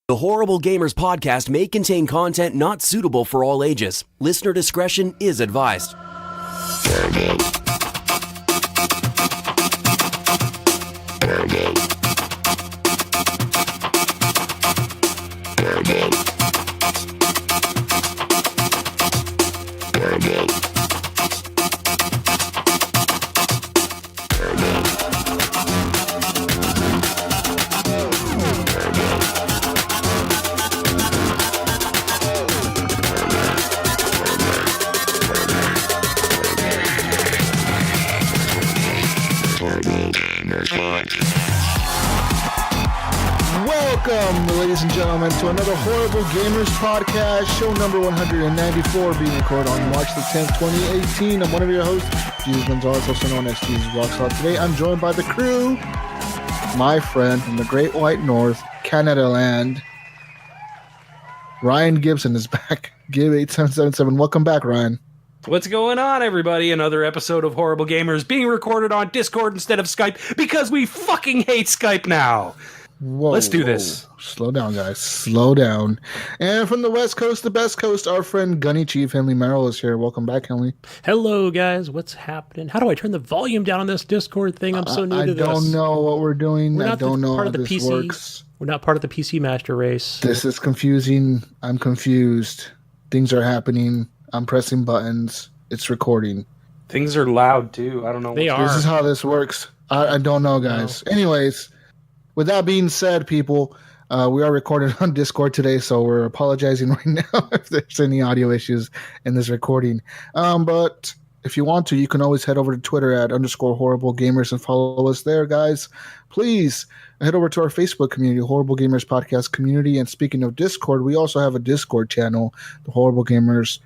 The Horrible Gamers podcast may contain content not suitable for all ages. Listener discretion is advised. Welcome, ladies and gentlemen, to another Horrible Gamers podcast, show number 194, being recorded on March the 10th, 2018. I'm one of your hosts, Jesus Gonzalez, also known as Jesus Rockstar. Today, I'm joined by the crew, my friend from the Great White North, Canada land. Ryan Gibson is back. Gib8777. Welcome back, Ryan. What's going on, everybody? Another episode of Horrible Gamers being recorded on Discord instead of Skype because we fucking hate Skype now. Whoa, let's do this. Slow down, guys. Slow down. And from the West Coast, the best coast, our friend Gunny Chief Henley Merrill is here. Welcome back, Henley. Hello, guys. What's happening? How do I turn the volume down on this Discord thing? I'm so new to this. I don't know what we're doing. I don't know how this works. We're not part of the PC Master Race. This is confusing. I'm confused. Things are happening. I'm pressing buttons. It's recording. Things are loud, too. I don't know. This is how this works. I don't know, guys. No. Anyways, with that being said, people, we are recorded on Discord today, so we're apologizing right now if there's any audio issues in this recording. But if you want to, you can always head over to Twitter at _HorribleGamers and follow us there, guys. Please head over to our Facebook community, Horrible Gamers Podcast Community. And speaking of Discord, we also have a Discord channel, the Horrible Gamers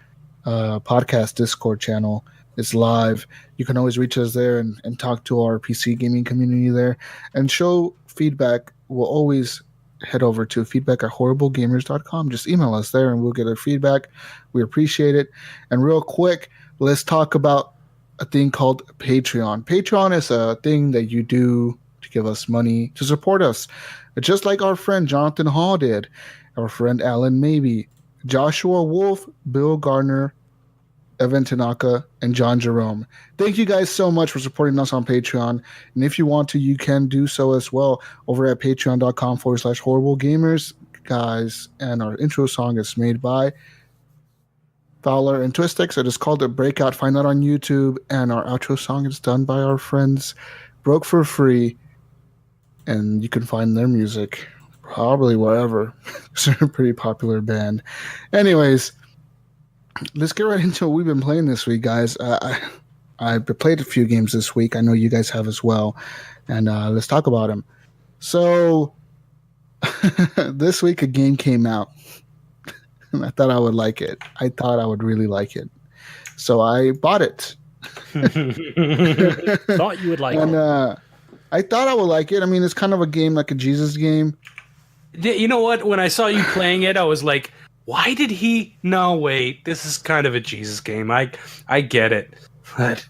Podcast Discord channel. It's live. You can always reach us there and talk to our PC gaming community there and show feedback. We'll always head over to feedback@horriblegamers.com. Just email us there and we'll get our feedback. We appreciate it. And real quick, let's talk about a thing called Patreon. Patreon is a thing that you do to give us money to support us. Just like our friend Jonathan Hall did, our friend Alan Maybe, Joshua Wolf, Bill Gardner, Evan Tanaka, and John Jerome. Thank you guys so much for supporting us on Patreon. And if you want to, you can do so as well over at patreon.com/horriblegamers, guys. And our intro song is made by Fowler and Twistix. It is called The Breakout. Find that on YouTube. And our outro song is done by our friends Broke for Free. And you can find their music probably wherever. They're a pretty popular band. Anyways, let's get right into what we've been playing this week, guys. I played a few games this week. I know you guys have as well. And let's talk about them. So, this week a game came out. And I thought I would like it. I thought I would really like it. So I bought it. Thought you would like it. I thought I would like it. I mean, it's kind of a game like a Jesus game. You know what? When I saw you playing it, I was like, why did he? No, wait. This is kind of a Jesus game. I get it. But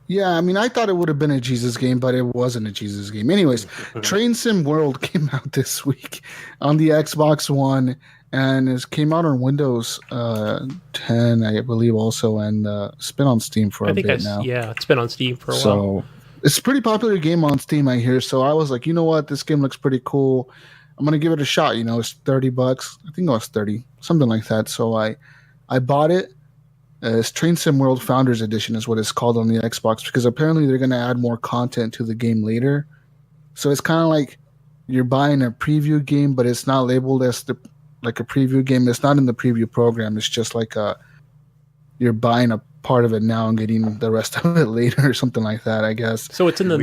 yeah, I mean, I thought it would have been a Jesus game, but it wasn't a Jesus game. Anyways, Train Sim World came out this week on the Xbox One, and it came out on Windows 10, I believe, also, and it's been on Steam for a bit now. Yeah, it's been on Steam for a while. So it's a pretty popular game on Steam, I hear. So I was like, you know what? This game looks pretty cool. I'm going to give it a shot. You know, it's $30. I think it was 30, something like that. So I bought it. It's Train Sim World Founders Edition is what it's called on the Xbox, because apparently they're going to add more content to the game later. So it's kind of like you're buying a preview game, but it's not labeled as like a preview game. It's not in the preview program. It's just like you're buying a part of it now and getting the rest of it later or something like that, I guess. So it's in the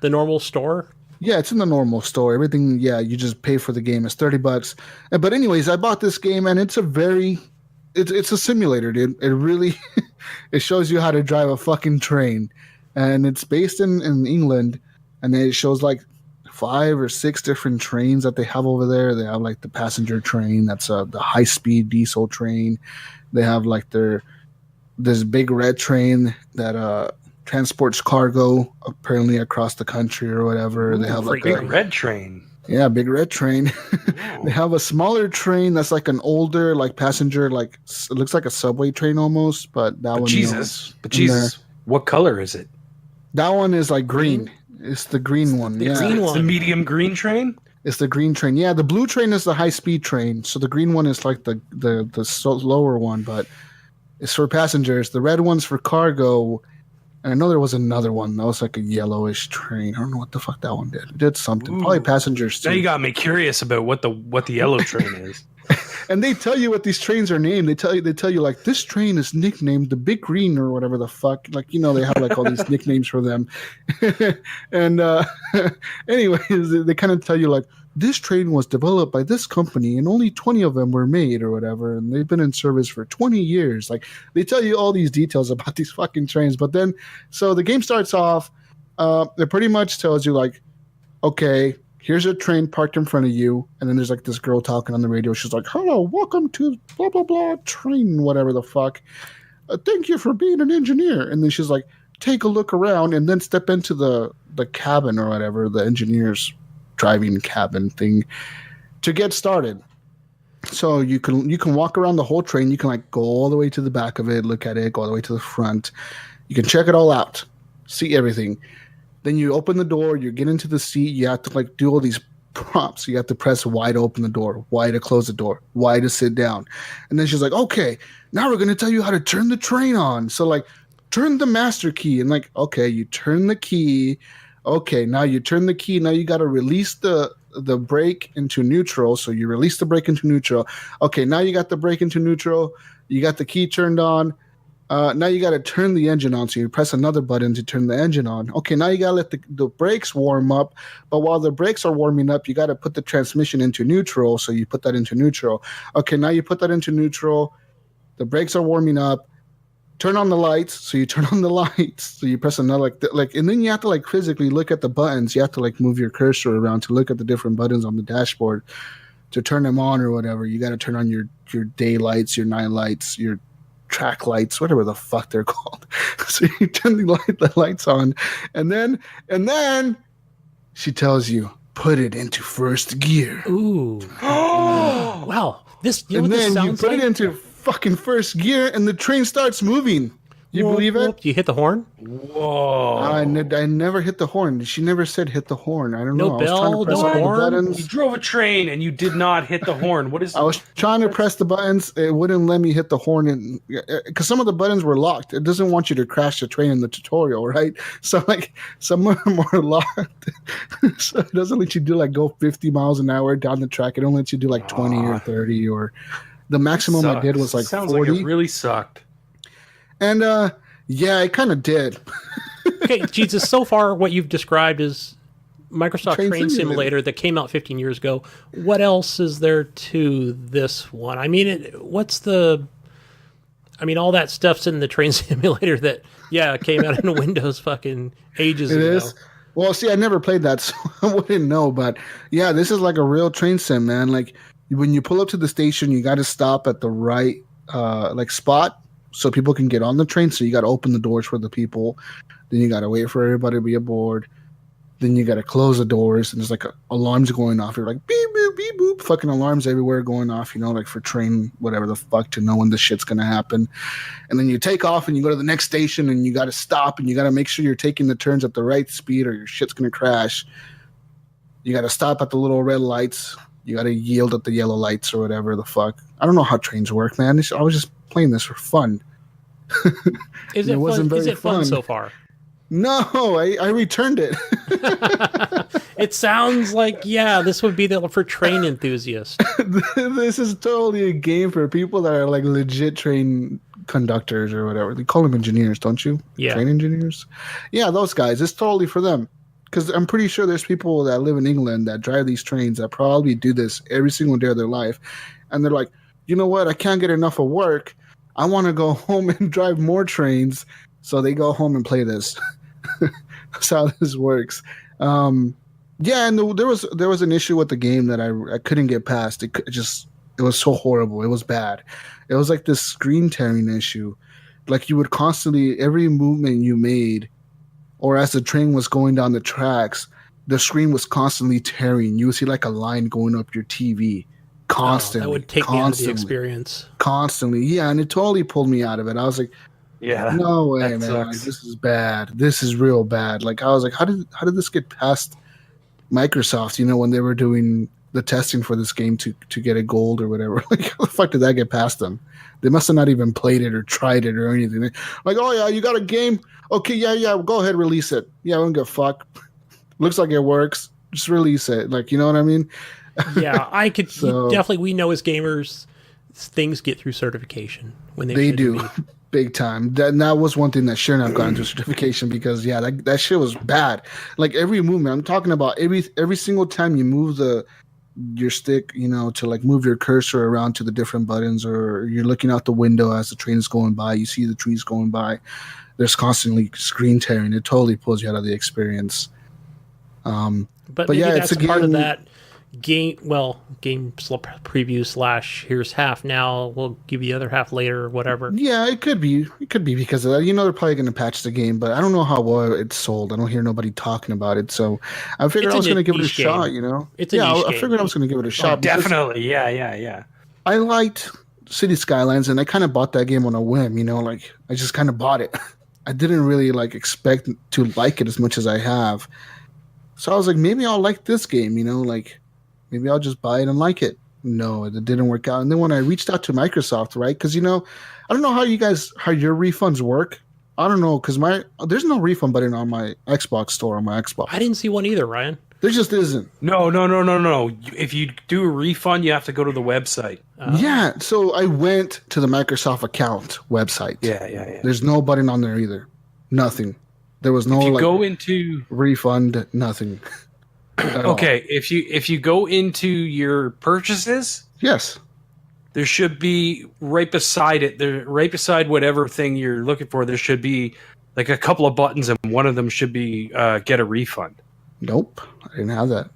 normal store? Yeah, it's in the normal store. Everything, yeah, you just pay for the game. It's $30. But anyways, I bought this game, and it's a simulator, dude. It really it shows you how to drive a fucking train. And it's based in England, and it shows like 5 or 6 different trains that they have over there. They have like the passenger train, that's the high-speed diesel train. They have like this big red train that transports cargo apparently across the country or whatever. They have like a red train. Yeah, big red train. They have a smaller train that's like an older, like passenger, like it looks like a subway train almost, but that one, Jesus, but in there. Jesus, what color is it? That one is like green. Green? It's the green one. the Yeah, green It's the one. medium green train. it's the green train. Yeah, the blue train is the high speed train. So the green one is like the lower one, but it's for passengers. The red one's for cargo. And I know there was another one that was like a yellowish train. I don't know what the fuck that one did. It did something. Probably Ooh. passengers too. Now you got me curious about what the yellow train is. And they tell you what these trains are named. They tell you like this train is nicknamed the Big Green or whatever the fuck. Like they have like all these nicknames for them. And anyways, they kind of tell you like this train was developed by this company and only 20 of them were made or whatever, and they've been in service for 20 years. Like they tell you all these details about these fucking trains. But then so the game starts off, it pretty much tells you like, okay, here's a train parked in front of you, and then there's like this girl talking on the radio. She's like, hello, welcome to blah, blah, blah train, whatever the fuck. Thank you for being an engineer. And then she's like, take a look around and then step into the cabin or whatever, the engineer's driving cabin thing to get started. So you can walk around the whole train. You can like go all the way to the back of it, look at it, go all the way to the front. You can check it all out, see everything. Then you open the door, you get into the seat, you have to like do all these prompts. You have to press Y to open the door, Y to close the door, Y to sit down. And then she's like, okay, now we're going to tell you how to turn the train on. So like, turn the master key. And like, okay, you turn the key. Okay, now you turn the key. Now you got to release the brake into neutral. So you release the brake into neutral. Okay, now you got the brake into neutral. You got the key turned on. Now you got to turn the engine on. So you press another button to turn the engine on. Okay, now you got to let the brakes warm up. But while the brakes are warming up, you got to put the transmission into neutral. So you put that into neutral. Okay, now you put that into neutral. The brakes are warming up. Turn on the lights. So you turn on the lights. So you press another and then you have to like physically look at the buttons. You have to like move your cursor around to look at the different buttons on the dashboard to turn them on or whatever. You got to turn on your day lights, your night lights, your track lights, whatever the fuck they're called. So you turn the lights on, and then she tells you put it into first gear. Ooh. Wow. This. You know And what this then you sounds put like? it into fucking first gear, and the train starts moving. You Whoop, believe whoop. it? You hit the horn? Whoa! I never hit the horn. She never said hit the horn. I don't No know. I was trying bell, to press no all the horn? buttons. You drove a train and you did not hit the horn. What is? I was trying to press the buttons. It wouldn't let me hit the horn, and because some of the buttons were locked. It doesn't want you to crash the train in the tutorial, right? So like some of them were locked. So it doesn't let you do like go 50 miles an hour down the track. It only lets you do like 20 or 30, or the maximum I did was like Sounds 40. like it really sucked. And yeah, it kind of did. Okay, Jesus, so far what you've described is Microsoft Train Train Simulator. Simulator that came out 15 years ago. What else is there to this one? I mean, all that stuff's in the Train Simulator that, came out in Windows fucking ages It ago. is. Well, see, I never played that, so I wouldn't know. But yeah, this is like a real train sim, man. Like when you pull up to the station, you got to stop at the right spot so people can get on the train. So you got to open the doors for the people. Then you got to wait for everybody to be aboard. Then you got to close the doors, and there's like alarms going off. You're like beep boop beep boop, fucking alarms everywhere going off. Like for train whatever the fuck to know when the shit's gonna happen. And then you take off and you go to the next station, and you got to stop, and you got to make sure you're taking the turns at the right speed, or your shit's gonna crash. You got to stop at the little red lights. You got to yield at the yellow lights or whatever the fuck. I don't know how trains work, man. I was just playing this for fun. Is it wasn't fun? Is very it fun fun. so far? No, I returned it. It sounds like, this would be for train enthusiasts. This is totally a game for people that are like legit train conductors or whatever. They call them engineers, don't you? Yeah. Train engineers? Yeah, those guys. It's totally for them. Because I'm pretty sure there's people that live in England that drive these trains that probably do this every single day of their life. And they're like, you know what? I can't get enough of work. I want to go home and drive more trains. So they go home and play this. That's how this works. And there was an issue with the game that I couldn't get past. It was so horrible. It was bad. It was like this screen tearing issue. Like you would constantly, every movement you made, or as the train was going down the tracks, the screen was constantly tearing. You would see like a line going up your TV constantly. That would take me out of the experience. Constantly, yeah, and it totally pulled me out of it. I was like, Yeah. no way, man. Sucks. Like, this is bad. This is real bad. Like, I was like, how did this get past Microsoft? You know, when they were doing the testing for this game to get a gold or whatever. Like, how the fuck did that get past them? They must have not even played it or tried it or anything. Like, oh yeah, you got a game? Okay, yeah, go ahead, release it. Yeah, I don't give a fuck. Looks like it works. Just release it. Like, you know what I mean? Yeah, I could So- definitely. We know as gamers, things get through certification when they do. shouldn't be. Big time. That was one thing that shouldn't have gone through certification because yeah, that shit was bad. Like every movement, I'm talking about every single time you move your stick, you know, to like move your cursor around to the different buttons, or you're looking out the window as the train is going by, you see the trees going by. There's constantly screen tearing. It totally pulls you out of the experience. But But maybe yeah, that's it's a part of game- that game. Well, game preview / here's half now. We'll give you the other half later or whatever. Yeah, it could be. It could be because of that. You know, they're probably going to patch the game, but I don't know how well it's sold. I don't hear nobody talking about it. So I figured It's I was a going to give it a niche game. shot, you know? It's a yeah, niche I game. figured I was going to give it a shot. because Definitely. Yeah. I liked City Skylines, and I kind of bought that game on a whim, you know? Like, I just kind of bought it. I didn't really, like, expect to like it as much as I have. So I was like, maybe I'll like this game, you know? Like, maybe I'll just buy it and like it. No, it didn't work out. And then when I reached out to Microsoft, right? Because, you know, I don't know how your refunds work. I don't know, because there's no refund button on my Xbox store on my Xbox. I didn't see one either, Ryan. There just isn't. No. If you do a refund, you have to go to the website. Yeah, so I went to the Microsoft account website. Yeah. There's no button on there either. Nothing. There was no If you like go into refund, nothing. at all. okay, if you go into your purchases, Yes. there should be right beside it, right beside whatever thing you're looking for, there should be like a couple of buttons, and one of them should be get a refund. Nope. I didn't have that.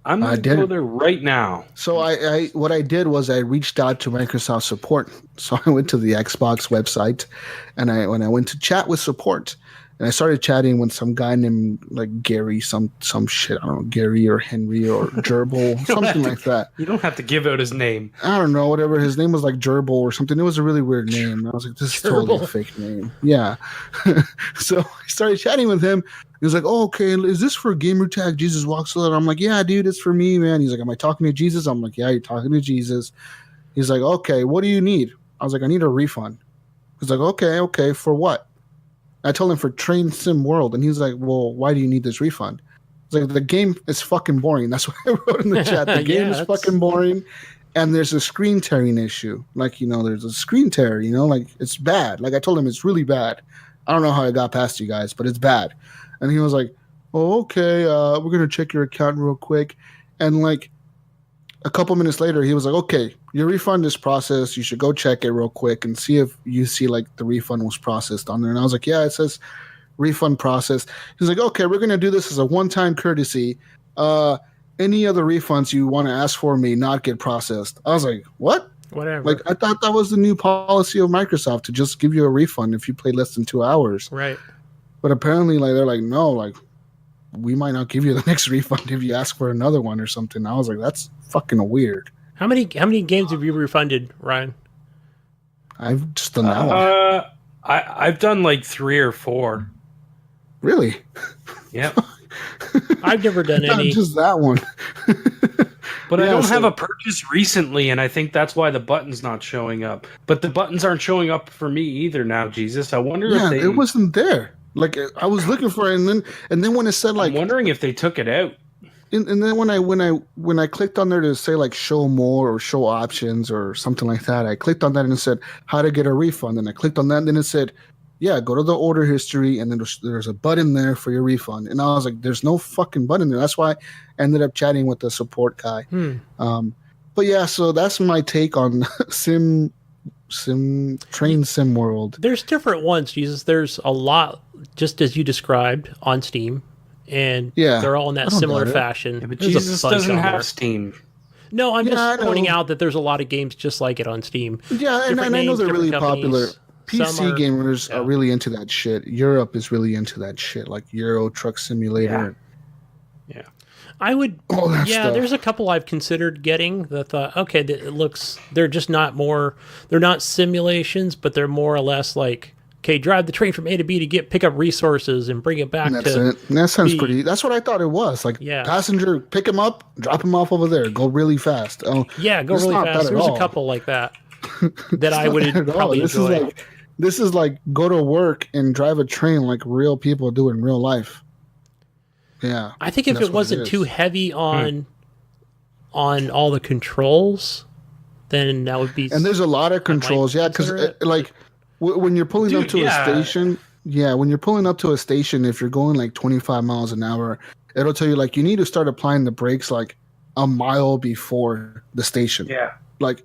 I'm I going to go didn't. there right now. So I what I did was I reached out to Microsoft support. So I went to the Xbox website, and when I went to chat with support, and I started chatting with some guy named like Gary, some shit. I don't know, Gary or Henry or Gerbil, something like that. You don't have to give out his name. I don't know, whatever. His name was like Gerbil or something. It was a really weird name. I was like, this is totally a Gerbil. fake name. Yeah. So I started chatting with him. He was like, oh, okay, is this for gamer tag Jesus Walks Alone? I'm like, yeah, dude, it's for me, man. He's like, am I talking to Jesus? I'm like, yeah, you're talking to Jesus. He's like, okay, what do you need? I was like, I need a refund. He's like, okay, for what? I told him for Train Sim World, and he's like, well, why do you need this refund? It's like, the game is fucking boring. That's what I wrote in the chat. The game is fucking boring, and there's a screen tearing issue. Like, you know, there's a screen tear, you know, like, it's bad. Like, I told him it's really bad. I don't know how it got past you guys, but it's bad. And he was like, oh, okay, we're going to check your account real quick. And, like, a couple minutes later, he was like, okay, your refund is processed. You should go check it real quick and see if you see, like, the refund was processed on there. And I was like, yeah, it says refund processed. He's like, okay, we're going to do this as a one-time courtesy. Any other refunds you want to ask for may not get processed. I was like, what? Whatever. Like, I thought that was the new policy of Microsoft to just give you a refund if you play less than 2 hours. Right. But apparently, like, they're like, no, like, we might not give you the next refund if you ask for another one or something. I was like, that's fucking weird. How many games have you refunded, Ryan? I've just done that one. I've done like 3 or 4. Really? Yep. I've never done Not any. just that one. But I Yeah, don't so- have a purchase recently, and I think that's why the button's not showing up. But the buttons aren't showing up for me either now, Jesus. I wonder Yeah, if they. it wasn't there. Like, I was looking for it, and then when it said I'm like, wondering if they took it out. and then when I clicked on there to say like show more or show options or something like that, I clicked on that and it said how to get a refund, and I clicked on that, and then it said, yeah, go to the order history, and then there's a button there for your refund. And I was like, there's no fucking button there. That's why I ended up chatting with the support guy. But yeah, so that's my take on Train Sim World. There's different ones, Jesus. There's a lot, just as you described, on Steam, and Yeah, they're all in I that don't similar doubt it. fashion. Yeah, but There's a Jesus bunch doesn't on have there. Steam. No, I'm Yeah, I just know. pointing out that there's a lot of games just like it on Steam. Yeah, and Different I know names, they're really different popular. companies. PC Some are- gamers are really into that shit. Europe is really into that shit, like Euro Truck Simulator. Yeah. I would, All that stuff. there's a couple I've considered getting that thought, okay, they're just not they're not simulations, but they're more or less like, okay, drive the train from A to B to pick up resources and bring it back And that's it. And that sounds pretty. That's what I thought it was. Like, passenger, pick him up, drop him off over there, go really fast. Oh, yeah, go really fast. There's a couple like that that I would probably enjoy. This is like go to work and drive a train like real people do in real life. Yeah, I think if it wasn't too heavy on all the controls, then that would be. And there's a lot of controls, because like when you're pulling up to a station, when you're pulling up to a station, if you're going like 25 miles an hour, it'll tell you like you need to start applying the brakes like a mile before the station. Yeah, like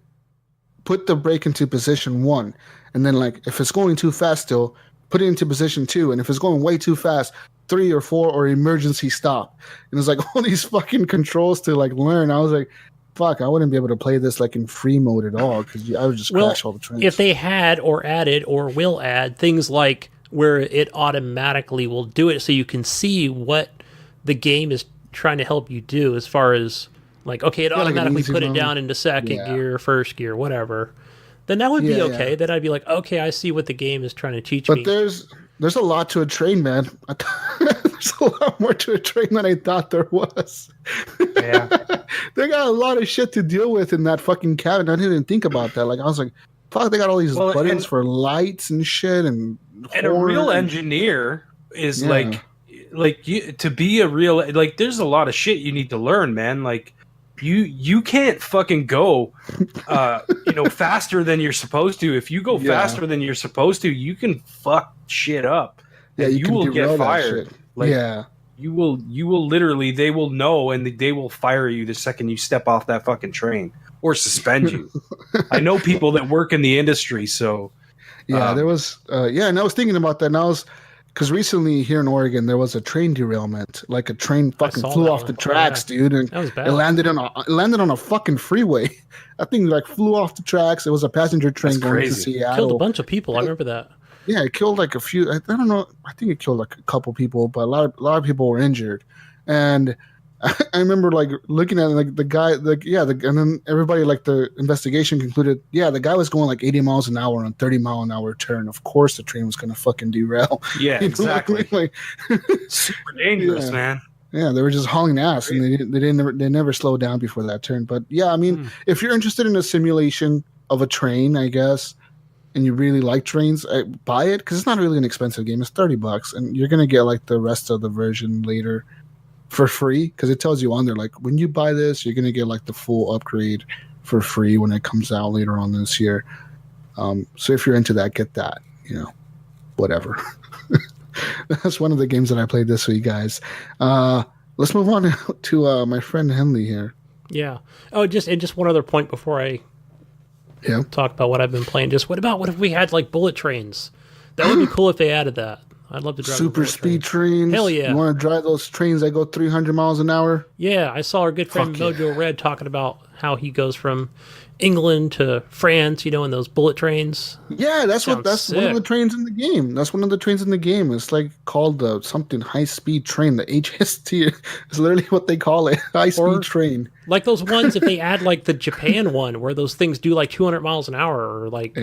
put the brake into position 1, and then like if it's going too fast, still put it into position 2, and if it's going way too fast, 3 or 4 or emergency stop. And it's like all these fucking controls to like learn. I was like, fuck, I wouldn't be able to play this like in free mode at all because I would just crash all the trains. If they had or added or will add things like where it automatically will do it so you can see what the game is trying to help you do as far as like, okay, it automatically put it down into second gear, first gear, whatever, then that would be okay. Then I'd be like, okay, I see what the game is trying to teach me. But there's a lot to a train, man. There's a lot more to a train than I thought there was. Yeah. They got a lot of shit to deal with in that fucking cabin. I didn't even think about that. Like, I was like, fuck, they got all these buttons for lights and shit. And a real engineer is like you, to be a real, like, there's a lot of shit you need to learn, man. Like, you can't fucking go faster than you're supposed to. If you go faster than you're supposed to, you can fuck shit up. Yeah, you will get fired. Like, you will literally, they will know, and they will fire you the second you step off that fucking train or suspend you. I know people that work in the industry, so there was and I was thinking about that, and because recently here in Oregon there was a train derailment. Like a train fucking flew off the tracks, dude, and that was bad. It landed on a fucking freeway. That thing like flew off the tracks. It was a passenger train going to Seattle. Killed a bunch of people. I remember that. Yeah, it killed like a few. I don't know. I think it killed like a couple people, but a lot of people were injured. And I remember like looking at it, like the guy, like and then everybody, like the investigation concluded, the guy was going like 80 miles an hour on 30-mile-an-hour turn. Of course, the train was going to fucking derail. Yeah, exactly. Like, super dangerous, man. Yeah, they were just hauling ass, and they never slowed down before that turn. But yeah, I mean, if you're interested in a simulation of a train, I guess, and you really like trains, buy it because it's not really an expensive game. It's $30, and you're gonna get like the rest of the version later for free because it tells you on there like when you buy this, you're gonna get like the full upgrade for free when it comes out later on this year. So if you're into that, get that. Whatever. That's one of the games that I played this week, guys. Let's move on to my friend Henley here. Yeah. Oh, just one other point before I talk about what I've been playing. Just what if we had like bullet trains? That would be cool if they added that. I'd love to drive super speed trains. Hell yeah! You want to drive those trains that go 300 miles an hour? Yeah, I saw our good friend Mojo Red talking about how he goes from England to France, in those bullet trains. Yeah, that's one of the trains in the game. That's one of the trains in the game. It's like called something high speed train. The HST is literally what they call it. High speed train. Like those ones, if they add like the Japan one where those things do like 200 miles an hour or like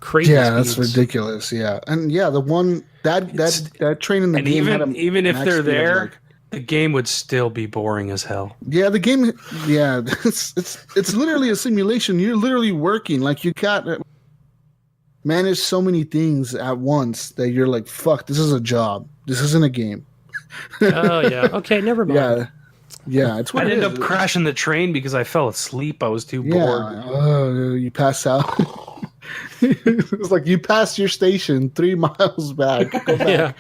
crazy. Yeah, speeds. That's ridiculous. Yeah, and the one that train in the game. Even if they're there. The game would still be boring as hell. Yeah, the game. Yeah, it's literally a simulation. You're literally working. Like you can't manage so many things at once that you're like, "Fuck, this is a job. This isn't a game." Oh yeah. Okay, never mind. Yeah. It's what I it ended is. up crashing the train because I fell asleep. I was too bored. Oh, you pass out. It's like you pass your station 3 miles back. Go back. Yeah.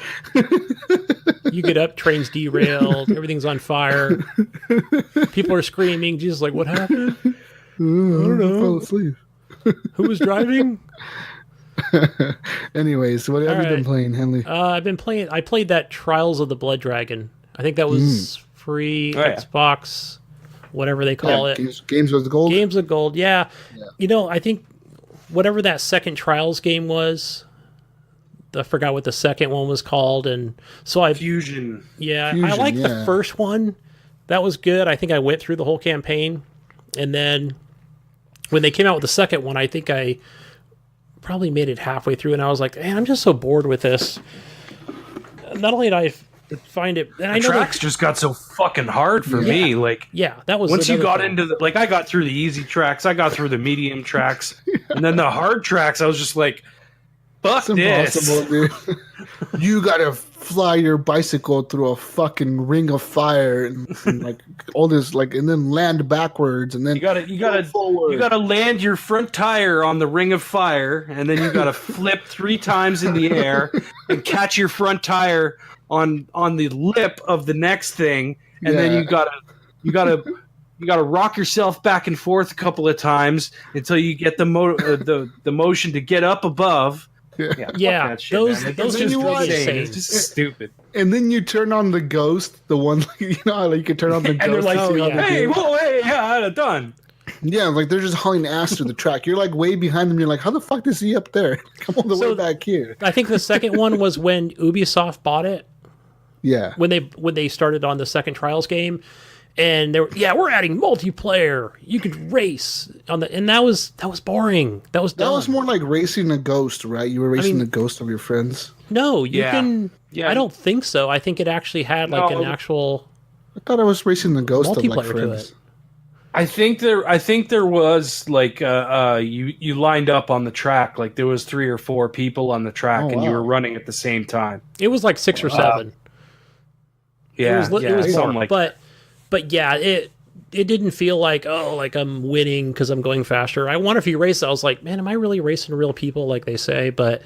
You get up, train's derailed, everything's on fire. People are screaming. Jesus, like, what happened? I don't know. I fell asleep. Who was driving? Anyways, what have you been playing, Henley? I played that Trials of the Blood Dragon. I think that was free Xbox, whatever they call it. Games with Gold? Games with Gold, yeah. I think whatever that second Trials game was, I forgot what the second one was called, and so I Fusion. Yeah, Fusion, I liked yeah. the first one. That was good. I think I went through the whole campaign, and then when they came out with the second one, I think I probably made it halfway through, and I was like, man, I'm just so bored with this. Not only did I find it, and I know Tracks just got so fucking hard for me. Like, yeah, that was once you another got thing. into the, like, I got through the easy tracks, I got through the medium tracks, and then the hard tracks, I was just like, fuck It's this. impossible, dude. You gotta fly your bicycle through a fucking ring of fire and like all this, like, and then land backwards, and then You gotta forward. you gotta land your front tire on the ring of fire, and then you gotta flip 3 times in the air and catch your front tire on the lip of the next thing, and then Yeah. you gotta rock yourself back and forth a couple of times until you get the motion to get up above. Yeah, fuck Yeah, that shit, those man. those It's just just really insane. insane. It's just stupid. And then you turn on the ghost, the one you know how, like, you can turn on the And they're ghost. like, to see how they hey, do. whoa, hey, yeah, done. Yeah, like they're just hauling ass through the track. You're like way behind them. You're like, how the fuck is he up there? Come all the So- way back here. I think the second one was when Ubisoft bought it. Yeah. When they started on the second Trials game, and they were, we're adding multiplayer. You could race on the, and that was boring. That was That dumb. was more like racing a ghost, right? You were racing mean- the ghost of your friends. No, you Yeah. can. Yeah. I don't think so. I think it actually had like No. an actual. I thought I was racing the ghost of like Multiplayer to friends. it. I think there was like you lined up on the track, like there was 3 or 4 people on the track, Oh, and you wow. were running at the same time. It was like 6 or 7. Yeah, it was something more, like but yeah, it didn't feel like like I'm winning because I'm going faster. I won a few races. I was like, man, am I really racing real people like they say? But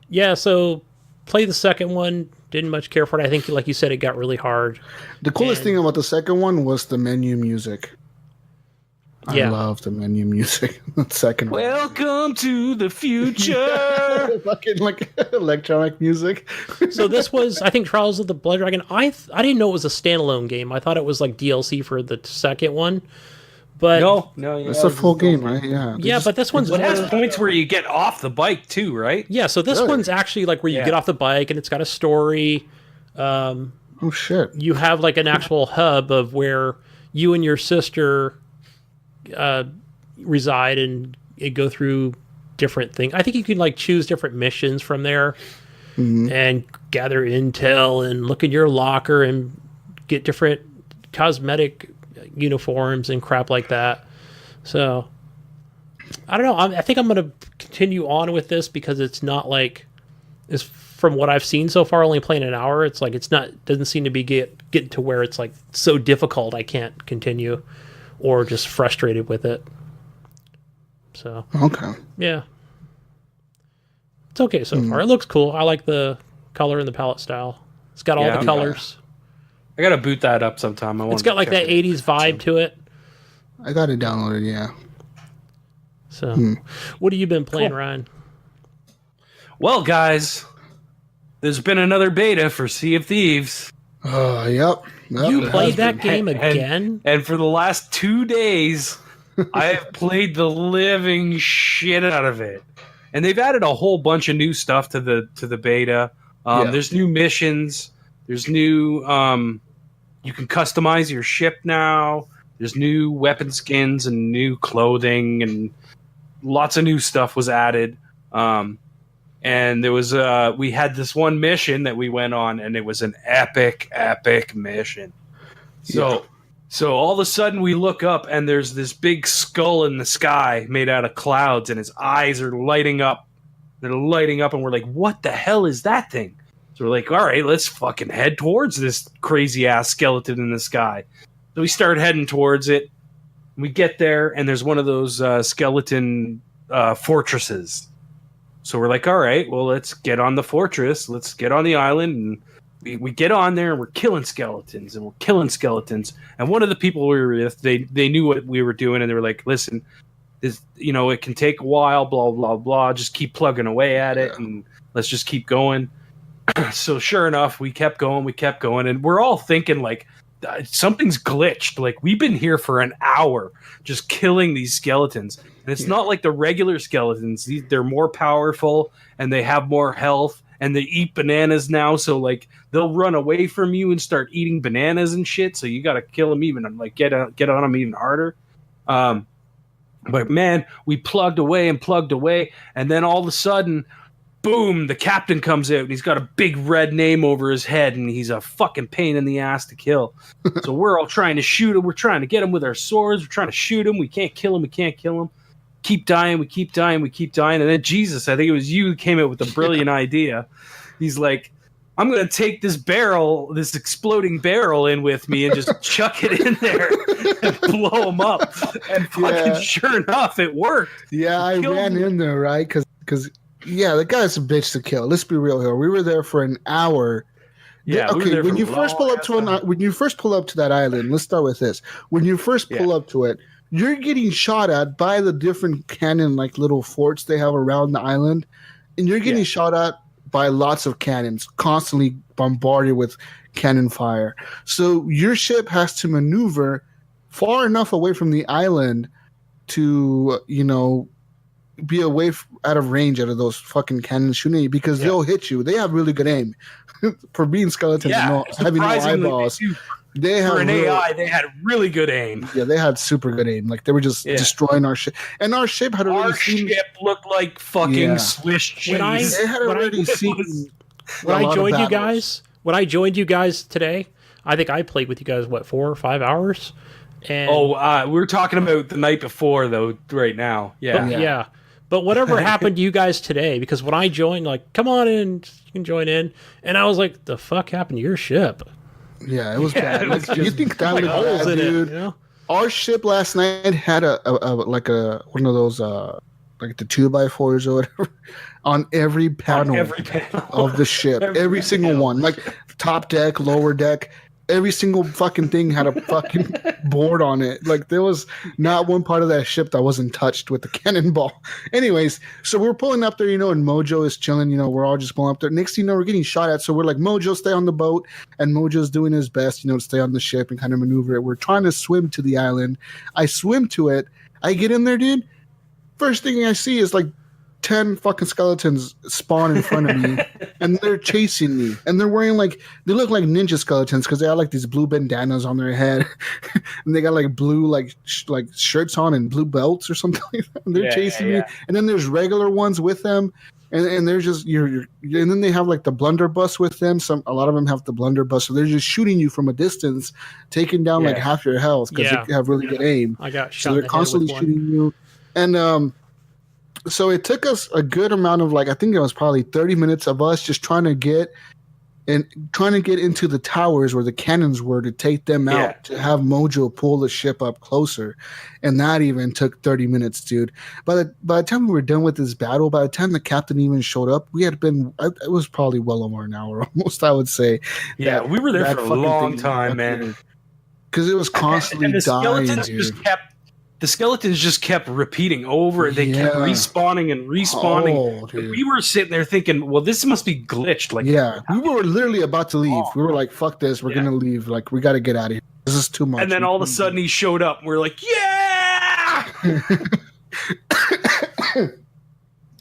yeah, so play the second one. Didn't much care for it. I think, like you said, it got really hard. The coolest And- thing about the second one was the menu music. I Yeah. love the menu music. The second one. Welcome to the future. Fucking like electronic music. So this was, I think, Trials of the Blood Dragon. I didn't know it was a standalone game. I thought it was like DLC for the second one. But no, It's a full game, right? Yeah. They yeah, just- but this one's It has more- points where you get off the bike too, right? yeah. So this Really? one's actually like where you Yeah. get off the bike and it's got a story. Oh shit. You have like an actual hub of where you and your sister reside and go through different things. I think you can like choose different missions from there and gather intel and look in your locker and get different cosmetic uniforms and crap like that. So I don't know. I think I'm going to continue on with this because it's not like, is from what I've seen so far, only playing an hour. It's like doesn't seem to be getting to where it's like so difficult I can't continue, or just frustrated with it. So Okay. yeah, it's okay so far. It looks cool. I like the color and the palette style. It's got all Yeah, the I'm- colors. I gotta boot that up sometime. It's got like that 80s vibe to it. I got it downloaded, yeah. So, what have you been playing, Ryan? Well, guys, there's been another beta for Sea of Thieves. Oh, yep. You It played has that been. game And- again? And for the last 2 days, I have played the living shit out of it. And they've added a whole bunch of new stuff to the beta. Yeah. There's new missions. There's new you can customize your ship now. There's new weapon skins and new clothing, and lots of new stuff was added. And there was we had this one mission that we went on, and it was an epic mission. So all of a sudden we look up, and there's this big skull in the sky made out of clouds, and his eyes are lighting up. They're lighting up, and we're like, what the hell is that thing? So we're like, all right, let's fucking head towards this crazy ass skeleton in the sky. So we start heading towards it. We get there, and there's one of those skeleton fortresses. So we're like, all right, well, let's get on the fortress. Let's get on the island. And we get on there, and we're killing skeletons. And one of the people we were with, they knew what we were doing, and they were like, listen, this, it can take a while, blah, blah, blah. Just keep plugging away at it, and let's just keep going. So sure enough, we kept going, and we're all thinking like, something's glitched. Like, we've been here for an hour just killing these skeletons. And it's not like the regular skeletons. They're more powerful and they have more health and they eat bananas now. So, like, they'll run away from you and start eating bananas and shit. So you got to kill them even, like, get on them even harder. But, man, we plugged away. And then all of a sudden, boom, the captain comes out and he's got a big red name over his head and he's a fucking pain in the ass to kill. So we're all trying to shoot him. We're trying to get him with our swords. We're trying to shoot him. We can't kill him. Keep dying. And then Jesus, I think it was you who came out with a brilliant idea. He's like, I'm going to take this exploding barrel in with me and just chuck it in there and blow him up. And fucking sure enough, it worked. Yeah, I ran in there, right? Because yeah, the guy's a bitch to kill. Let's be real here. We were there for an hour. Yeah. Okay. When you first pull up to that island, let's start with this. When you first pull up to it, you're getting shot at by the different cannon, like little forts they have around the island, and you're getting shot at by lots of cannons, constantly bombarded with cannon fire. So your ship has to maneuver far enough away from the island to, be away out of range out of those fucking cannons shooting at you, because they'll hit you. They have really good aim for being skeletons and having no eyeballs. They have AI. They had really good aim. Yeah, they had super good aim. Like, they were just destroying our ship, and our ship had already seen. Our ship looked like fucking Swiss cheese. When I joined you guys today, I think I played with you guys 4 or 5 hours. And we're talking about the night before though. Right now, yeah. But whatever happened to you guys today? Because when I joined, like, come on in, you can join in, and I was like, the fuck happened to your ship? Yeah, it was bad. You think that was bad, dude? Our ship last night had a one of those like the 2x4s or whatever on every panel of the ship, every single one, like top deck, lower deck. Every single fucking thing had a fucking board on it. Like, there was not one part of that ship that wasn't touched with the cannonball. Anyways, so we're pulling up there, and Mojo is chilling. We're all just pulling up there. Next thing you know, we're getting shot at. So we're like, Mojo, stay on the boat. And Mojo's doing his best, to stay on the ship and kind of maneuver it. We're trying to swim to the island. I swim to it. I get in there, dude. First thing I see is like 10 fucking skeletons spawn in front of me, and they're chasing me, and they're wearing they look like ninja skeletons because they have like these blue bandanas on their head and they got like blue like shirts on and blue belts or something like that. And they're chasing me, and then there's regular ones with them, and they're just and then they have like the blunderbuss with them. A lot of them have the blunderbuss, so they're just shooting you from a distance, taking down like half your health because they have really good aim. I got shot. So they're constantly shooting you, and so it took us a good amount of I think it was probably 30 minutes of us just trying to get into the towers where the cannons were to take them out, to have Mojo pull the ship up closer. And that even took 30 minutes, dude. By the time we were done with this battle, by the time the captain even showed up, we had been, it was probably well over an hour almost, I would say. Yeah, we were there for a long time, man. Because it was constantly dying, dude. The skeletons just kept repeating over. They kept respawning and respawning. And we were sitting there thinking, well, this must be glitched. We were literally about to leave. We were like, fuck this. We're going to leave. Like, we got to get out of here. This is too much. And then all of a sudden he showed up. And we're like, yeah!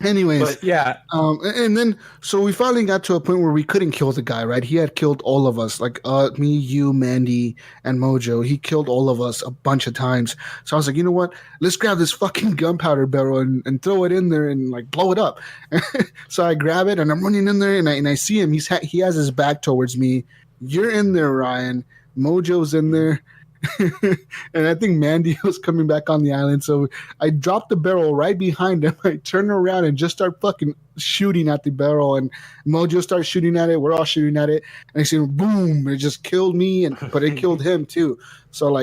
Anyways, and then so we finally got to a point where we couldn't kill the guy, right? He had killed all of us, like me, you, Mandy, and Mojo. He killed all of us a bunch of times. So I was like, you know what? Let's grab this fucking gunpowder barrel and throw it in there and like blow it up. So I grab it and I'm running in there and I see him. He has his back towards me. You're in there, Ryan. Mojo's in there. And I think Mandy was coming back on the island, so I dropped the barrel right behind him. I turn around and just start fucking shooting at the barrel, and Mojo starts shooting at it. We're all shooting at it, and I see boom! It just killed me, but it killed him too. So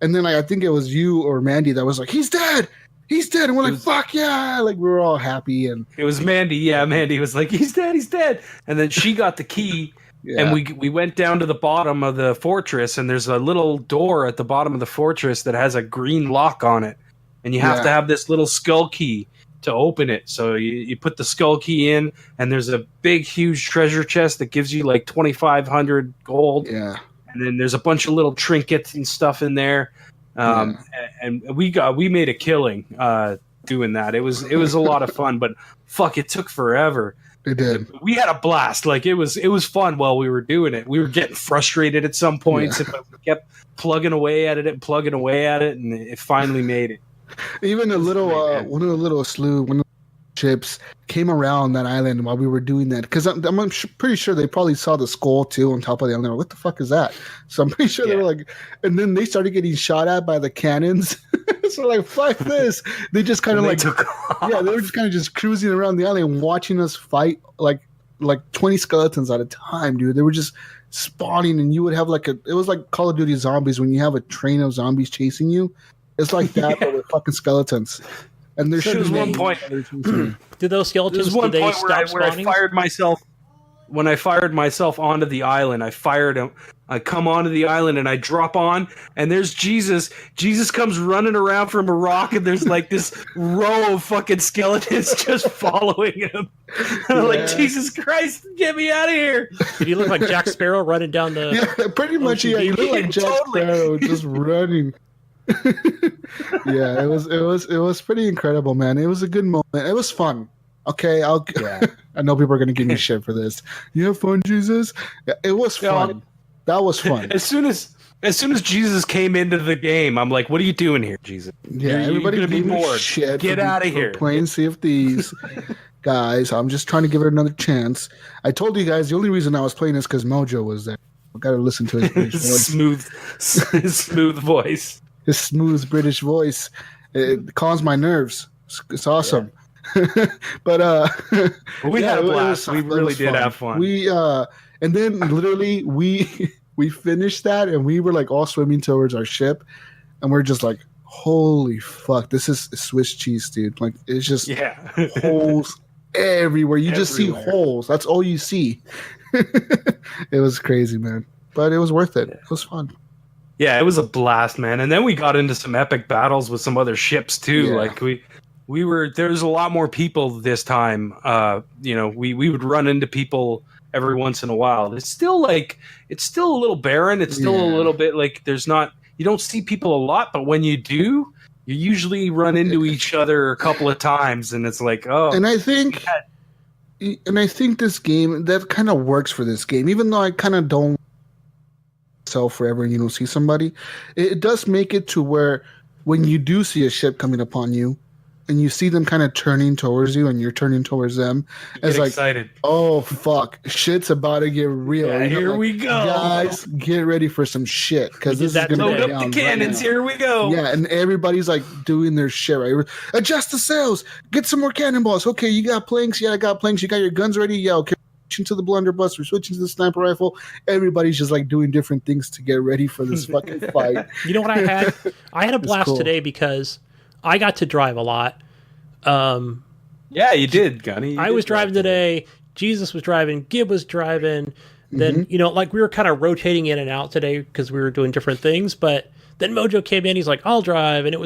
and then I think it was you or Mandy that was like, "He's dead! He's dead!" And we're like, "Fuck yeah!" Like, we were all happy, and it was Mandy. Yeah, Mandy was like, "He's dead! He's dead!" And then she got the key. Yeah. And we went down to the bottom of the fortress, and there's a little door at the bottom of the fortress that has a green lock on it. And you have to have this little skull key to open it. So you put the skull key in, and there's a big, huge treasure chest that gives you like 2,500 gold. Yeah. and then there's a bunch of little trinkets and stuff in there. And we made a killing doing that. It was a lot of fun, but fuck, it took forever. It did. We had a blast. Like it was fun while we were doing it. We were getting frustrated at some points, but we kept plugging away at it, and it finally made it. Even one of the little ships came around that island while we were doing that, because I'm pretty sure they probably saw the skull too on top of the island. What the fuck is that? So I'm pretty sure they were like, and then they started getting shot at by the cannons. So like, fuck this. They just kind of like took off. Yeah, they were just kind of just cruising around the island and watching us fight like 20 skeletons at a time, dude. They were just spawning, and you would have it was like Call of Duty Zombies when you have a train of zombies chasing you. It's like that, but with fucking skeletons. And there was one point. Did those skeletons? There was one point where I fired myself. When I fired myself onto the island, I come onto the island and I drop on, and there's Jesus. Jesus comes running around from a rock, and there's like this row of fucking skeletons just following him. I'm like, Jesus Christ, get me out of here! Did he look like Jack Sparrow running down the? Yeah, pretty much. Yeah, he looked like Jack Sparrow just running. Yeah, it was pretty incredible, man. It was a good moment. It was fun. Okay, I know people are gonna give me shit for this. You have fun, Jesus? Yeah, it was fun. That was fun. As soon as Jesus came into the game, I'm like, "What are you doing here, Jesus? Yeah, everybody gonna be bored. Shit Get out of here. Playing Sea of Thieves, guys. I'm just trying to give it another chance. I told you guys the only reason I was playing is because Mojo was there. I got to listen to his British voice. His smooth voice. His smooth British voice. It calms my nerves. It's awesome. Yeah. But we had a blast. We really did have fun. We and then literally we finished that, and we were like all swimming towards our ship, and we're just like, holy fuck, this is Swiss cheese, dude. Like, it's just holes everywhere. You just see holes. That's all you see. It was crazy, man, but it was worth it. It was fun. Yeah, it was a blast, man. And then we got into some epic battles with some other ships too. Yeah. Like there's a lot more people this time. We would run into people every once in a while. It's still a little barren. It's still a little bit like you don't see people a lot, but when you do, you usually run into each other a couple of times, and it's like, oh. And I think this game, that kind of works for this game, even though I kind of don't forever and you don't see somebody, it does make it to where when you do see a ship coming upon you and you see them kind of turning towards you and you're turning towards them, it's like, excited. Oh fuck, shit's about to get real. Yeah, here we go, guys. Get ready for some shit, because this is gonna load up the cannons. Right, here we go. Yeah, and everybody's like doing their shit, right? Adjust the sails. Get some more cannonballs. Okay, you got planks. Yeah, I got planks. You got your guns ready. Yeah, okay. To the blunderbuss, we're switching to the sniper rifle. Everybody's just like doing different things to get ready for this fucking fight. You know what I had? I had a blast today because I got to drive a lot. Yeah, you did, Gunny. I was driving today. Jesus was driving. Gib was driving. Then, we were kind of rotating in and out today because we were doing different things. But then Mojo came in. He's like, I'll drive. And it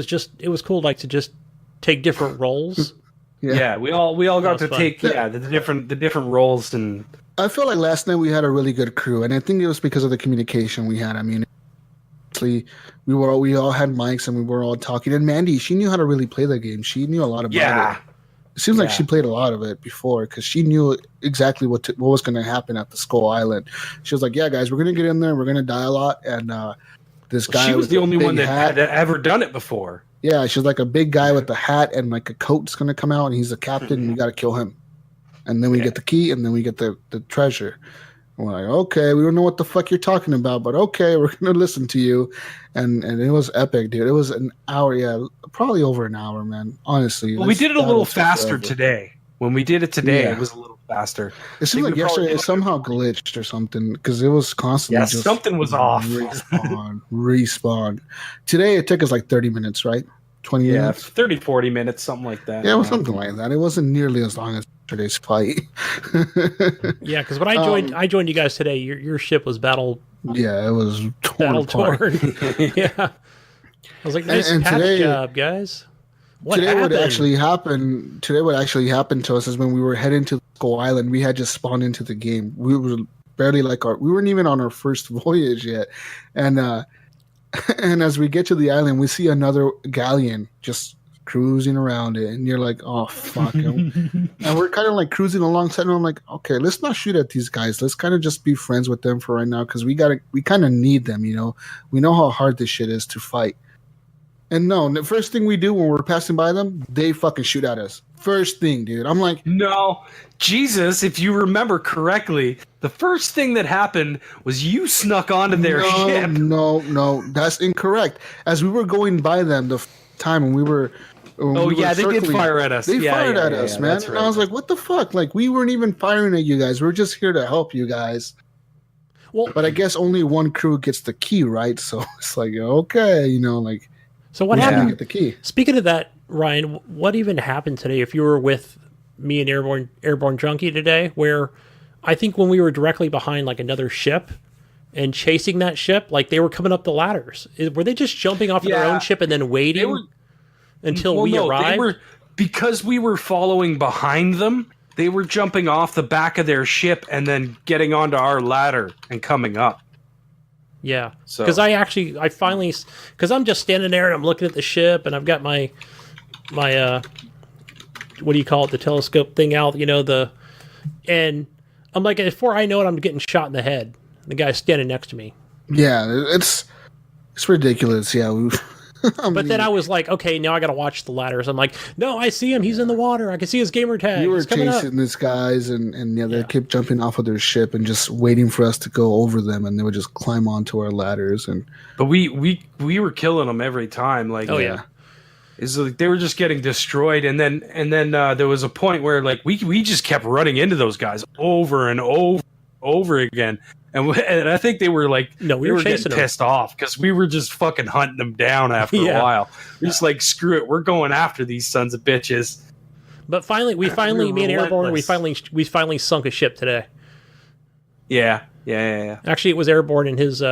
was cool, like, to just take different roles. Yeah, we all got to take the different roles, and I feel like last night we had a really good crew, and I think it was because of the communication we had. I mean, we all had mics and we were all talking. And Mandy, she knew how to really play the game. She knew a lot about it. It seems like she played a lot of it before, because she knew exactly what was going to happen at the Skull Island. She was like, "Yeah, guys, we're going to get in there. We're going to die a lot." And this guy, she was the only one that had ever done it before. Yeah, she's like a big guy with a hat and like a coat's going to come out, and he's a captain, and we got to kill him. And then we get the key, and then we get the treasure. And we're like, okay, we don't know what the fuck you're talking about, but okay, we're going to listen to you. And it was epic, dude. It was an hour, probably over an hour, man. Honestly. Well, we did it a little faster today. When we did it today, it was a little faster. It seemed like yesterday it somehow glitched or something, because it was constantly just something was off. Respawn. Today it took us like 30 minutes, right? 20 minutes? 30, 40 minutes, something like that. Yeah, it was something like that. It wasn't nearly as long as yesterday's fight. Yeah, because when I joined you guys today, your ship was battle. Yeah, it was torn. Yeah. I was like, nice patch job, guys. What actually happened to us is when we were heading to Skull Island, we had just spawned into the game. We were barely like we weren't even on our first voyage yet, and and as we get to the island, we see another galleon just cruising around it, and you're like, oh fuck. And we're kind of like cruising alongside, and I'm like, okay, let's not shoot at these guys. Let's kind of just be friends with them for right now, because we kind of need them, you know. We know how hard this shit is to fight. And no, the first thing we do when we're passing by them, they fucking shoot at us. First thing, dude. I'm like, no, Jesus, if you remember correctly, the first thing that happened was you snuck onto their ship. No, that's incorrect. As we were going by them the time when we were they did fire at us. They fired at us, man. Right. And I was like, what the fuck? Like, we weren't even firing at you guys. We're just here to help you guys. Well, but I guess only one crew gets the key, right? So it's like, okay, you know, like. So what happened? Get the key. Speaking of that, Ryan, what even happened today? If you were with me and Airborne Junkie today, where I think when we were directly behind like another ship and chasing that ship, like they were coming up the ladders. Were they just jumping off of their own ship and then waiting until we arrived? Because we were following behind them, they were jumping off the back of their ship and then getting onto our ladder and coming up. Yeah, because I finally, because I'm just standing there and I'm looking at the ship and I've got my what do you call it, the telescope thing out, you know, and I'm like, before I know it, I'm getting shot in the head. The guy's standing next to me. Yeah, it's ridiculous. Yeah, but then I was like, okay, now I got to watch the ladders. I'm like, no, I see him. He's in the water. I can see his gamer tag. You were chasing these guys, and they kept jumping off of their ship and just waiting for us to go over them, and they would just climb onto our ladders. But we were killing them every time. Like, it's like they were just getting destroyed, and then there was a point where like we just kept running into those guys over and over again. And I think they were like, we were getting pissed off because we were just fucking hunting them down after a while. We're just like, screw it, we're going after these sons of bitches. But finally, me and Airborne, we finally sunk a ship today. Yeah. Actually, it was Airborne and his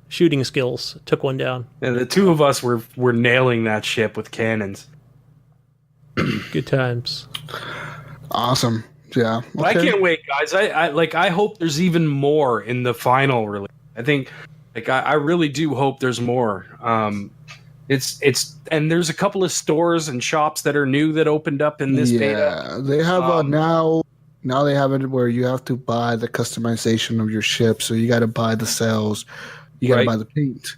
shooting skills took one down. And the two of us were nailing that ship with cannons. Good times. Awesome. Yeah, but I can't wait, guys. I hope there's even more in the final release. I think, I really do hope there's more. It's and there's a couple of stores and shops that are new that opened up in this beta. Yeah, they have now they have it where you have to buy the customization of your ship. So you got to buy the sails, you got to buy the paint.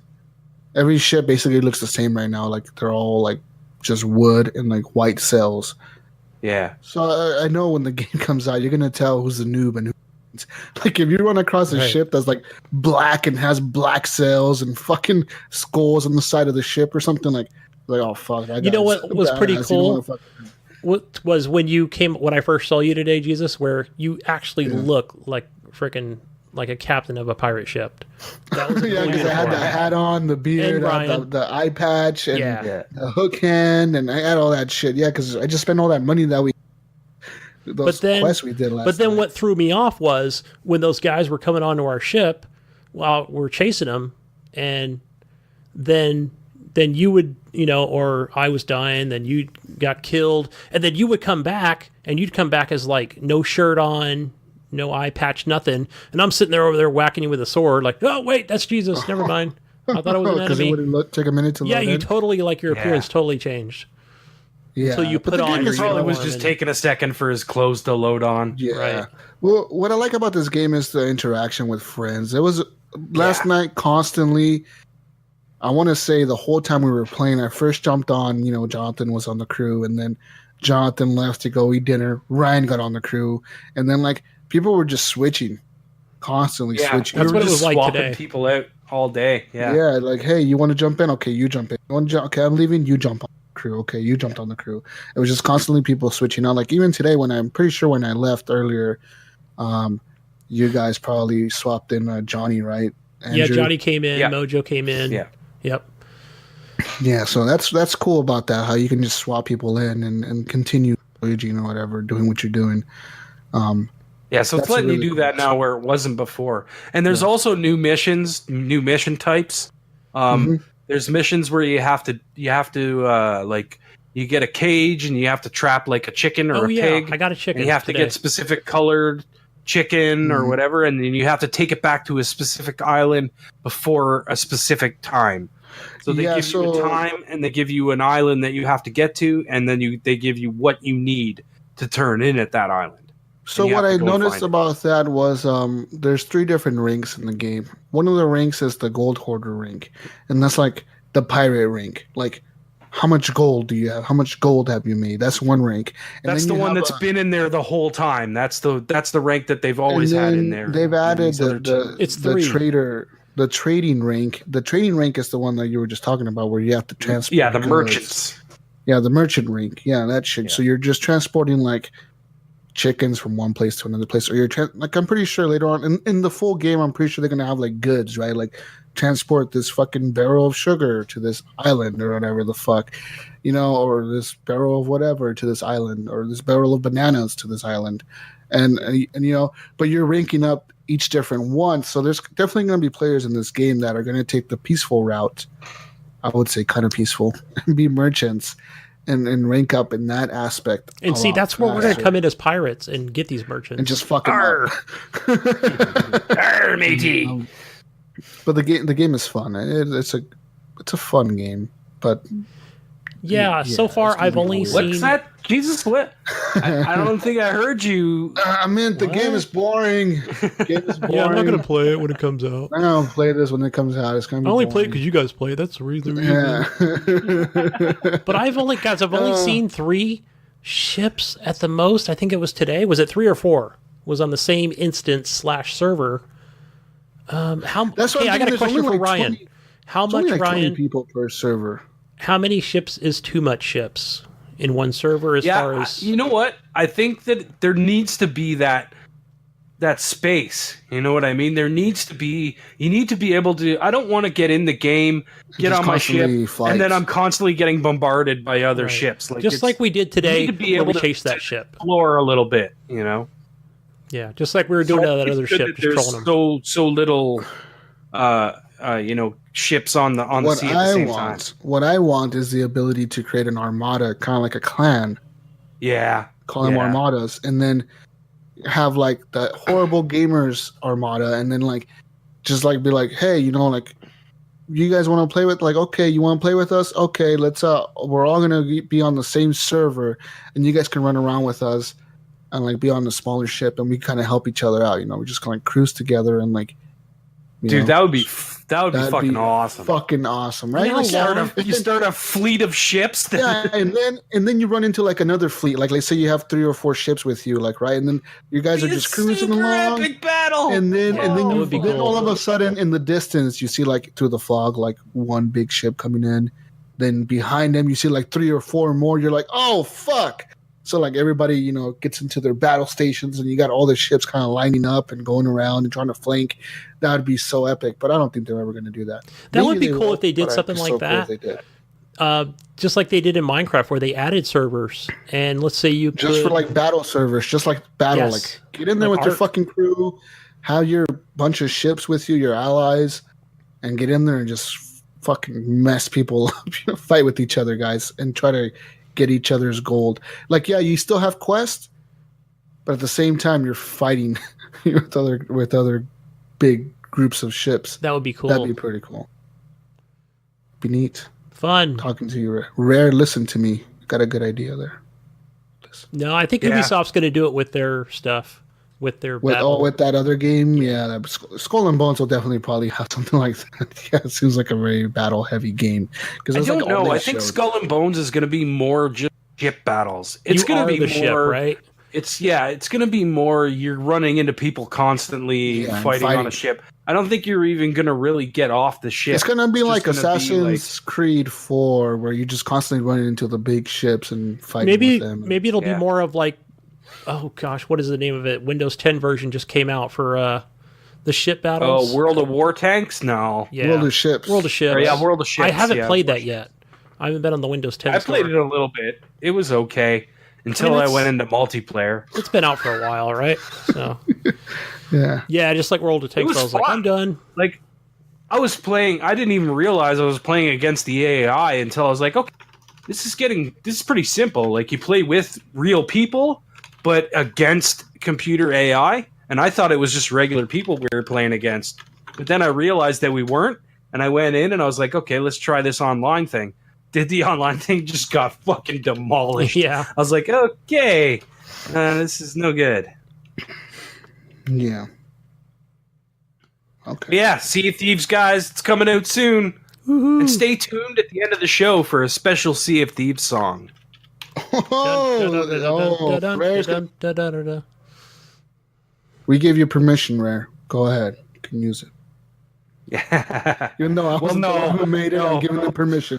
Every ship basically looks the same right now. Like they're all like just wood and like white sails. Yeah. So I know when the game comes out, you're gonna tell who's the noob and who's like if you run across a ship that's like black and has black sails and fucking skulls on the side of the ship or something like oh fuck. You know what was pretty cool? What was when I first saw you today, Jesus, where you actually look like freaking like a captain of a pirate ship. That was because I had the hat on, the beard, the eye patch, and the hook hand, and I had all that shit. Yeah, because I just spent all that money that quests we did last. But then what threw me off was when those guys were coming onto our ship while we're chasing them, and then you would, or I was dying, then you got killed, and then you would come back, and you'd come back as like no shirt on, no eye patch, nothing. And I'm sitting there over there whacking you with a sword, like, oh, wait, that's Jesus. Never mind. I thought it was an enemy. Because it wouldn't take a minute to load in. You totally, like, your appearance totally changed. Yeah. So you put on your probably was just taking a second for his clothes to load on. Yeah. Right. Well, what I like about this game is the interaction with friends. It was last night constantly. I want to say the whole time we were playing, I first jumped on, Jonathan was on the crew, and then Jonathan left to go eat dinner. Ryan got on the crew, and then like people were just switching, constantly switching. That's what it was like swapping today. People out all day. Yeah. Yeah, like, hey, you want to jump in? Okay, you jump in. Okay, I'm leaving. You jump on the crew. Okay, you jumped on the crew. It was just constantly people switching out. Like even today, when I'm pretty sure when I left earlier, you guys probably swapped in Johnny, right? Andrew? Yeah, Johnny came in. Yeah. Mojo came in. Yeah. Yep. Yeah, so that's cool about that. How you can just swap people in and continue voyaging or whatever, doing what you're doing. Yeah, so it's letting you do that now where it wasn't before. And there's also new missions, new mission types. There's missions where you have to like you get a cage and you have to trap like a chicken or a pig. I got a chicken. And you have to get specific colored chicken or whatever, and then you have to take it back to a specific island before a specific time. So they give you a time, and they give you an island that you have to get to, and then they give you what you need to turn in at that island. So what I noticed about that was there's 3 different ranks in the game. One of the ranks is the gold hoarder rank, and that's like the pirate rank. Like, how much gold do you have? How much gold have you made? That's one rank. And that's the one that's been in there the whole time. That's the rank that they've always had in there. They've added the trading rank. The trading rank is the one that you were just talking about, where you have to transport. Yeah, the merchants. Yeah, the merchant rank. Yeah, that shit. Yeah. So you're just transporting like chickens from one place to another place, or like I'm pretty sure later on in the full game, I'm pretty sure they're gonna have like goods, right? Like transport this fucking barrel of sugar to this island or whatever the fuck, or this barrel of whatever to this island, or this barrel of bananas to this island, and but you're ranking up each different one. So there's definitely going to be players in this game that are going to take the peaceful route. I would say kind of peaceful and be merchants and rank up in that aspect. And see, that's where we're going to come in as pirates and get these merchants and just fuck them up. Arr, matey. But the game is fun. It's a fun game. But so far I've only seen. What's that? Jesus, what? I don't think I heard you. I meant the game is boring. Yeah, I'm not gonna play it when it comes out. I'm gonna play this when it comes out. It's gonna be. I only boring. play it because you guys play it. That's the reason. Yeah. But I've only seen 3 ships at the most. I think it was today. Was it 3 or 4? Was on the same instance/server. That's I got a question for Ryan. 20, how much, like Ryan? 20 people per server. How many ships is too much ships in one server? As far as you know what, I think that there needs to be that space. You know what I mean? There needs to be. You need to be able to. I don't want to get in the game, get on my ship, and then I'm constantly getting bombarded by other ships. Like we did today. To be able to chase that ship, explore a little bit. Yeah, just like we were doing that other ship, just trolling them. So little, ships on the sea at the same time. What I want is the ability to create an armada, kind of like a clan. Yeah, call them armadas, and then have like the horrible gamers armada, and then like just like be like, hey, like you guys want to play with, like, okay, you want to play with us? Okay, let's we're all gonna be on the same server, and you guys can run around with us. And like be on the smaller ship, and we kind of help each other out. We just kind of cruise together and like. Dude, that would be fucking awesome. Fucking awesome, right? You start a fleet of ships. And then you run into like another fleet. Like let's say you have 3 or 4 ships with you, like, right, and then you guys are just cruising along. Epic battle. And then cool. All of a sudden in the distance you see like through the fog like one big ship coming in. Then behind them you see like 3 or 4 more. You're like, oh fuck. So like everybody, gets into their battle stations, and you got all the ships kind of lining up and going around and trying to flank. That would be so epic, but I don't think they're ever going to do that. That would be cool if they did something like that. Cool if they did. Just like they did in Minecraft, where they added servers, and let's say you just for like battle servers, just like battle, like get in there with your fucking crew, have your bunch of ships with you, your allies, and get in there and just fucking mess people up, fight with each other, guys, and try to get each other's gold. Like, yeah, you still have quests, but at the same time you're fighting with other big groups of ships. That would be cool. That'd be pretty cool. Be neat. Fun. Talking to you, Rare. Listen to me. Got a good idea there. No, I think Ubisoft's going to do it with their stuff. With that other game, yeah. Skull and Bones will definitely probably have something like that. Yeah, it seems like a very battle-heavy game. I don't know. I think Skull and Bones is going to be more just ship battles. It's going to be more ship, right? It's going to be more. You're running into people constantly fighting on a ship. I don't think you're even going to really get off the ship. It's going to be like Assassin's Creed 4, where you're just constantly running into the big ships and fighting with them. Maybe it'll be more of like. Oh gosh, what is the name of it? Windows 10 version just came out for the ship battles. Oh, World of War Tanks? No. Yeah. World of Ships. World of Ships. I haven't played that yet. I haven't been on the Windows 10 I played it a little bit. It was okay until I went into multiplayer. It's been out for a while, right? So yeah, just like World of Tanks. I was like, I'm done. Like, I was playing. I didn't even realize I was playing against the AI until I was like, okay, this is pretty simple. Like, you play with real people, but against computer AI, and I thought it was just regular people we were playing against. But then I realized that we weren't, and I went in and I was like, okay, let's try this online thing. Did the online thing, just got fucking demolished. Yeah. I was like, okay, this is no good. Yeah. Okay. But yeah, Sea of Thieves, guys, it's coming out soon. Woo-hoo. And stay tuned at the end of the show for a special Sea of Thieves song. We gave you permission, Rare. Go ahead. You can use it. Yeah. Even though I wasn't the one who made it, I'm giving them permission.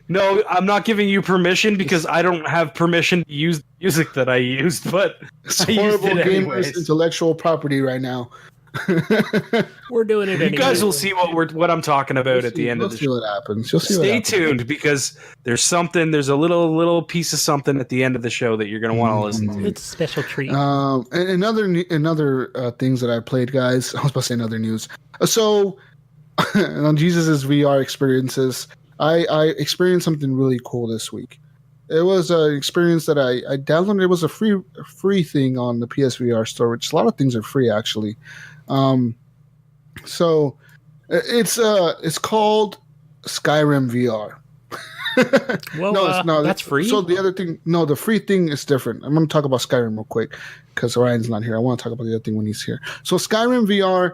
No, I'm not giving you permission because I don't have permission to use the music that I used, but It's I used horrible it gamers' anyways. intellectual property right now. We're doing it You anyway. guys will see what I'm talking about at the end You'll of the see show. what happens. You'll see what Stay happens. tuned because there's a little piece of something at the end of the show that you're going to want to listen to. It's a special treat. And another things that I played, guys. I was about to say another news. So on Jesus's VR experiences, I experienced something really cool this week. It was an experience that I downloaded. It was a free thing on the PSVR store, which a lot of things are free actually. So it's called Skyrim VR. Well, No, it's not. that's free? So the other thing, no, the free thing is different. I'm going to talk about Skyrim real quick because Ryan's not here. I want to talk about the other thing when he's here. So Skyrim VR,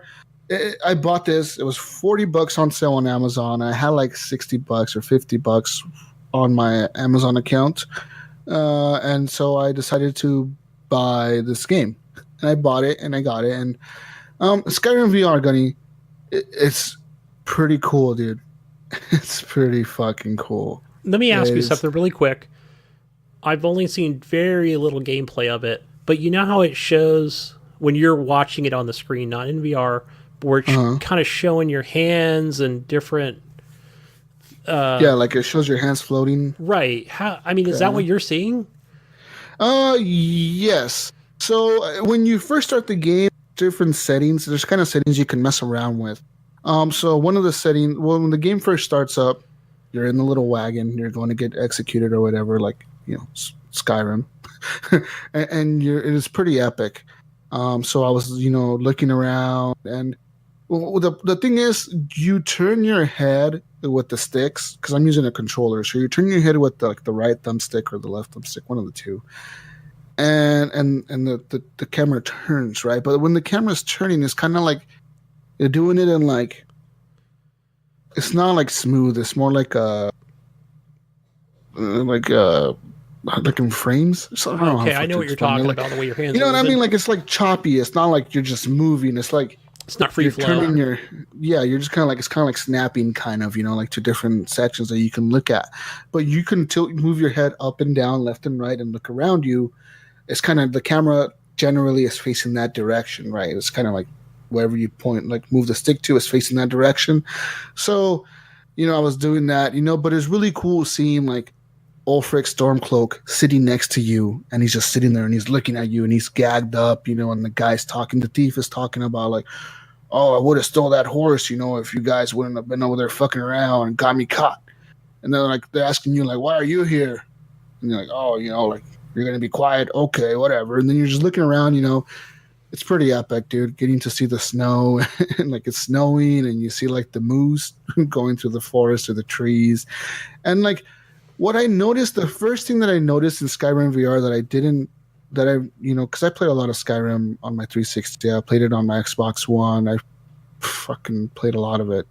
I bought this. It was $40 on sale on Amazon. I had like $60 or $50 on my Amazon account, and so I decided to buy this game. And I bought it and I got it. And Skyrim VR, Gunny, it's pretty cool, dude. It's pretty fucking cool. Let me ask you something really quick. I've only seen very little gameplay of it, but you know how it shows when you're watching it on the screen, not in VR, where it's kind of showing your hands and different. Yeah, like it shows your hands floating. Right. Is that what you're seeing? Yes. So when you first start the game, different settings. There's kind of settings you can mess around with. So one of the settings, when the game first starts up, you're in the little wagon. You're going to get executed or whatever, like Skyrim, and it is pretty epic. So I was looking around, and the thing is, you turn your head with the sticks because I'm using a controller. So you turn your head with the right thumbstick or the left thumbstick, one of the two. And the camera turns, right? But when the camera's turning, it's kind of like you're doing it in like, it's not like smooth. It's more like in frames. So I know what you're talking about. The way your hands. You know what I mean? Like it's like choppy. It's not like you're just moving. It's like it's not free flow. You're just kind of like, it's kind of like snapping, kind of, like to different sections that you can look at. But you can move your head up and down, left and right, and look around you. It's kind of, the camera generally is facing that direction, right? It's kind of like wherever you point, like move the stick to, is facing that direction. So, I was doing that, but it's really cool seeing like Ulfric Stormcloak sitting next to you, and he's just sitting there and he's looking at you and he's gagged up, and the guy's talking, the thief is talking about like, oh, I would have stole that horse, if you guys wouldn't have been over there fucking around and got me caught. And then like they're asking you like, why are you here? And you're like, oh, like, you're going to be quiet. Okay, whatever. And then you're just looking around, it's pretty epic, dude. Getting to see the snow and like it's snowing and you see like the moose going through the forest or the trees. And like what I noticed, the first thing that I noticed in Skyrim VR because I played a lot of Skyrim on my 360. I played it on my Xbox One. I fucking played a lot of it.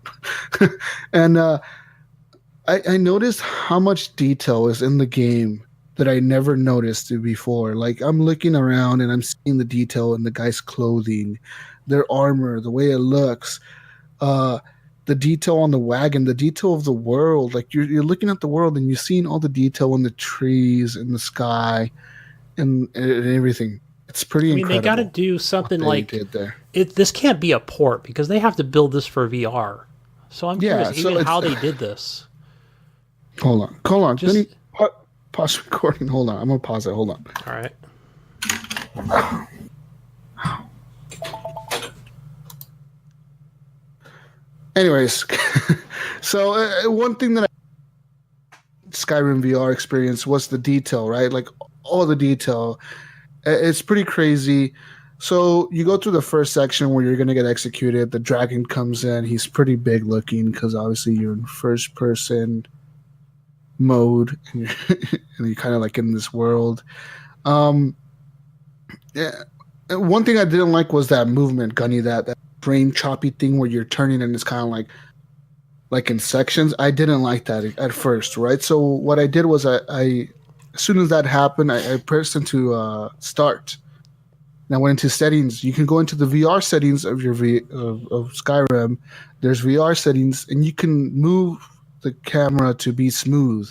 And I noticed how much detail is in the game that I never noticed before. Like I'm looking around and I'm seeing the detail in the guy's clothing, their armor, the way it looks, the detail on the wagon, the detail of the world. Like you're looking at the world and you're seeing all the detail in the trees, in the sky, and everything. It's pretty incredible. They got to do something like did there. This can't be a port because they have to build this for VR. So I'm curious how they did this. Hold on. Just pause recording. Hold on. I'm going to pause it. Hold on. All right. Anyways, so one thing that Skyrim VR experience was the detail, right? Like all the detail. It's pretty crazy. So you go through the first section where you're going to get executed. The dragon comes in. He's pretty big looking because obviously you're in first person mode and you're kind of like in this world. Yeah. One thing I didn't like was that movement, Gunny, that frame choppy thing where you're turning and it's kind of like in sections. I didn't like that at first, right? So what I did was I as soon as that happened, I pressed into start. And I went into settings. You can go into the VR settings of your of Skyrim. There's VR settings, and you can move the camera to be smooth.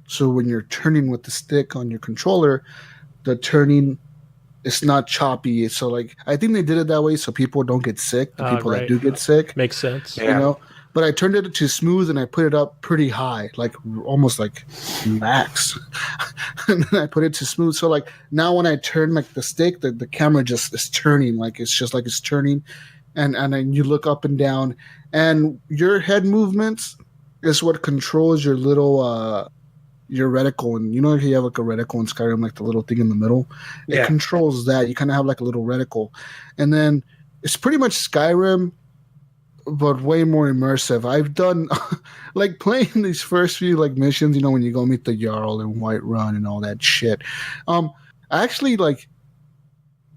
So when you're turning with the stick on your controller, the turning is not choppy. So like I think they did it that way so people don't get sick. The people that do get sick makes sense. You know. But I turned it to smooth and I put it up pretty high, like almost like max. And then I put it to smooth. So like now when I turn like the stick, the camera just is turning, like it's just like it's turning. And then you look up and down. And your head movements is what controls your little your reticle. And you know if you have like a reticle in Skyrim, like the little thing in the middle? It controls that. You kind of have like a little reticle. And then it's pretty much Skyrim, but way more immersive. I've done like playing these first few like missions, you know, when you go meet the Jarl in Whiterun and all that shit. I actually like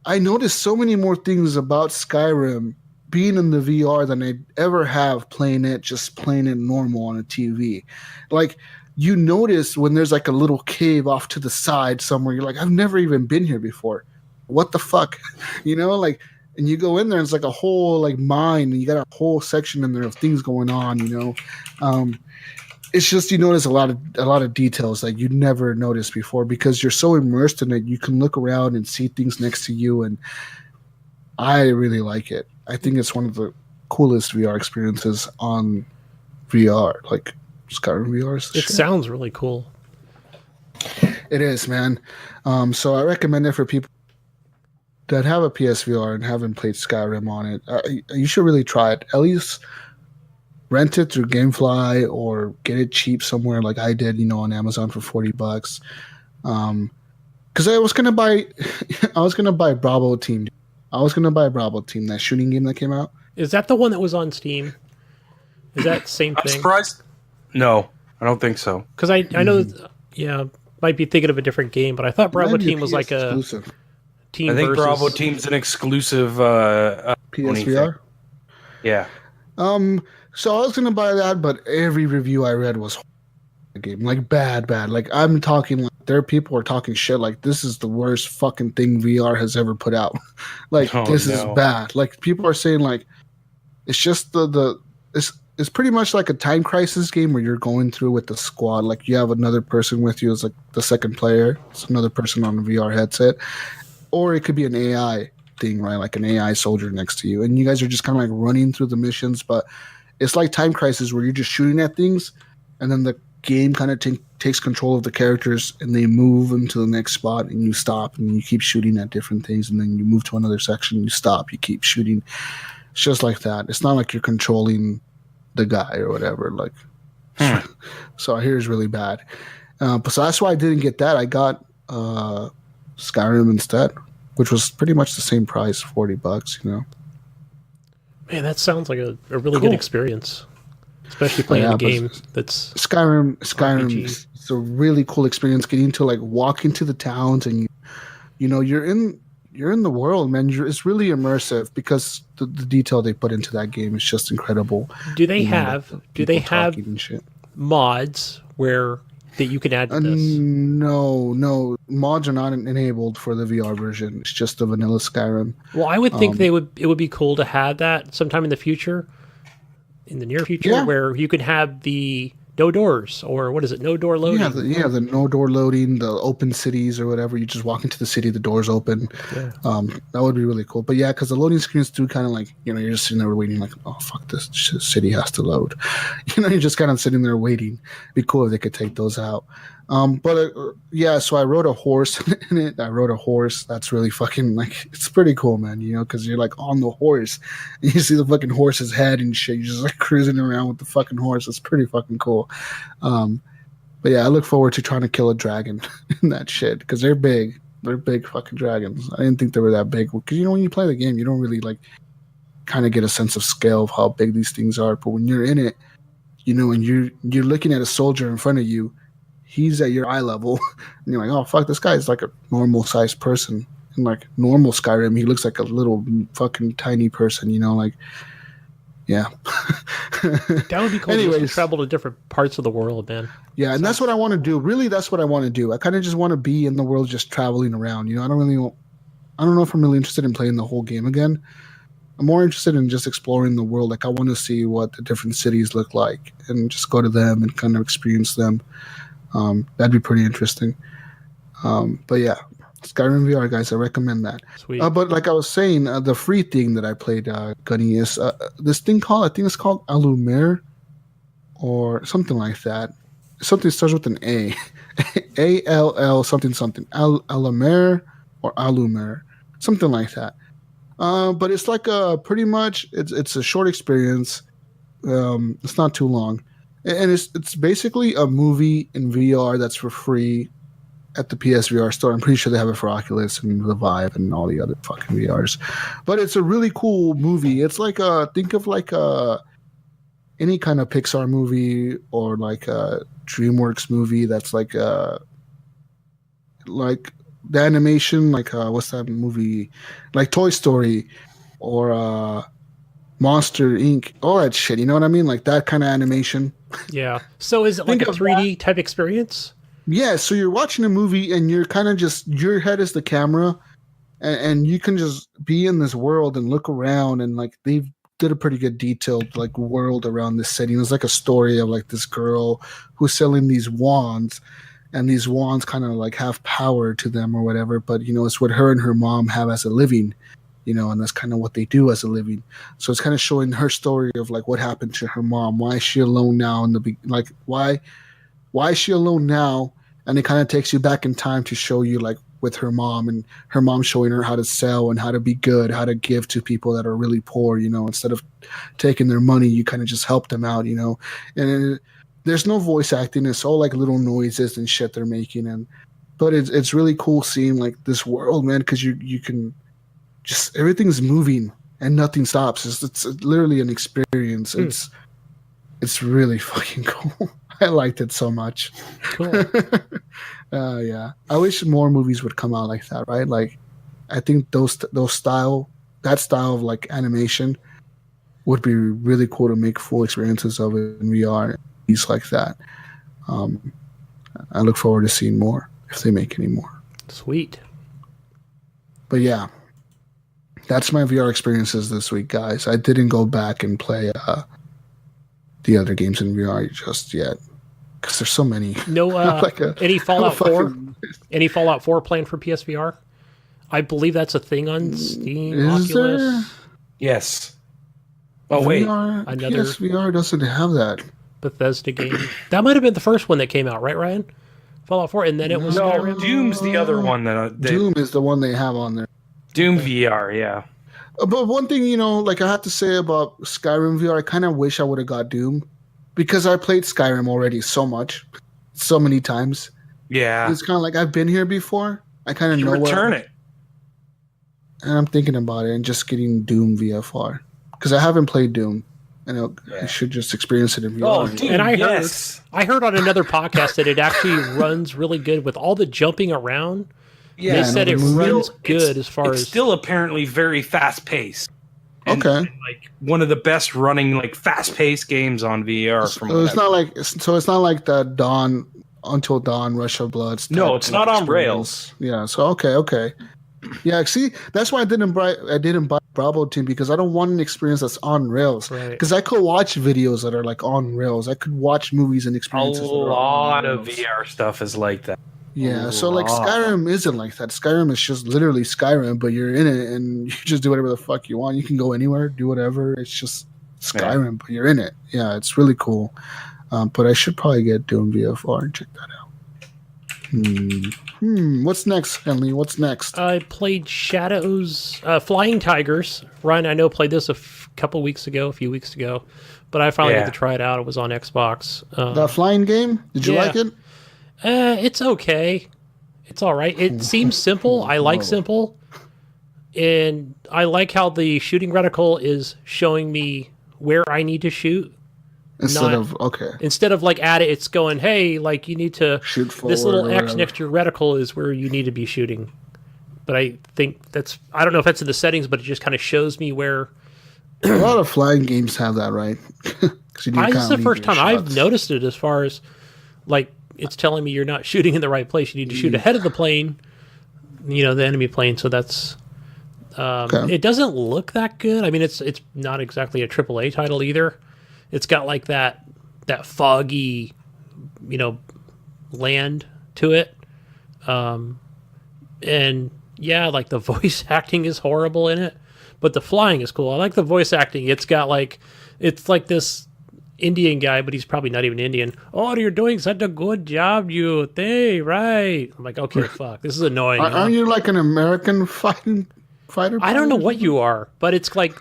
I noticed so many more things about Skyrim being in the VR than I'd ever have playing it normal on a TV. Like you notice when there's like a little cave off to the side somewhere, you're like, I've never even been here before. What the fuck? You know, like and you go in there, and it's like a whole like mine, and you got a whole section in there of things going on. You know, it's just you notice a lot of details that you'd never noticed before because you're so immersed in it. You can look around and see things next to you, and I really like it. I think it's one of the coolest VR experiences on VR, like Skyrim VR. It sounds really cool. It is, man. So I recommend it for people that have a PSVR and haven't played Skyrim on it. You should really try it. At least rent it through GameFly or get it cheap somewhere like I did, you know, on Amazon for $40. Because I was gonna buy Bravo Team. That shooting game that came out. Is that the one that was on Steam? Is that the same thing? I'm surprised. No, I don't think so. Because I know, might be thinking of a different game, but I thought Bravo Team was like exclusive. I think Bravo Team's an exclusive PSVR. Yeah. So I was gonna buy that, but every review I read was the game like bad. Like I'm talking like there are people who are talking shit like this is the worst fucking thing VR has ever put out. Like this is bad. Like people are saying like it's just it's pretty much like a time crisis game where you're going through with the squad. Like you have another person with you as like the second player. It's another person on a VR headset. Or it could be an AI thing, right? Like an AI soldier next to you. And you guys are just kind of like running through the missions. But it's like Time Crisis where you're just shooting at things. And then the game kind of takes control of the characters. And they move into the next spot. And you stop. And you keep shooting at different things. And then you move to another section. You stop. You keep shooting. It's just like that. It's not like you're controlling the guy or whatever. Like, So I hear it's really bad. But so that's why I didn't get that. I got Skyrim instead, which was pretty much the same price, $40, you know. Man, that sounds like a really good experience, especially playing a game that's Skyrim. It's a really cool experience getting to like walk into the towns and you know you're in the world, man. It's really immersive because the detail they put into that game is just incredible. Do they have mods where that you can add to this? No, mods are not enabled for the VR version. It's just the vanilla Skyrim. Well, I would think it would be cool to have that sometime in the future, in the near future, where you could have the no doors, or what is it, no door loading? The no door loading, the open cities or whatever. You just walk into the city, the doors open. Yeah. That would be really cool. But yeah, because the loading screens do kind of like, you know, you're just sitting there waiting like, oh, fuck, this city has to load. You know, you're just kind of sitting there waiting. It'd be cool if they could take those out. So I rode a horse in it. That's really fucking, like, it's pretty cool, man, you know, because you're like on the horse and you see the fucking horse's head and shit. You're just like cruising around with the fucking horse. It's pretty fucking cool. But yeah, I look forward to trying to kill a dragon in that shit because they're big. they're big fucking dragons. I didn't think they were that big because when you play the game, you don't really like kind of get a sense of scale of how big these things are. But when you're in it, and you're looking at a soldier in front of you, he's at your eye level, and you're like, oh fuck, this guy's like a normal sized person. In like normal Skyrim, he looks like a little fucking tiny person, like, yeah. That would be cool. Anyways, to travel to different parts of the world, man. Yeah, and that's what I want to do. Really, that's what I want to do. I kind of just want to be in the world, just traveling around. I don't know if I'm really interested in playing the whole game again. I'm more interested in just exploring the world. Like, I want to see what the different cities look like and just go to them and kind of experience them. That'd be pretty interesting. But yeah, Skyrim VR, guys, I recommend that. Sweet. But like I was saying, the free thing that I played, Gunny, is this thing I think it's called Allumere or something like that. Something starts with an A. A-L-L something. Allumere or Allumere. Something like that. But it's like pretty much, it's a short experience. It's not too long. And it's basically a movie in VR that's for free at the PSVR store. I'm pretty sure they have it for Oculus and the Vive and all the other fucking VRs. But it's a really cool movie. It's like think of like any kind of Pixar movie or like a DreamWorks movie that's like the animation, like what's that movie? Like Toy Story or Monster Inc. All that shit. You know what I mean? Like that kind of animation. Yeah. So is it like a 3D type experience? Yeah, so you're watching a movie and you're kind of just, your head is the camera and you can just be in this world and look around, and like they did a pretty good detailed like world around this setting. It's like a story of like this girl who's selling these wands, and these wands kind of like have power to them or whatever, but it's what her and her mom have as a living, and that's kind of what they do as a living. So it's kind of showing her story of like what happened to her mom, why is she alone now, why is she alone now? And it kind of takes you back in time to show you like with her mom, and her mom showing her how to sell and how to be good, how to give to people that are really poor, instead of taking their money, you kind of just help them out, and there's no voice acting. It's all like little noises and shit they're making. But it's really cool seeing like this world, man, because you can just, everything's moving and nothing stops. It's literally an experience. It's really fucking cool. I liked it so much. Cool. Yeah. I wish more movies would come out like that, right? Like, I think that style of like animation would be really cool to make full experiences of it in VR. Things like that. I look forward to seeing more if they make any more. Sweet. But yeah, that's my VR experiences this week, guys. I didn't go back and play the other games in VR just yet because there's so many. No, any Fallout 4? Any Fallout 4 planned for PSVR? I believe that's a thing on Steam. Is Oculus. there? Yes. Oh wait, VR, PSVR doesn't have that. Bethesda game. That might have been the first one that came out, right, Ryan? Fallout 4, and then it was Skyrim. Doom's the other one Doom is the one they have on there. Doom VR, yeah. But one thing, like I have to say about Skyrim VR, I kind of wish I would have got Doom because I played Skyrim already so many times. Yeah. It's kind of like I've been here before. I kind of know return it. And I'm thinking about it and just getting Doom VFR because I haven't played Doom. And I should just experience it in VR. Oh, dude, and I heard on another podcast that it actually runs really good with all the jumping around. Yeah, they said it runs good as far as... It's still apparently very fast-paced. Okay. And like one of the best running like fast-paced games on VR. It's not like the Until Dawn, Rush of Blood. No, it's not on rails. Yeah, so okay. Yeah, see, that's why I didn't buy Bravo Team, because I don't want an experience that's on rails. Because I could watch videos that are like on rails. I could watch movies and experiences. A lot of VR stuff is like that. Yeah, so like Skyrim isn't like that. Skyrim is just literally Skyrim, but you're in it and you just do whatever the fuck you want. You can go anywhere, do whatever. It's just Skyrim, but you're in it. Yeah, it's really cool. But I should probably get Doom VFR and check that out. What's next, Henley? What's next? I played Shadows, Flying Tigers. Ryan, I know, played this a few weeks ago, but I finally got to try it out. It was on Xbox. The flying game? Did you like it? It's okay. It's all right. It seems simple. I like simple. And I like how the shooting reticle is showing me where I need to shoot. Instead of like at it, it's going, hey, like you need to shoot forward. This little X next to your reticle is where you need to be shooting. But I think I don't know if that's in the settings, but it just kind of shows me where. A lot of flying games have that, right? This is the first time I've noticed it, as far as like it's telling me you're not shooting in the right place. You need to shoot ahead of the plane, the enemy plane. So that's it doesn't look that good. I mean, it's not exactly a AAA title either. It's got like that foggy, land to it. And yeah, like the voice acting is horrible in it, but the flying is cool. I like the voice acting. It's like this Indian guy, but he's probably not even Indian. Oh, you're doing such a good job, you. Hey, right. I'm like, okay, fuck. This is annoying. Aren't you like an American fighter? I don't know what you are, but it's like,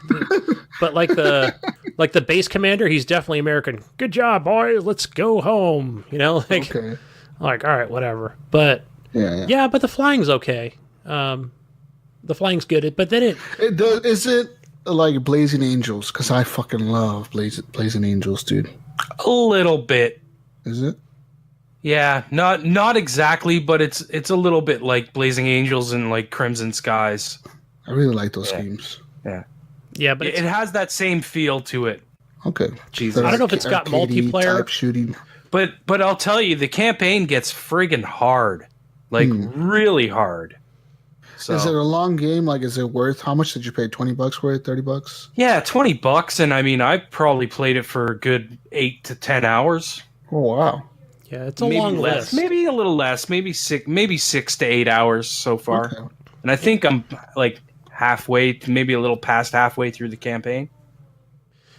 like the base commander, he's definitely American. Good job, boys. Let's go home. Okay. Like, all right, whatever. But yeah, but the flying's okay. The flying's good, but then is it like Blazing Angels? Because I fucking love Blazing Angels, dude. A little bit. Is it? Yeah, not exactly, but it's a little bit like Blazing Angels and like Crimson Skies. I really like those games. Yeah, but it has that same feel to it. Okay. Jesus. I don't know if it's got multiplayer type shooting. But I'll tell you, the campaign gets friggin' hard. Like really hard. So, is it a long game? Like, is it worth? How much did you pay? $20 for it? $30? Yeah, $20. And I mean, I probably played it for a good 8 to 10 hours. Oh wow! Yeah, it's a long list. Maybe a little less. Maybe 6 to 8 hours so far. Okay. And I think I'm like halfway, maybe a little past halfway through the campaign.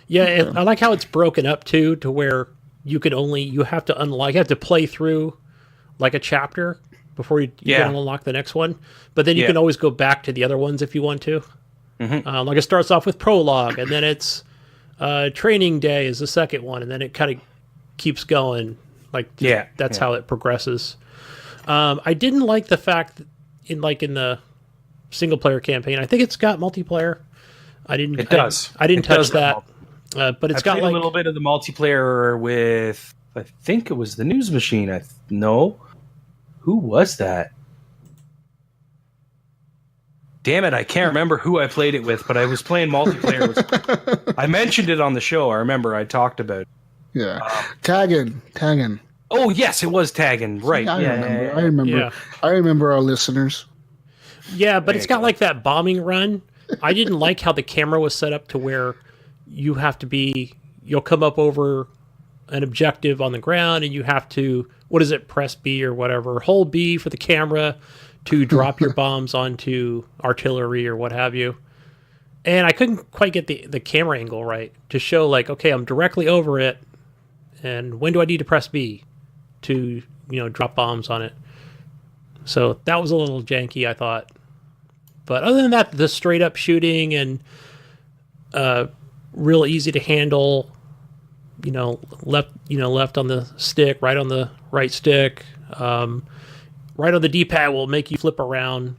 Yeah, I like how it's broken up too, to where you have to play through like a chapter before you can unlock the next one. But then you can always go back to the other ones if you want to. Mm-hmm. Like it starts off with prologue, and then it's training day is the second one, and then it kind of keeps going. Like that's how it progresses. I didn't like the fact that in the single player campaign, I think it's got multiplayer. It does. I didn't touch that. But it's got a little bit of the multiplayer with, I think it was the News Machine. No. Who was that? Damn it, I can't remember who I played it with, but I was playing multiplayer. I mentioned it on the show. I remember I talked about it. Yeah. Tagging. Oh, yes, it was Tagging. Right. See, I remember. Yeah. I remember our listeners. Yeah, but it's got like that bombing run. I didn't like how the camera was set up to where you'll come up over an objective on the ground and you have to, press B or whatever, hold B for the camera to drop your bombs onto artillery or what have you. And I couldn't quite get the camera angle right to show like, okay, I'm directly over it, and when do I need to press B to, drop bombs on it? So that was a little janky, I thought. But other than that, the straight up shooting and real easy to handle, left on the stick, right on the right stick, right on the D-pad will make you flip around,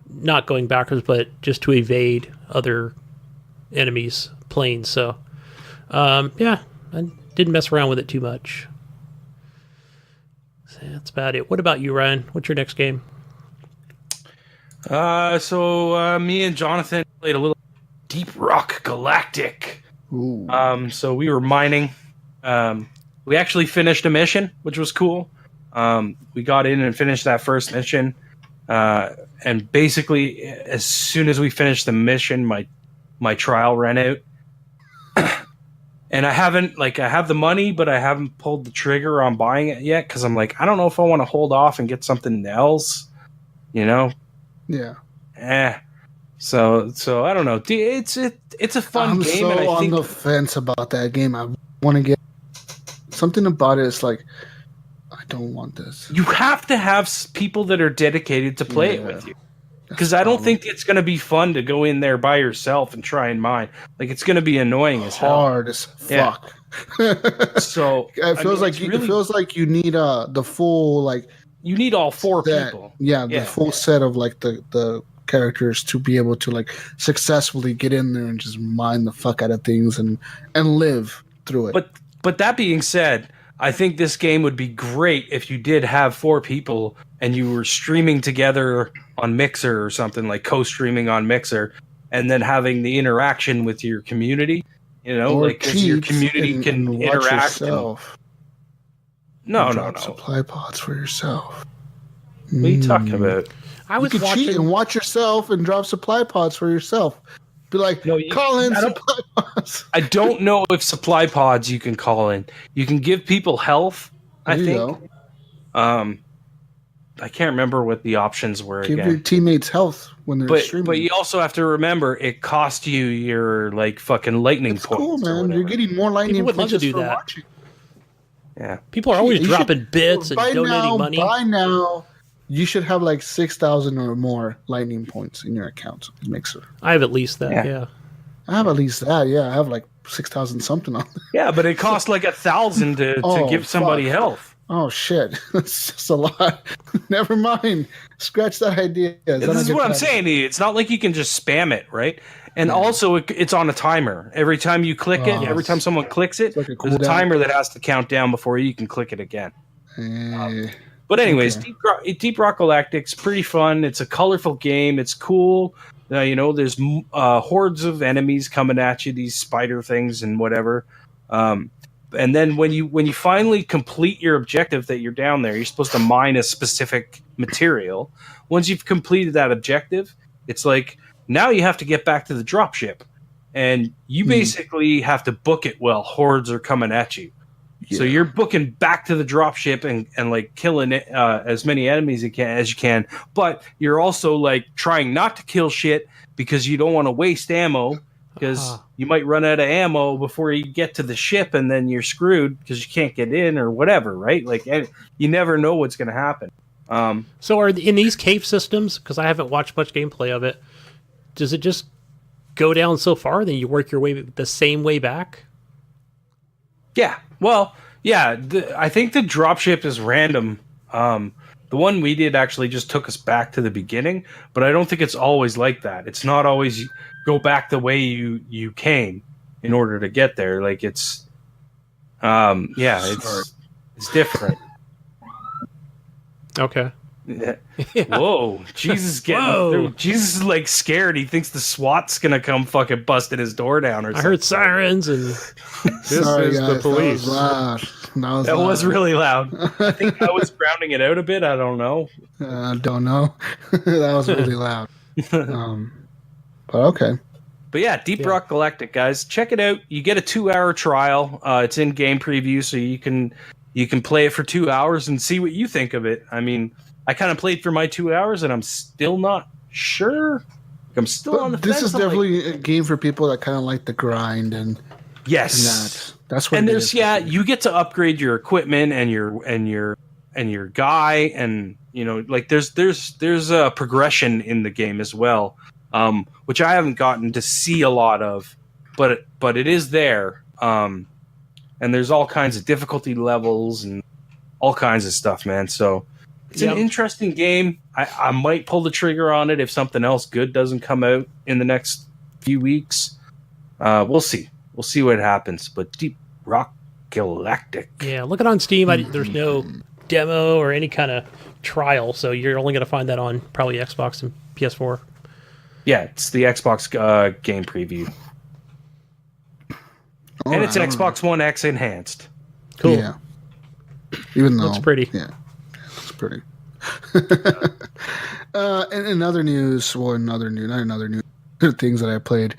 not going backwards, but just to evade other enemies' planes. So, I didn't mess around with it too much. So that's about it. What about you, Ryan? What's your next game? So me and Jonathan played a little Deep Rock Galactic. Ooh. So we were mining. We actually finished a mission, which was cool. We got in and finished that first mission. And basically, as soon as we finished the mission, my trial ran out. And I have the money, but I haven't pulled the trigger on buying it yet because I'm like, I don't know if I want to hold off and get something else, Yeah. So I don't know. It's a fun game. I'm and I think on the fence about that game. I want to get something about it. It's like, I don't want this. You have to have people that are dedicated to play it with you. Because I don't think it's going to be fun to go in there by yourself and try and mine. Like, it's going to be annoying as hell. Hard as fuck. So it feels like you need the full you need all four set. people. Yeah, the full set of like the characters to be able to like successfully get in there and just mine the fuck out of things and live through it. But that being said, I think this game would be great if you did have four people and you were streaming together on Mixer or something, like co-streaming on Mixer, and then having the interaction with your community. You know, or like your community can interact. Yourself. No. Supply pods for yourself. What are you talking about? I was you can cheat and watch yourself and drop supply pods for yourself. Be like, call in supply pods. I don't know if supply pods you can call in. You can give people health, I think. I can't remember what the options were Give again. your teammates health when they're streaming. But you also have to remember it costs you your like fucking lightning That's points. Cool, man. You're getting more lightning points. People would love to do that. Watching. Yeah. People are always dropping bits and donating money. By now, you should have like 6,000 or more lightning points in your account. Mixer. I have at least that, yeah. I have at least that, yeah. I have like 6,000 something on there. Yeah, but it costs like 1,000 to give somebody health. Oh, shit. That's just a lot. Never mind. Scratch that idea. This is what I'm saying to you. It's not like you can just spam it, right? And also, it's on a timer. Every time you click it, every time someone clicks it, there's a timer that has to count down before you can click it again. But anyways, Deep Rock Galactic's pretty fun. It's a colorful game. It's cool. There's hordes of enemies coming at you, these spider things and whatever. And then when you finally complete your objective that you're down there, you're supposed to mine a specific material. Once you've completed that objective, it's like now you have to get back to the dropship, and you basically have to book it while hordes are coming at you. Yeah. So you're booking back to the dropship and like killing as many enemies as you can, but you're also like trying not to kill shit because you don't want to waste ammo. Because you might run out of ammo before you get to the ship, and then you're screwed because you can't get in or whatever, right? Like, you never know what's going to happen. So are in these cave systems, because I haven't watched much gameplay of it, does it just go down so far, then you work your way the same way back? Yeah. Well, yeah. I think the dropship is random. The one we did actually just took us back to the beginning, but I don't think it's always like that. It's not always go back the way you came in order to get there. Like it's different. Okay. Yeah. Whoa, Jesus Jesus is like scared. He thinks the SWAT's gonna come fucking busting his door down or something. I heard sirens and this is the police. That was really loud. I think I was grounding it out a bit. I don't know. Don't know. That was really loud. But okay. But yeah, Deep Rock Galactic, guys, check it out. You get a 2-hour trial. It's in game preview, so you can play it for 2 hours and see what you think of it. I mean, I kind of played for my 2 hours, and I'm still not sure. I'm still on the fence. This is definitely a game for people that kind of like the grind and yes, that's what. And there's you get to upgrade your equipment and your guy, and like there's a progression in the game as well, which I haven't gotten to see a lot of, but it is there. And there's all kinds of difficulty levels and all kinds of stuff, man. So. It's an interesting game. I might pull the trigger on it if something else good doesn't come out in the next few weeks. We'll see. We'll see what happens. But Deep Rock Galactic. Yeah, look it on Steam. There's no demo or any kind of trial, so you're only going to find that on probably Xbox and PS4. Yeah, it's the Xbox game preview. And it's Xbox One X enhanced. Cool. Yeah. Even though looks pretty. Yeah. Pretty. And in other news, things that I played.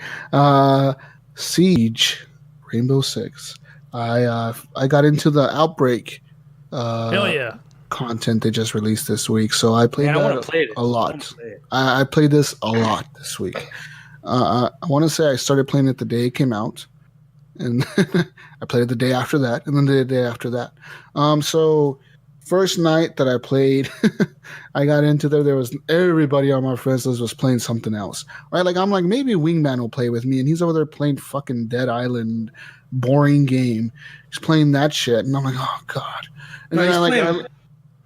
Siege, Rainbow Six. I got into the Outbreak Hell yeah. content they just released this week, so I played that a lot. I played this a lot this week. I want to say I started playing it the day it came out, and I played it the day after that, and then the day after that. So first night that I played, I got into there was everybody on my friends list was playing something else. Right? Like I'm like, maybe Wingman will play with me, and he's over there playing fucking Dead Island, boring game. He's playing that shit, and I'm like, oh god. And then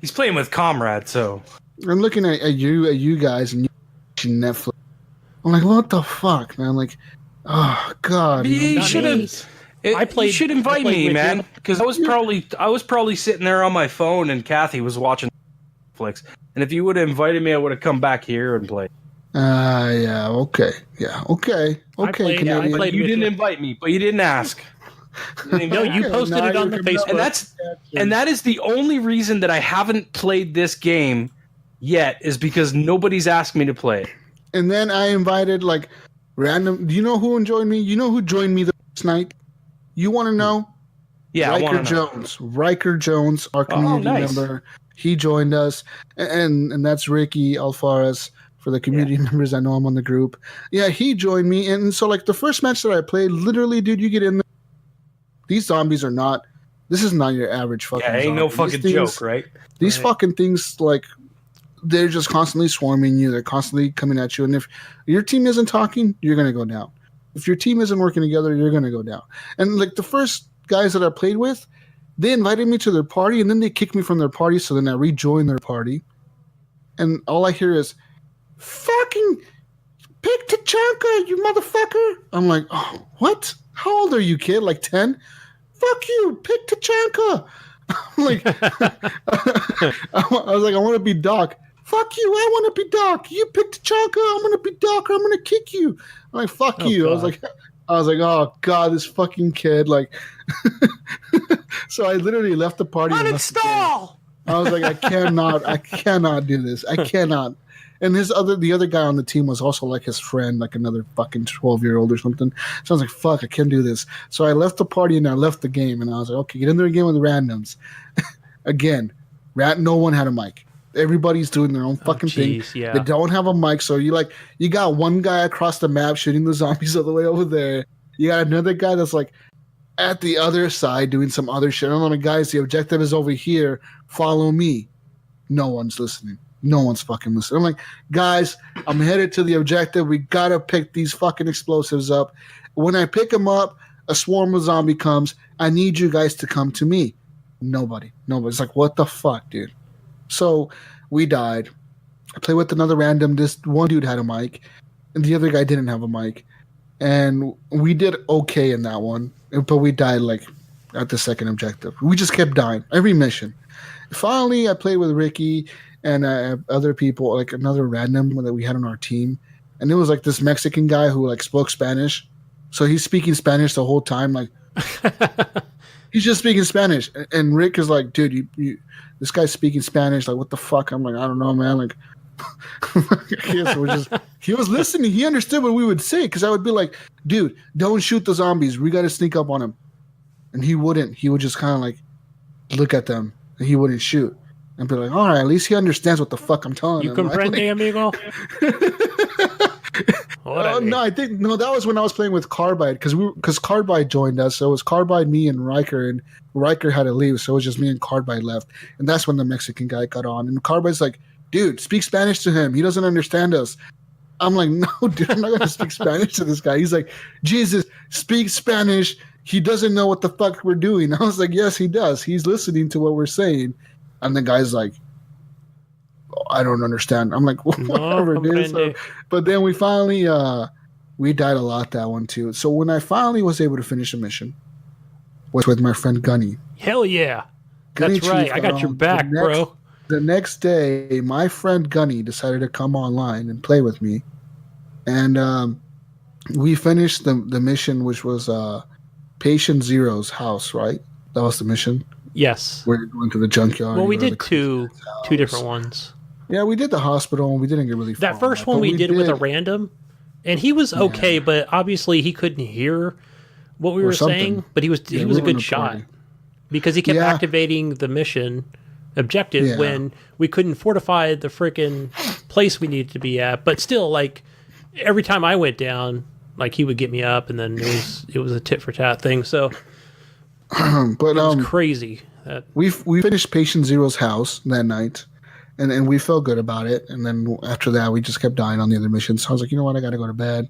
He's playing with comrades, so I'm looking at you guys, and you watching Netflix. I'm like, what the fuck, man? Like, oh god. you Not should me. have. I played- You should invite I played me, with man, you. because I was probably sitting there on my phone, and Kathy was watching Netflix. And if you would have invited me, I would have come back here and played. Yeah, okay. Canadian. played You with didn't you. invite me, but you didn't ask. No, you posted now it on the you're Facebook. And that is the only reason that I haven't played this game yet, is because nobody's asked me to play it. And then I invited like random. Do you know who joined me? You know who joined me the first night? You want to know? Yeah, I want to know. Riker Jones, our community nice. member. He joined us, and that's Ricky Alfares for the community members. I know I'm on the group. Yeah, he joined me, and so like the first match that I played, literally, dude, you get in there. These zombies are not. This is not your average fucking. Yeah, ain't no zombie. fucking joke, right? These fucking things, like, they're just constantly swarming you. They're constantly coming at you, and if your team isn't talking, you're gonna go down. If your team isn't working together, you're gonna go down. And like the first guys that I played with, they invited me to their party, and then they kicked me from their party. So then I rejoined their party, and all I hear is, "Fucking pick Tachanka, you motherfucker!" I'm like, "Oh, what? How old are you, kid? Like 10? Fuck you, pick Tachanka." I'm like, I was like, "I want to be Doc." "Fuck you, I want to be Doc. You pick Tachanka, I'm gonna be Doc, or I'm gonna kick you." I'm like, "Fuck you." God. I was like, "Oh god, this fucking kid!" Like, so I literally left the party. Uninstall. I was like, I cannot do this. I cannot. And the other guy on the team was also like his friend, like another fucking 12-year-old or something. So I was like, fuck, I can't do this. So I left the party and I left the game, and I was like, okay, get in there again with the randoms. Again, no one had a mic. Everybody's doing their own fucking thing. Yeah. They don't have a mic, so you got one guy across the map shooting the zombies all the way over there. You got another guy that's like at the other side doing some other shit. I'm like, guys, the objective is over here. Follow me. No one's listening. No one's fucking listening. I'm like, guys, I'm headed to the objective. We gotta pick these fucking explosives up. When I pick them up, a swarm of zombie comes. I need you guys to come to me. Nobody. It's like, what the fuck, dude? So we died. I played with another random. This one dude had a mic, and the other guy didn't have a mic. And we did okay in that one, but we died like at the second objective. We just kept dying every mission. Finally, I played with Ricky and other people, like another random that we had on our team, and it was like this Mexican guy who like spoke Spanish, so he's speaking Spanish the whole time, like he's just speaking Spanish. And Rick is like, dude, you this guy's speaking Spanish, like what the fuck? I'm like, I don't know, man, like. He was listening. He understood what we would say, because I would be like, dude, don't shoot the zombies. We got to sneak up on him. And he wouldn't. He would just kind of like look at them, and he wouldn't shoot. And be like, all right, at least he understands what the fuck I'm telling him. You comprende, amigo? That was when I was playing with Carbide, because Carbide joined us. So it was Carbide, me, and Riker, and Riker had to leave, so it was just me and Carbide left. And that's when the Mexican guy got on. And Carbide's like, dude, speak Spanish to him. He doesn't understand us. I'm like, no, dude, I'm not going to speak Spanish to this guy. He's like, Jesus, speak Spanish. He doesn't know what the fuck we're doing. I was like, yes, he does. He's listening to what we're saying. And the guy's like, oh, I don't understand. I'm like, whatever, dude. So, but then we finally, we died a lot that one too. So when I finally was able to finish a mission, was with my friend Gunny. Hell yeah. Gunny That's right. I got your back, bro. The next day, my friend Gunny decided to come online and play with me. And we finished the mission, which was Patient Zero's house, right? That was the mission? Yes. Where you went to the junkyard. Well, we did two different ones. Yeah, we did the hospital, and we didn't get really far. That first one we did with a random, and he was okay, but obviously he couldn't hear what we were saying, but he was a good shot. Because he kept activating the mission objective when we couldn't fortify the freaking place we needed to be at. But still, like, every time I went down, like, he would get me up, and then it was a tit for tat thing. So but it was crazy. We finished Patient Zero's house that night, and we felt good about it. And then after that, we just kept dying on the other missions. So I was like, you know what, I got to go to bed.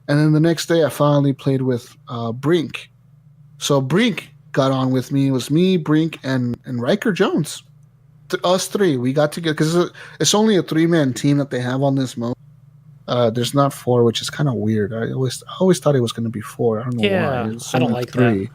And then the next day, I finally played with Brink. So Brink got on with me. It was me, Brink, and Riker Jones. Us three, we got together because it's only a 3-man team that they have on this mode. There's not 4, which is kind of weird. I always thought it was going to be 4. I don't know why. It's I don't only like 3.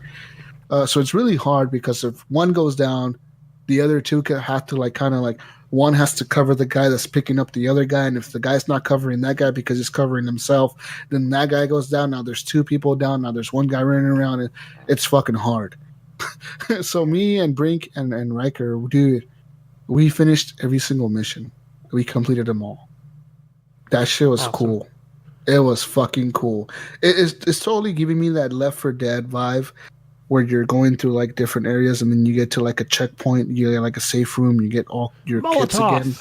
So it's really hard because if one goes down, the other two have to like kind of like one has to cover the guy that's picking up the other guy, and if the guy's not covering that guy because he's covering himself, then that guy goes down. Now there's 2 people down. Now there's one guy running around, and it's fucking hard. So me and Brink and Riker, dude, we finished every single mission. We completed them all. That shit was cool. It was fucking cool. It's totally giving me that Left 4 Dead vibe where you're going through like different areas and then you get to like a checkpoint, you get like a safe room, you get all your kits again.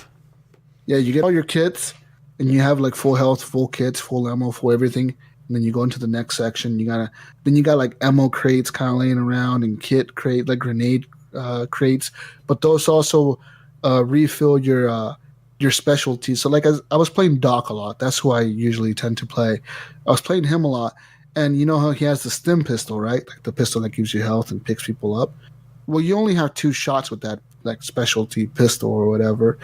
Yeah, you get all your kits and you have like full health, full kits, full ammo, full everything. And then you go into the next section. You got like ammo crates kind of laying around and kit crate, like grenade crates. But those also refill your specialty. So like I was playing Doc a lot. That's who I usually tend to play. I was playing him a lot. And you know how he has the stim pistol, right? Like the pistol that gives you health and picks people up. Well, you only have 2 shots with that like specialty pistol or whatever.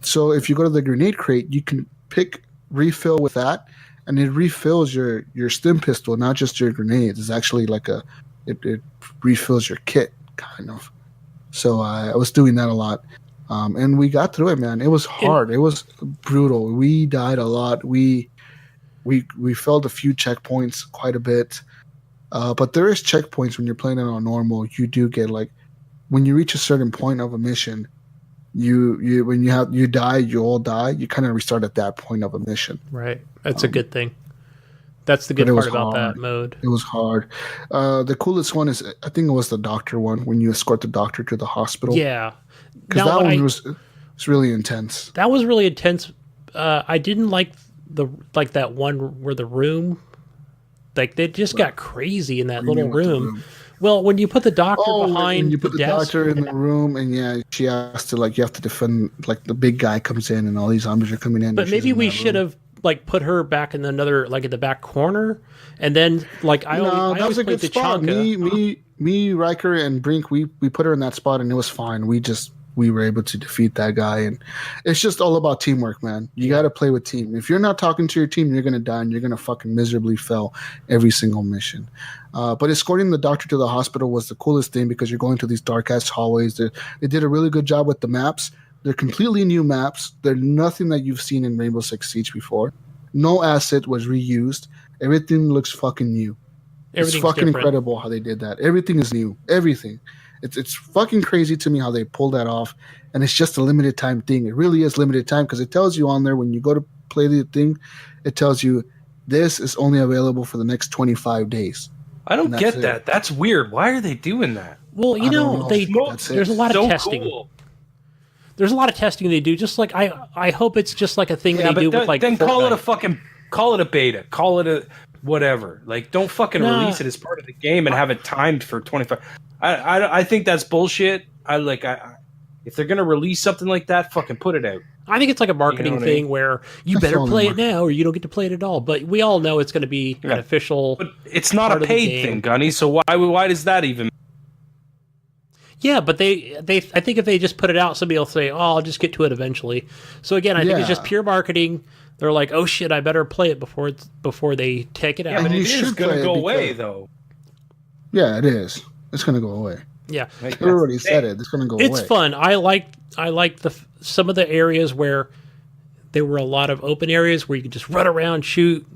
So if you go to the grenade crate, you can refill with that, and it refills your stim pistol, not just your grenades. It's actually like it refills your kit, kind of. So I was doing that a lot. And we got through it, man. It was hard. It was brutal. We died a lot. We failed a few checkpoints quite a bit. But there is checkpoints when you're playing it on normal. You do get like when you reach a certain point of a mission, when you die, you all die. You kind of restart at that point of a mission. Right. That's a good thing. That's the good part about that mode. It was hard. The coolest one is, I think it was the doctor one, when you escort the doctor to the hospital. Yeah. Because that one was really intense. That was really intense. I didn't like that one where the room, like they just got crazy in that little room. Well, when you put the doctor behind you put the desk, doctor in the room, and she has to you have to defend, like the big guy comes in and all these zombies are coming in. But maybe we should have like put her back in another, like in the back corner, and then like I always played the spot. Me, Riker, and Brink, we put her in that spot, and it was fine. We were able to defeat that guy, and it's just all about teamwork, man. You got to play with team. If you're not talking to your team, you're gonna die, and you're gonna fucking miserably fail every single mission. But escorting the doctor to the hospital was the coolest thing because you're going to these dark ass hallways. They did a really good job with the maps. They're completely new maps. They're nothing that you've seen in Rainbow Six Siege before. No asset was reused. Everything looks fucking new. It's fucking incredible how they did that. Everything is new. Everything. It's fucking crazy to me how they pulled that off, and it's just a limited time thing. It really is limited time because it tells you on there when you go to play the thing, it tells you this is only available for the next 25 days. I don't get that. That's weird. Why are they doing that? Well, there's a lot of testing. Cool. There's a lot of testing they do. Just like I hope it's just like a thing they do with like. Then Fortnite. call it a beta. Call it a whatever. Like, don't fucking release it as part of the game and have it timed for 25. I think that's bullshit. If they're gonna release something like that, fucking put it out. I think it's like a marketing thing where you better play it now or you don't get to play it at all. But we all know it's going to be an official. But it's not a paid thing, Gunny. So why does that even? Yeah, but I think if they just put it out, somebody will say, "Oh, I'll just get to it eventually." So again, I think it's just pure marketing. They're like, "Oh shit, I better play it before they take it out." Yeah, but it is going to go away, though. Yeah, it is. It's going to go away. Yeah, they already said it. It's going to go away. It's fun. I like some of the areas where there were a lot of open areas where you could just run around, shoot.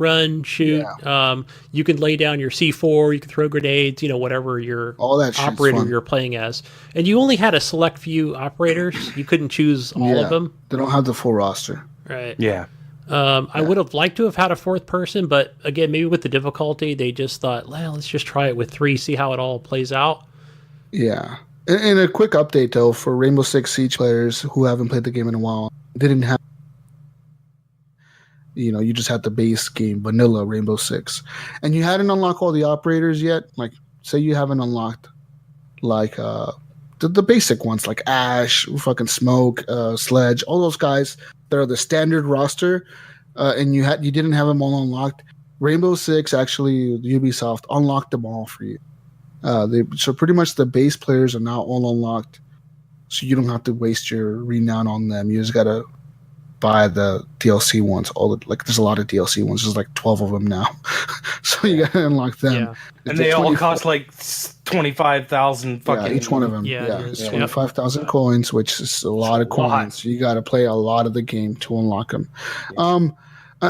Yeah. You can lay down your C4. You can throw grenades. Whatever your operator you're playing as. And you only had a select few operators. You couldn't choose all of them. They don't have the full roster. Right. Yeah. I would have liked to have had a 4th person, but again, maybe with the difficulty, they just thought, well, let's just try it with 3, see how it all plays out. Yeah. And a quick update, though, for Rainbow Six Siege players who haven't played the game in a while. They didn't have, you just had the base game, vanilla Rainbow Six. And you hadn't unlocked all the operators yet. Like, say you haven't unlocked, like, the basic ones, like Ash, fucking Smoke, Sledge, all those guys that are the standard roster, and you didn't have them all unlocked. Rainbow Six, actually, Ubisoft unlocked them all for you. So pretty much the base players are now all unlocked. so you don't have to waste your renown on them. You just gotta buy the DLC ones. There's a lot of DLC ones. There's like 12 of them now, so you gotta unlock them. Yeah. And they all cost like 25,000 fucking. Yeah, each one of them. Yeah, It's 25,000 coins, which is a lot of coins. You got to play a lot of the game to unlock them. Yeah.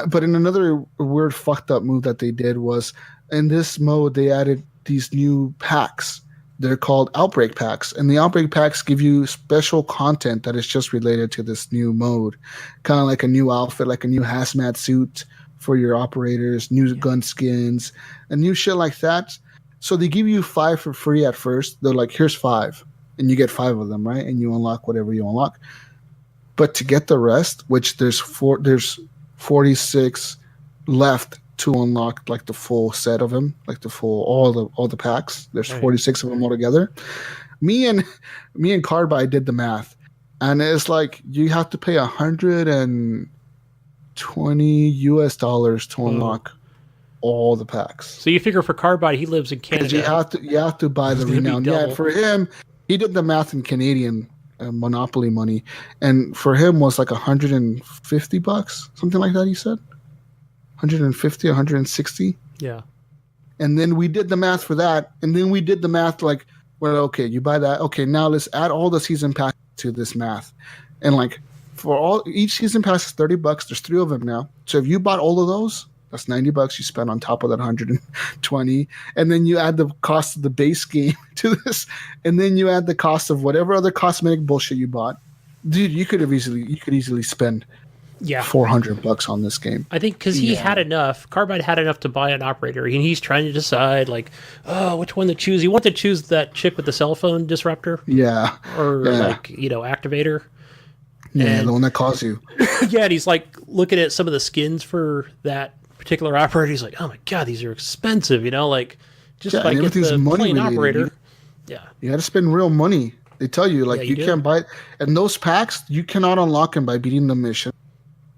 But in another weird fucked up move that they did was in this mode they added these new packs. They're called Outbreak packs, and the Outbreak packs give you special content that is just related to this new mode, kind of like a new outfit, like a new hazmat suit for your operators, new gun skins, and new shit like that. So they give you 5 for free at first. They're like, here's 5, and you get 5 of them, right? And you unlock whatever you unlock. But to get the rest, which there's 46 left to unlock, like the full set of them, like the full all the packs. There's 46 of them altogether. Me and Carbide did the math, and it's like you have to pay $120 to unlock all the packs. So you figure for Carbide, he lives in Canada. You have to buy the renown. Yeah, for him, he did the math in Canadian Monopoly money, and for him was like $150, something like that. He said 150, 160. Yeah. And then we did the math for that, and then we did the math like, well, okay, you buy that. Okay, now let's add all the season pass to this math, and like for each season pass is $30. There's 3 of them now. So if you bought all of those, that's $90 you spend on top of that 120, and then you add the cost of the base game to this, and then you add the cost of whatever other cosmetic bullshit you bought. Dude, you could easily spend $400 on this game. I think because he had enough. Carbide had enough to buy an operator, and he's trying to decide like, which one to choose. He wanted to choose that chick with the cell phone disruptor, activator. Yeah, the one that calls you. Yeah, and he's like looking at some of the skins for that particular operator. He's like, oh my god, these are expensive. Like just if I get the plain operator. You got to spend real money. They tell you like you can't buy, and those packs you cannot unlock them by beating the mission.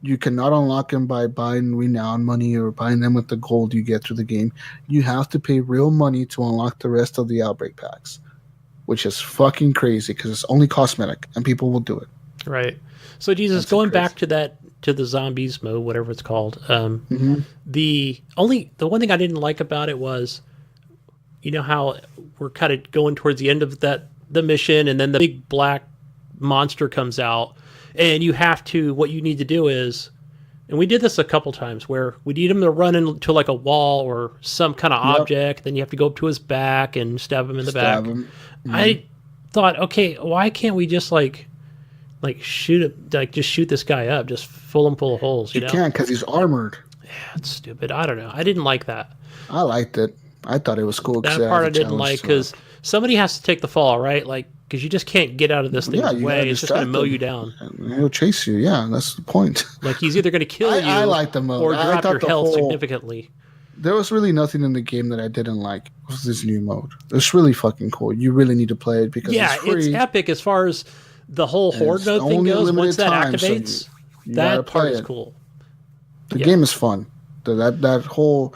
You cannot unlock them by buying renown money or buying them with the gold you get through the game. You have to pay real money to unlock the rest of the Outbreak packs, which is fucking crazy because it's only cosmetic and people will do it. Right. So Jesus, going back to the zombies mode, whatever it's called. The one thing I didn't like about it was, how we're kind of going towards the end of the mission, and then the big black monster comes out. And what you need to do is, and we did this a couple times, where we need him to run into like a wall or some kind of object. Then you have to go up to his back and stab him in the back. I thought, okay, why can't we just like shoot him, just shoot this guy up, just full of holes? You can't because he's armored. Yeah, it's stupid. I don't know. I didn't like that. I liked it. I thought it was cool. That part I didn't like because somebody has to take the fall, right? Like, because you just can't get out of this thing's way. It's just going to mow you down. He'll chase you. Yeah, that's the point. Like, he's either going to kill you I like the mode. or drop your health significantly. There was really nothing in the game that I didn't like. It was this new mode. It's really fucking cool. You really need to play it because it's free. It's epic as far as the whole horde mode thing goes. Once that activates, so you that part is cool. The game is fun. That whole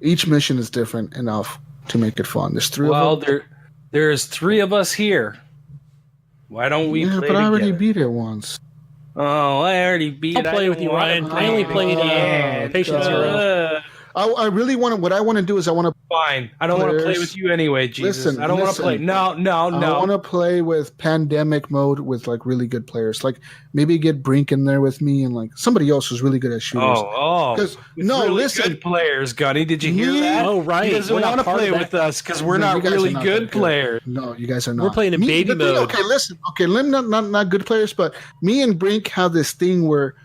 each mission is different enough to make it fun. There's 3 of them. There's 3 of us here. Why don't we play together? I already beat it once. Oh, I already beat it. I'll play with you, Ryan. I only played Patient Zero. I really want to. What I want to do is I want to. Fine. I don't want to play with you anyway, Jesus. Listen, I don't want to play. No. I want to play with pandemic mode with like really good players. Like maybe get Brink in there with me and like somebody else who's really good at shooters. Because listen, good players, Gunny. Did you hear that? Oh, right. He doesn't want to play with us because we're not really good players. No, you guys are not. We're playing in baby mode. Okay, listen. Okay, not good players, but me and Brink have this thing where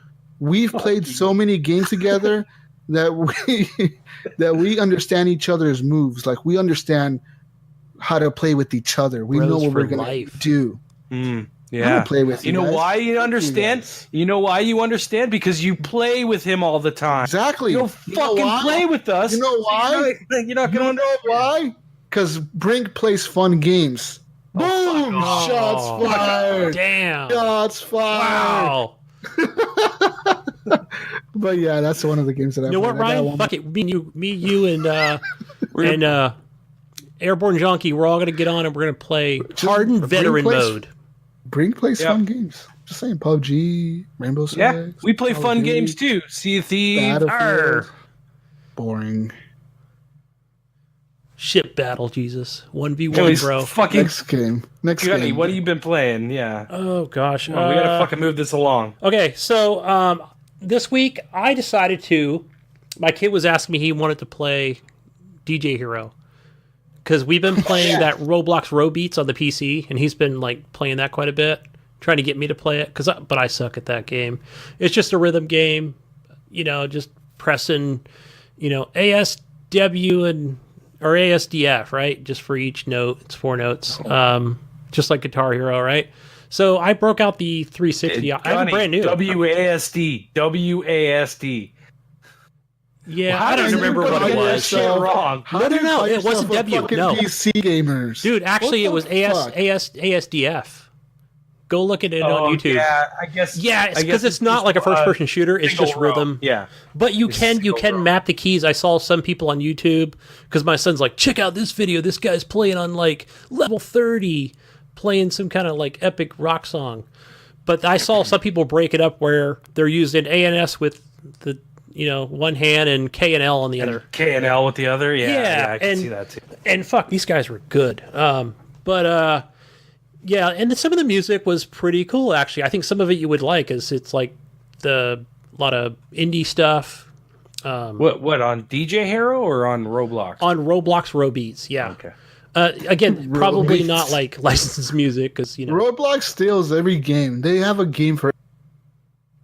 we've played so many games together. That we understand each other's moves. Like we understand how to play with each other. We know what we're gonna do. Yeah. Play with you know why you understand? You know why you understand? Because you play with him all the time. Exactly. You don't fucking play with us. You know why? You're not gonna know why? Because Brink plays fun games. Boom! Shots fired. Damn. Shots fired. Wow. But yeah, that's one of the games that I. You know what, Ryan? Fuck it. Me, you, and Airborne Junkie. We're all gonna get on and we're gonna play hardened veteran mode. Brink plays fun games. Just saying, PUBG, Rainbow Six. Yeah, we play fun games too. Sea of Thieves. Boring. Ship battle, Jesus. 1v1, bro. Fucking Next game. Gunny, what have you been playing? Yeah. Oh, gosh. Well, we gotta fucking move this along. Okay, so this week I decided to... My kid was asking me he wanted to play DJ Hero. Because we've been playing that Roblox Row Beats on the PC, and he's been like playing that quite a bit, trying to get me to play it. But I suck at that game. It's just a rhythm game, just pressing, ASW or ASDF, right? Just for each note, it's 4 notes, just like Guitar Hero, right? So I broke out the 360. I have a brand new WASD. Yeah, I don't remember what it was. Wrong. No, it wasn't W. No, PC gamers, dude. Actually, it was ASDF. Go look at it on YouTube. Yeah, I guess. Yeah, it's because it's not like a first-person shooter. It's just rhythm. Yeah, but you can map the keys. I saw some people on YouTube because my son's like, check out this video. This guy's playing on like level 30, playing some kind of like epic rock song. But I saw some people break it up where they're using ANS with the one hand and K and L on the other. K and L with the other. Yeah, I can see that too. And fuck, these guys were good. Yeah, and some of the music was pretty cool, actually. I think some of it you would like, as it's like a lot of indie stuff. What on DJ Hero or on Roblox? On Roblox Row Beats, yeah. Okay. Again, probably not like licensed music, because Roblox steals every game. They have a game for.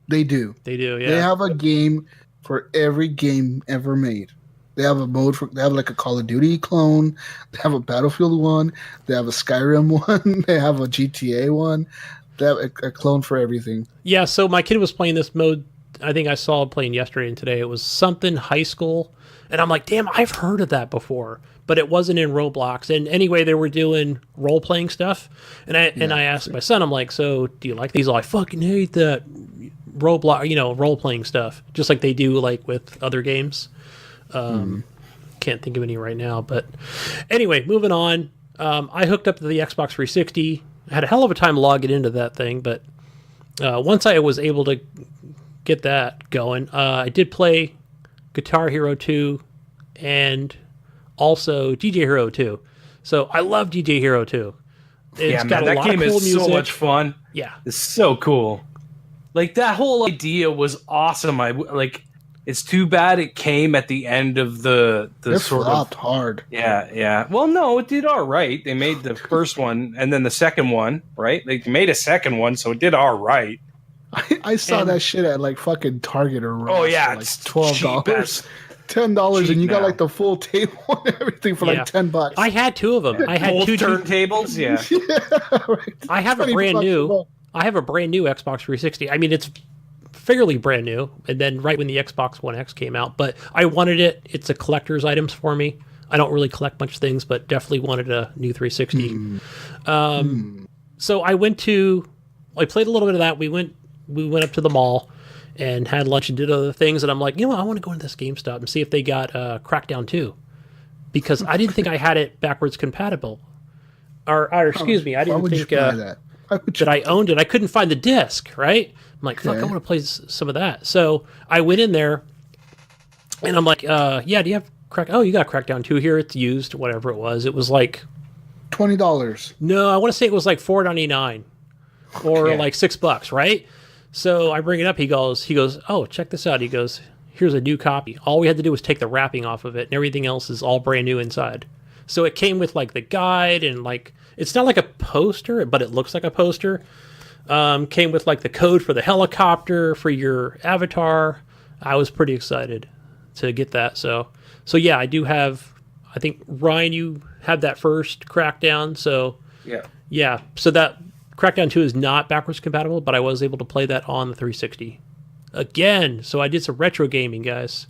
They do. They do. Yeah. They have a game for every game ever made. They have a mode for. They have like a Call of Duty clone. They have a Battlefield one. They have a Skyrim one. They have a GTA one. They have a clone for everything. Yeah. So my kid was playing this mode. I think I saw him playing yesterday and today. It was something high school, and I'm like, damn, I've heard of that before, but it wasn't in Roblox. And anyway, they were doing role playing stuff, and I asked my son, I'm like, so do you like these? I fucking hate that Roblox, role playing stuff, just like they do like with other games. Can't think of any right now, but anyway, moving on. I hooked up to the Xbox 360. I had a hell of a time logging into that thing, but once I was able to get that going, I did play Guitar Hero 2 and also DJ Hero 2. So I love DJ Hero 2. It's got a lot of cool music. So much fun. Yeah, it's so cool. Like that whole idea was awesome. It's too bad it came at the end of the sort flopped hard. Yeah. Well, no, it did all right. They made the first one and then the second one, right? They made a second one, so it did all right. I saw that shit at like fucking Target or Ross. Oh yeah, like it's $12, $10, and you got like the full table and everything for like $10. I had 2 of them. I had both 2 turntables. Yeah. Right. I have a brand new Xbox 360. I mean, it's fairly brand new, and then right when the Xbox One X came out, but I wanted it. It's a collector's items for me. I don't really collect much things, but definitely wanted a new 360. So I played a little bit of that. We went up to the mall and had lunch and did other things, and I'm like, I want to go into this GameStop and see if they got Crackdown 2, because I didn't think I had it backwards compatible, or excuse me, I didn't think that I owned it. I couldn't find the disc, right? I'm like, fuck, I want to play some of that. So I went in there, and I'm like, do you have you got Crackdown 2 here. It's used, whatever it was. It was like $20. No, I want to say it was like $4.99 or like $6, right? So I bring it up. He goes, oh, check this out. He goes, here's a new copy. All we had to do was take the wrapping off of it, and everything else is all brand new inside. So it came with like the guide, and like, it's not like a poster, but it looks like a poster. Came with like the code for the helicopter for your avatar. I was pretty excited to get that. So yeah, I do have, I think Ryan, you had that first Crackdown. So yeah. So that Crackdown 2 is not backwards compatible, but I was able to play that on the 360 again. So I did some retro gaming, guys.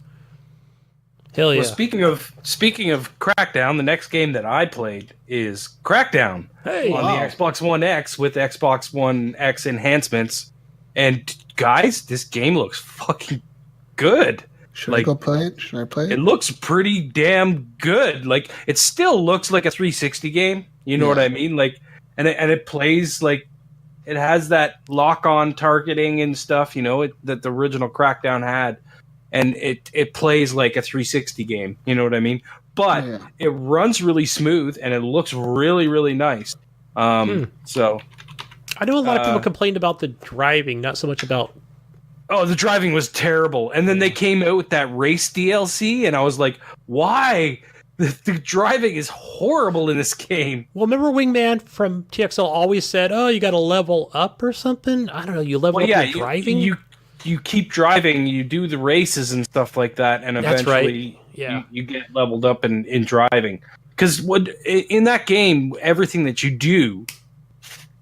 Hell yeah. Well, speaking of Crackdown, the next game that I played is Crackdown on the Xbox One X with Xbox One X enhancements. And guys, this game looks fucking good. Should I go play it? Should I play it? It looks pretty damn good. Like, it still looks like a 360 game. You know what I mean? Like, and it plays like It has that lock-on targeting and stuff, that the original Crackdown had, and it plays like a 360 game. You know what I mean? But it runs really smooth and it looks really, really nice. So I know a lot of people complained about the driving, not so much about. Oh, the driving was terrible. And then they came out with that race DLC, and I was like, why? The driving is horrible in this game. Well, remember Wingman from TXL always said, "Oh, you got to level up or something." I don't know. You level up your driving. You keep driving. You do the races and stuff like that, and eventually, you get leveled up in driving. Because in that game, everything that you do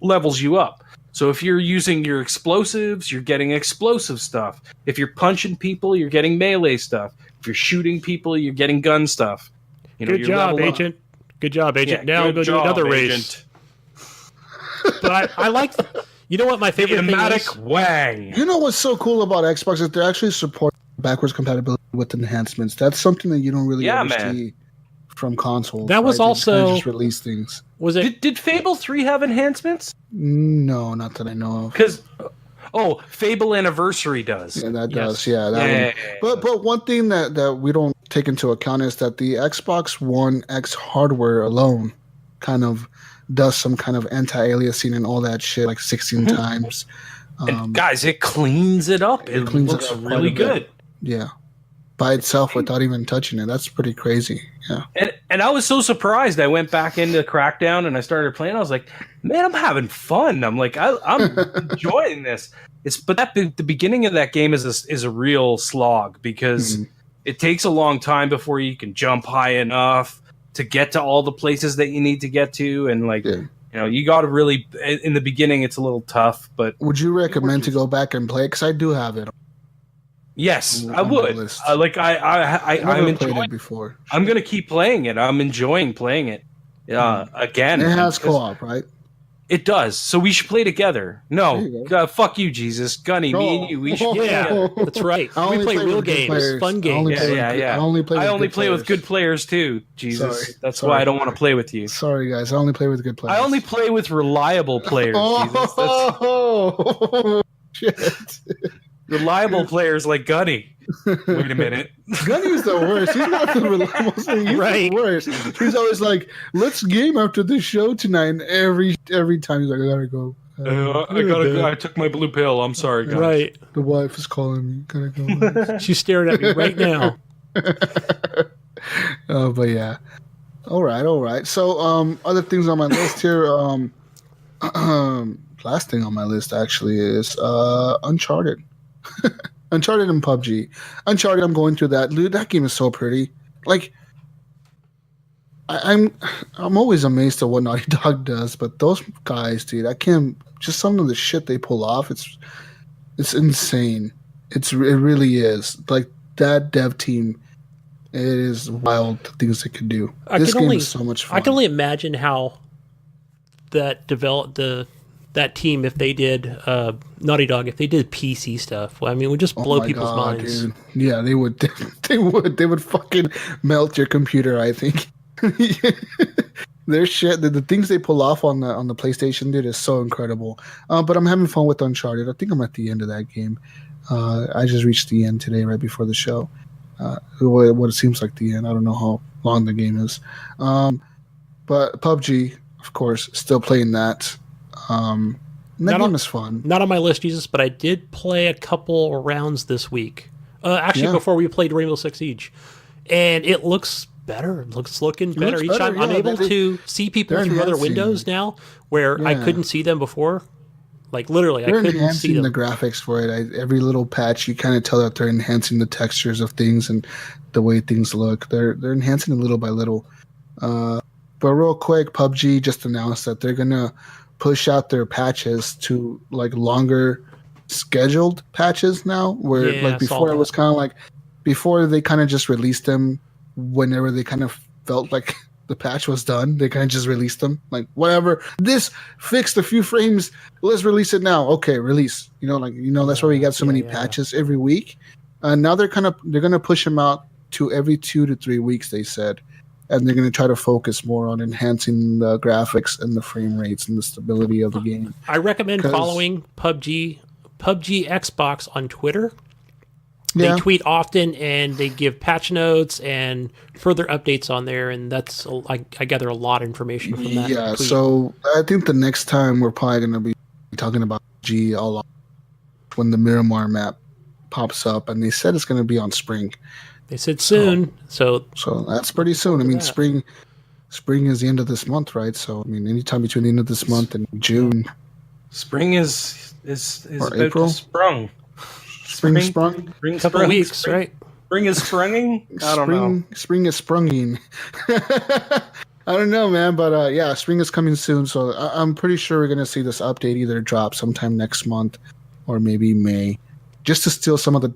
levels you up. So if you're using your explosives, you're getting explosive stuff. If you're punching people, you're getting melee stuff. If you're shooting people, you're getting gun stuff. Good job, Agent. Good job, Agent. Now go do another race. But I like. You know what my favorite thing is? Wang. You know what's so cool about Xbox is they actually support backwards compatibility with enhancements. That's something that you don't really ever see from consoles. That was also just release things. Was it? Did Fable 3 have enhancements? No, not that I know of. Because Fable Anniversary does. Yeah, that does. Yeah, that one. But one thing that we don't take into account is that the Xbox One X hardware alone kind of does some kind of anti-aliasing and all that shit like 16 times. And guys, it cleans it up. It looks really good. Yeah. By itself without even touching it. That's pretty crazy. Yeah. And I was so surprised. I went back into Crackdown and I started playing. I was like, man, I'm having fun. I'm like, I'm enjoying this. But the beginning of that game is a real slog because it takes a long time before you can jump high enough to get to all the places that you need to get to. And you got to really, in the beginning, it's a little tough. But would you recommend to go back and play? Because I do have it. Yes, I would. I'm enjoying it before. I'm gonna keep playing it. I'm enjoying playing it again. It has co-op, right? It does. So we should play together. No, fuck you, Jesus, Gunny, me and you. We should play together. That's right. We play real games, fun games. I only play with good players too. Jesus, that's why I don't want to play with you. Sorry, guys. I only play with good players. I only play with reliable players. Jesus. Shit. Reliable players like Gunny. Wait a minute. Gunny's the worst. He's not the reliable thing. He's the worst. He's always like, let's game after the show tonight. And every time he's like, I gotta go. I gotta go. I took my blue pill. I'm sorry, guys. Right. The wife is calling me. Gotta go. She's staring at me right now. But yeah. All right. So, other things on my list here. Last thing on my list actually is Uncharted. Uncharted and PUBG. Uncharted, I'm going through that. Dude, that game is so pretty. Like, I'm always amazed at what Naughty Dog does, but those guys, dude, I can't. Just some of the shit they pull off, it's insane. It really is. Like that dev team, it is wild the things they can do. This game is so much fun. I can only imagine how that that team, if they did Naughty Dog, if they did PC stuff, I mean, it would just blow people's minds. Dude. Yeah, they would. They would fucking melt your computer, I think. Their shit, the things they pull off on the PlayStation, dude, is so incredible. But I'm having fun with Uncharted. I think I'm at the end of that game. I just reached the end today, right before the show. What it seems like the end. I don't know how long the game is. But PUBG, of course, still playing that. That game is fun. Not on my list, Jesus, but I did play a couple rounds this week. Before we played Rainbow Six Siege. And it looks better. Looking better each time. I'm able to see people through other windows now where I couldn't see them before. Like, literally, I couldn't see them. The graphics for it. Every little patch, you kind of tell that they're enhancing the textures of things and the way things look. They're enhancing it little by little. But real quick, PUBG just announced that they're going to push out their patches to like longer scheduled patches now, where like before it was kind of like before they kind of just released them whenever they kind of felt like the patch was done. They kind of just released them like whatever. This fixed a few frames. Let's release it now. Okay, release. That's why we got so many patches every week. Now they're gonna push them out to every 2 to 3 weeks. They said. and they're going to try to focus more on enhancing the graphics and the frame rates and the stability of the game. I recommend following PUBG Xbox on Twitter. They tweet often, and they give patch notes and further updates on there, and that's I gather a lot of information from that. Yeah, tweet. So I think the next time we're probably going to be talking about G a lot when the Miramar map pops up, and they said it's going to be on spring. They said soon, so that's pretty soon. I mean, spring is the end of this month, right? So I mean, anytime between the end of this month and June. Spring is about April? to sprung. Spring sprung? Couple weeks, right? Spring is sprunging? I don't know. Spring is sprunging. I don't know, man, but yeah, spring is coming soon, so I'm pretty sure we're going to see this update either drop sometime next month or maybe May, just to steal some of the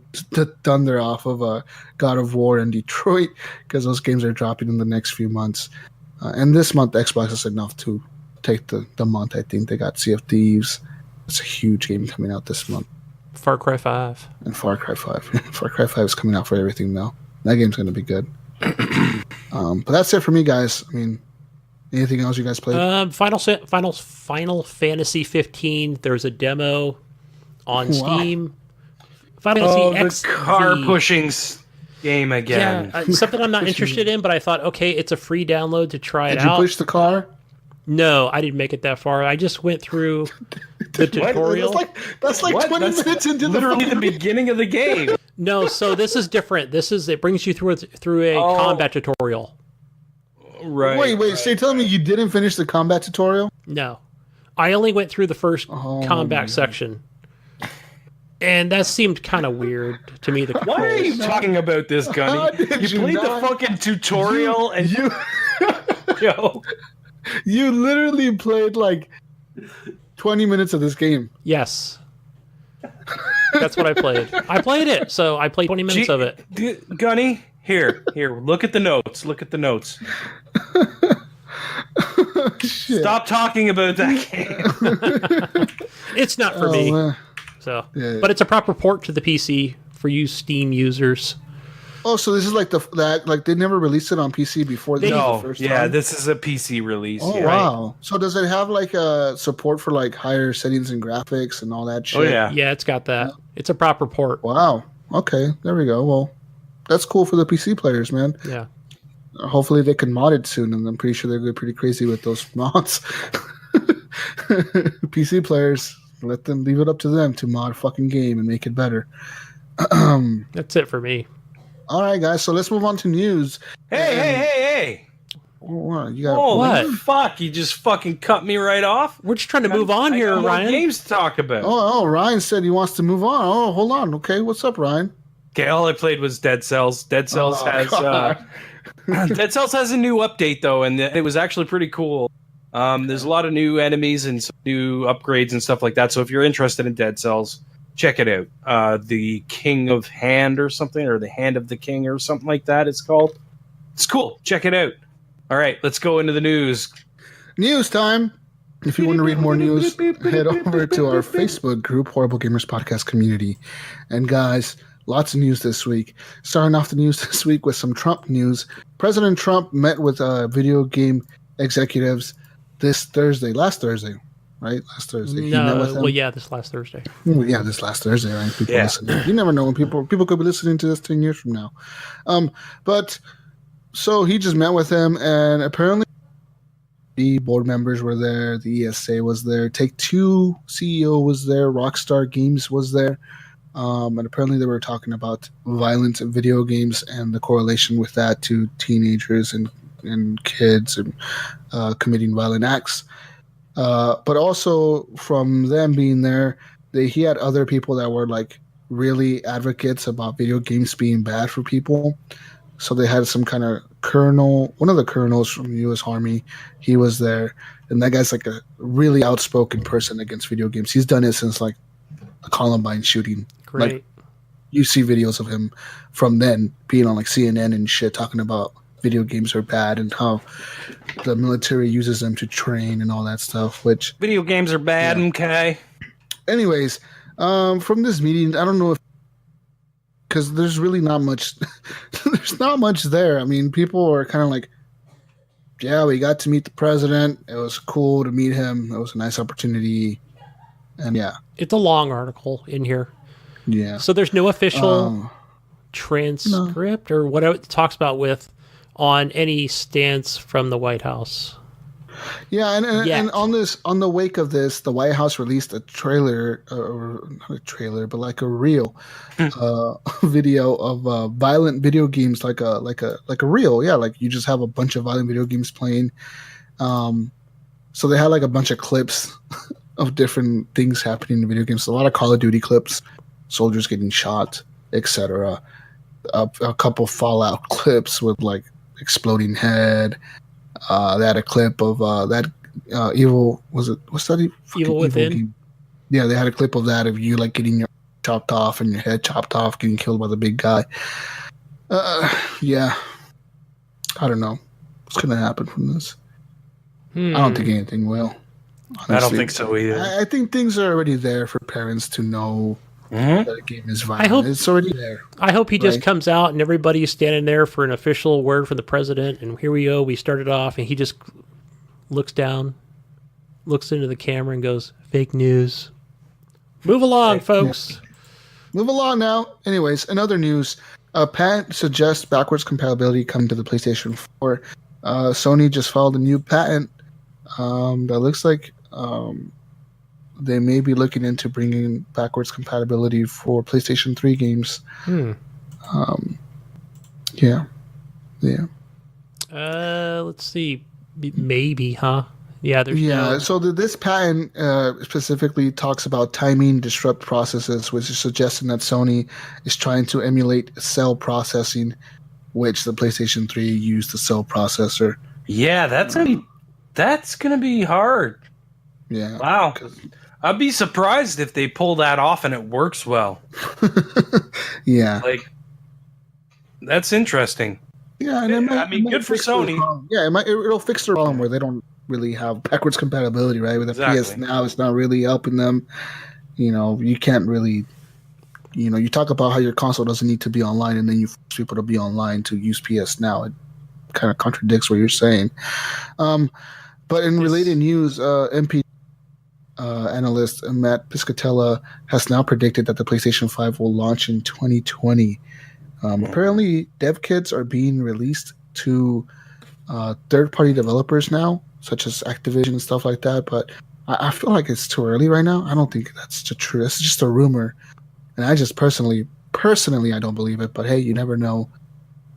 thunder off of God of War and Detroit, because those games are dropping in the next few months. And this month, Xbox is enough to take the month. I think they got Sea of Thieves. It's a huge game coming out this month. Far Cry 5. And Far Cry 5. Far Cry 5 is coming out for everything now. That game's going to be good. But that's it for me, guys. I mean, anything else you guys played? Final Fantasy 15. There's a demo on Steam. Final Fantasy the car pushing game again. Yeah, something I'm not interested in, but I thought, okay, it's a free download to try it out. Did you push the car? No, I didn't make it that far. I just went through the tutorial. That's like 20 minutes into literally the beginning of the game. No, so this is different. It brings you through a combat tutorial. Right. Wait. So you're telling me you didn't finish the combat tutorial? No. I only went through the first combat section. And that seemed kind of weird to me. Why are you talking about this, Gunny? You played the fucking tutorial and you... Yo. You literally played like 20 minutes of this game. Yes. That's what I played. I played it, so I played 20 minutes of it. Gunny, here, look at the notes. Look at the notes. Stop talking about that game. It's not for me. So, yeah. But it's a proper port to the PC for you Steam users. Oh, so this is like they never released it on PC before this the first time? Yeah, this is a PC release. Oh, yeah. Wow. Right. So does it have like a support for like higher settings and graphics and all that shit? Oh, yeah. Yeah, it's got that. It's a proper port. Wow. Okay, there we go. Well, that's cool for the PC players, man. Yeah. Hopefully they can mod it soon, and I'm pretty sure they're going pretty crazy with those mods. PC players, leave it up to them to mod a fucking game and make it better. That's it for me. All right, guys. So let's move on to news. Hey! What? You got what? Fuck! You just fucking cut me right off. We're just trying to move on here, Ryan. Games to talk about. Oh, Ryan said he wants to move on. Oh, hold on. Okay, what's up, Ryan? Okay, all I played was Dead Cells. Dead Cells has Dead Cells has a new update though, and it was actually pretty cool. There's a lot of new enemies and some new upgrades and stuff like that. So if you're interested in Dead Cells, check it out. The King of Hand or something, or the Hand of the King or something like that it's called. It's cool. Check it out. All right, let's go into the news. News time. If you want to read more news, head over to our Facebook group, Horrible Gamers Podcast Community. And guys, lots of news this week. Starting off the news this week with some Trump news. President Trump met with video game executives last Thursday, right? Last Thursday. This last Thursday. Yeah, this last Thursday, right? People listening. You never know when people could be listening to this 10 years from now. But so he just met with them, and apparently the board members were there, the ESA was there, Take-Two CEO was there, Rockstar Games was there, and apparently they were talking about violence in video games and the correlation with that to teenagers and kids and committing violent acts. But also from them being there, he had other people that were like really advocates about video games being bad for people. So they had some kind of colonel, one of the colonels from the U.S. Army. He was there, and that guy's like a really outspoken person against video games. He's done it since like the Columbine shooting. Great. Like, you see videos of him from then being on like CNN and shit, talking about video games are bad and how the military uses them to train and all that stuff. Which video games are bad, okay. Anyways, from this meeting, I don't know if, because there's really not much. There's not much there. I mean, people are kind of like yeah, we got to meet the president. It was cool to meet him. It was a nice opportunity. And yeah. It's a long article in here. Yeah. So there's no official No. transcript or whatever it talks about on any stance from the White House. Yeah, and on the wake of this, the White House released a trailer, or not a trailer, but like a reel video of violent video games, like a reel. Yeah, like you just have a bunch of violent video games playing. So they had like a bunch of clips of different things happening in video games. A lot of Call of Duty clips, soldiers getting shot, etc. A couple Fallout clips with like exploding head. They had a clip of that evil. What's that? Evil Within. Game? Yeah, they had a clip of that of you like getting your chopped off and your head chopped off, getting killed by the big guy. Yeah, I don't know what's gonna happen from this. I don't think anything will. Honestly. I don't think so either. I think things are already there for parents to know that a game is violent. It's already there. I hope he just comes out and everybody's standing there for an official word from the president. And here we go. We started off, and he just looks down, looks into the camera, and goes, "Fake news. Move along, folks." Yeah. Move along now. Anyways, in other news, patent suggests backwards compatibility coming to the PlayStation 4. Sony just filed a new patent that looks like they may be looking into bringing backwards compatibility for PlayStation 3 games. Yeah. Let's see. Maybe, huh? Yeah. So this patent specifically talks about timing disrupt processes, which is suggesting that Sony is trying to emulate cell processing, which the PlayStation 3 used the cell processor. Yeah, that's gonna be hard. Yeah. Wow. I'd be surprised if they pull that off and it works well. Yeah. Like, that's interesting. Yeah, and good for Sony. Yeah, it'll fix the problem where they don't really have backwards compatibility, right? With the PS Now, it's not really helping them. You can't really, you talk about how your console doesn't need to be online, and then you force people to be online to use PS Now. It kind of contradicts what you're saying. But in related news, MP analyst Matt Piscatella has now predicted that the PlayStation 5 will launch in 2020. Apparently, dev kits are being released to third-party developers now, such as Activision and stuff like that. But I feel like it's too early right now. I don't think that's true. It's just a rumor, and I just personally, I don't believe it. But hey, you never know.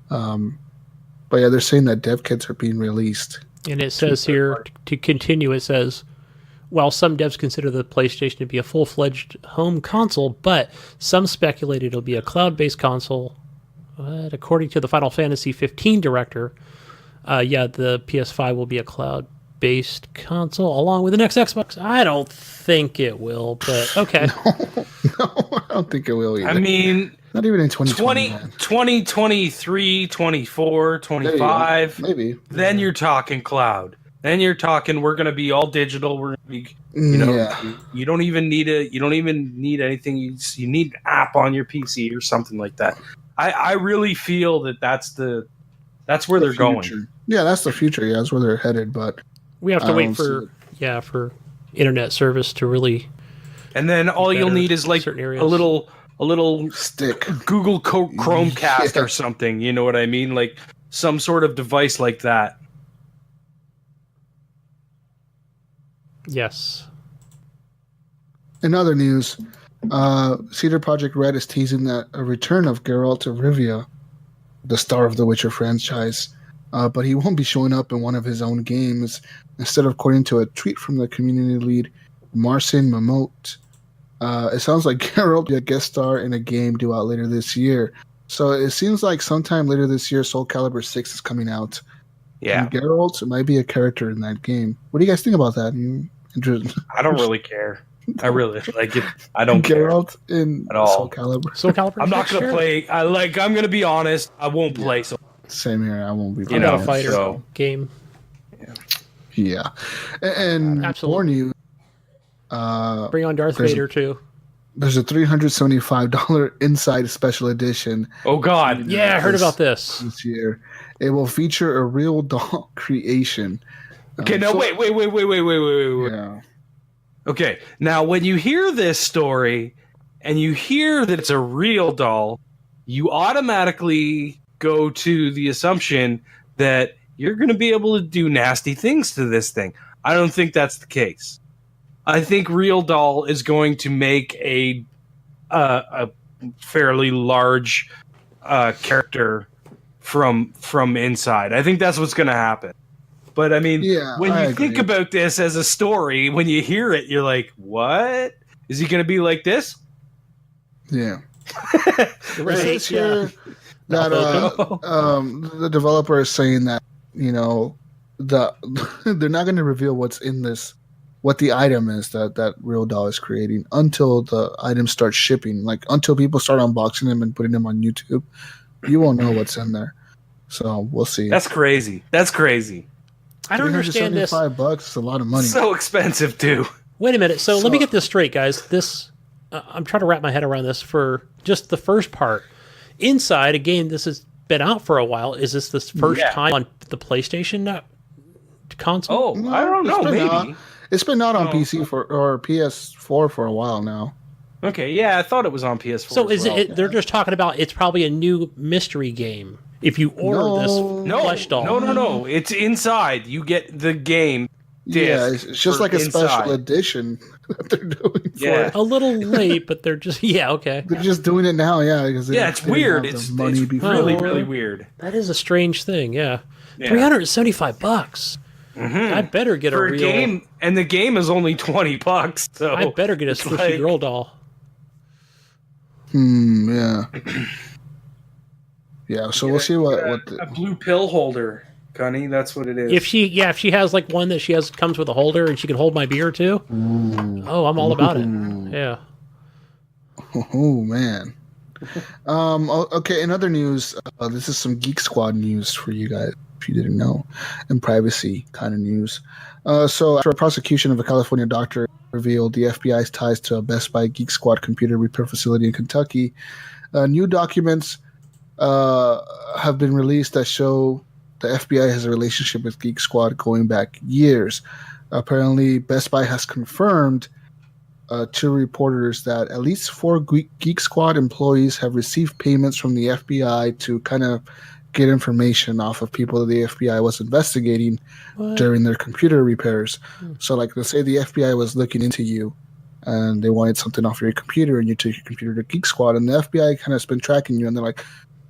But yeah, they're saying that dev kits are being released. And it says here, to continue, it says, while some devs consider the PlayStation to be a full-fledged home console, but some speculate it'll be a cloud-based console. But according to the Final Fantasy 15 director, the PS5 will be a cloud-based console along with the next Xbox. I don't think it will, but okay. No, I don't think it will either. I mean, not even in 2020. 2023, 24, 25. Maybe. Then you're talking cloud. Then you're talking we're going to be all digital. We're going to be, you don't even need anything. You need an app on your PC or something like that. I really feel that's where they're going. Yeah, that's the future. Yeah, that's where they're headed. But we have to wait for internet service to really. And then all you'll need is like a little stick, Google Chromecast or something. You know what I mean? Like some sort of device like that. Yes. In other news, Cedar Project Red is teasing that a return of Geralt of Rivia, the star of the Witcher franchise, but he won't be showing up in one of his own games. Instead, according to a tweet from the community lead, Marcin Mamote, it sounds like Geralt will be a guest star in a game due out later this year. So it seems like sometime later this year, Soul Calibur 6 is coming out. Yeah. And Geralt might be a character in that game. What do you guys think about that? I don't really care. I really like it. I don't Geralt care in at all. Soul Calibur. I'm not gonna play. I'm gonna be honest. I won't play. So same here. I won't be playing. A fighter game. Yeah. And more news. Bring on Darth Vader too. there's a $375 Inside Special Edition. Oh God! Yeah, I heard about this year. It will feature a real doll creation. Okay, now wait. Yeah. Okay, now when you hear this story and you hear that it's a real doll, you automatically go to the assumption that you're going to be able to do nasty things to this thing. I don't think that's the case. I think Real Doll is going to make a fairly large character from inside. I think that's what's going to happen. But I mean, when you think about this as a story, when you hear it, you're like, "What is he going to be like this?" Yeah. right, it says here that the developer is saying that they're not going to reveal what's in this, what the item is that Real Doll is creating until the item starts shipping. Like until people start unboxing them and putting them on YouTube, you won't know what's in there. So we'll see. That's crazy. I don't understand this. $5 is a lot of money. So expensive too. Wait a minute. So let me get this straight, guys. This I'm trying to wrap my head around this for just the first part. Inside, a game this has been out for a while. Is this the first time on the PlayStation console? Oh, I don't know. Maybe it's been out on PC or PS4 for a while now. Okay, yeah, I thought it was on PS4. So is it? They're just talking about it's probably a new mystery game. If you order this flesh doll, no, it's inside. You get the game. Yeah, it's just like a special edition that they're doing. Yeah, a little late, but they're just okay. They're just doing it now. Yeah, because it's weird. It's really weird. That is a strange thing. Yeah. $375. Mm-hmm. I better get for a real game, and the game is only $20. So I better get a squishy girl doll. Yeah. Yeah. So we'll see what a blue pill holder. Gunny, that's what it is. If she has like one that comes with a holder and she can hold my beer too. Oh, I'm all about it. Yeah. Oh man. Okay. In other news, this is some Geek Squad news for you guys, if you didn't know, and privacy kind of news. So after a prosecution of a California doctor revealed the FBI's ties to a Best Buy Geek Squad computer repair facility in Kentucky, new documents have been released that show the FBI has a relationship with Geek Squad going back years. Apparently, Best Buy has confirmed to reporters that at least 4 Geek Squad employees have received payments from the FBI to kind of get information off of people that the FBI was investigating during their computer repairs. So, like, let's say the FBI was looking into you and they wanted something off your computer and you took your computer to Geek Squad, and the FBI kind of has been tracking you, and they're like,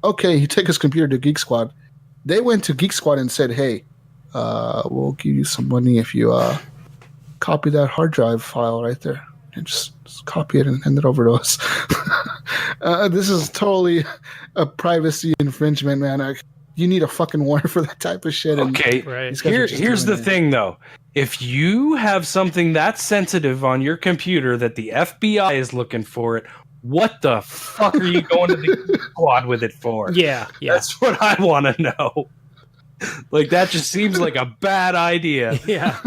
okay, you take his computer to Geek Squad. They went to Geek Squad and said, hey, we'll give you some money if you copy that hard drive file right there. And just copy it and hand it over to us. This is totally a privacy infringement, man. You need a fucking warrant for that type of shit. Okay, right. Here's the thing, though. If you have something that sensitive on your computer that the FBI is looking for it, what the fuck are you going to the squad with it for? Yeah. That's what I want to know. Like, that just seems like a bad idea. Yeah.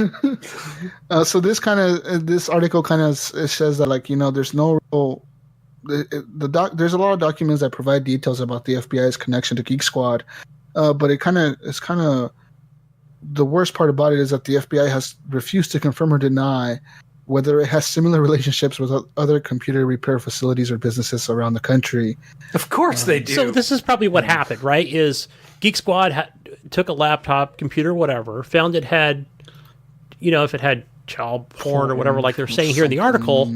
So this article kind of says that, like, there's no real there's a lot of documents that provide details about the FBI's connection to Geek Squad, but it's kind of the worst part about it is that the FBI has refused to confirm or deny whether it has similar relationships with other computer repair facilities or businesses around the country. Of course they do. So this is probably what happened, right? Is Geek Squad took a laptop, computer, whatever, found it had, if it had child porn or whatever, like they're saying here in the article,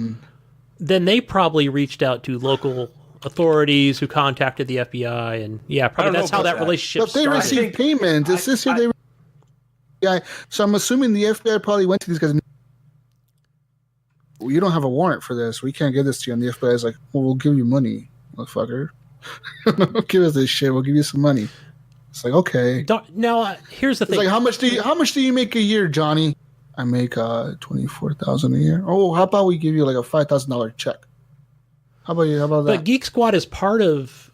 then they probably reached out to local authorities who contacted the FBI, and probably that's how that relationship started. But they received payment. It says here so I'm assuming the FBI probably went to these guys and, you don't have a warrant for this. We can't give this to you. And the FBI is like, well, we'll give you money, motherfucker. Give us this shit. We'll give you some money. It's like, okay. Now, here's the thing. It's like, how much do you make a year, Johnny? I make $24,000 a year. Oh, how about we give you like a $5,000 check? How about that? But Geek Squad is part of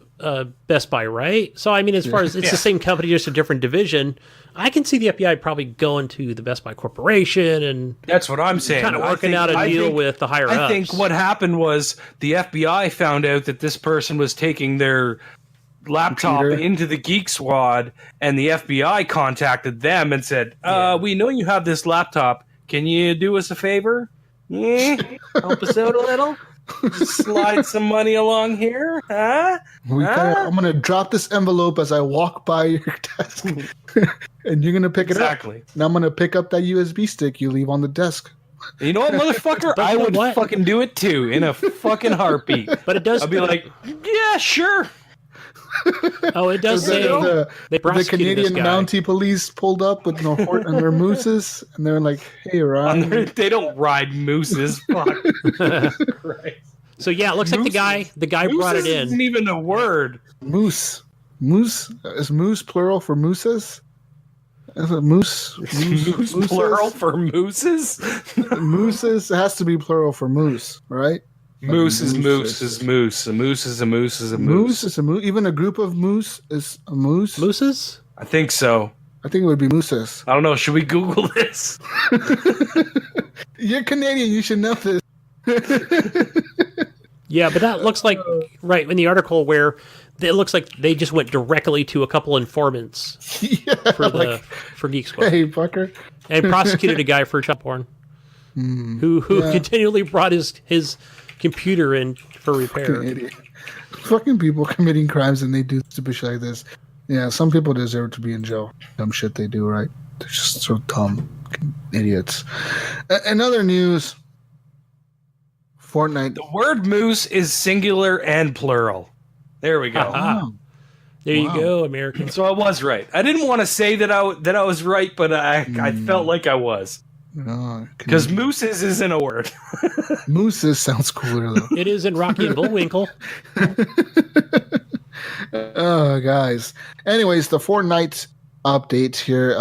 Best Buy, right? So I mean, as far as it's the same company, just a different division, I can see the FBI probably going to the Best Buy Corporation and that's what I'm saying. Kind of working out a deal with the higher ups. I think what happened was the FBI found out that this person was taking their laptop into the Geek Squad, and the FBI contacted them and said, "We know you have this laptop. Can you do us a favor? Yeah, help us out a little." Just slide some money along here, huh? I'm gonna drop this envelope as I walk by your desk, and you're gonna pick it up. And I'm gonna pick up that USB stick you leave on the desk. You know what, motherfucker? I would fucking do it too in a fucking heartbeat. But it does. I'd be like, yeah, sure. Oh, it does say the Canadian Mountie police pulled up with no horse and their mooses, and they're like, "Hey, Ron." They don't ride mooses. Fuck. So yeah, it looks like the guy brought it in. Isn't even a word. Moose is moose plural for mooses. Is it moose plural for mooses? Mooses has to be plural for moose, right? Moose is moose is moose. A moose is a moose is a moose. Moose is a moose. Even a group of moose is a moose. Mooses? I think so. I think it would be mooses. I don't know. Should we Google this? You're Canadian. You should know this. Yeah, but that looks like right in the article where it looks like they just went directly to a couple informants for Geek Squad. Hey, fucker. And prosecuted a guy for child porn who continually brought his computer in for repair. Fucking people committing crimes and they do stupid shit like this. Yeah, some people deserve to be in jail. Dumb shit they do, right? They're just so dumb. Idiots. In other news, Fortnite. The word moose is singular and plural. There we go. Wow. There you go, American. So I was right. I didn't want to say that I was right, but I felt like I was. Because mooses isn't a word. Mooses sounds cooler though. It is in Rocky and Bullwinkle. Oh, guys. Anyways, the Fortnite update here.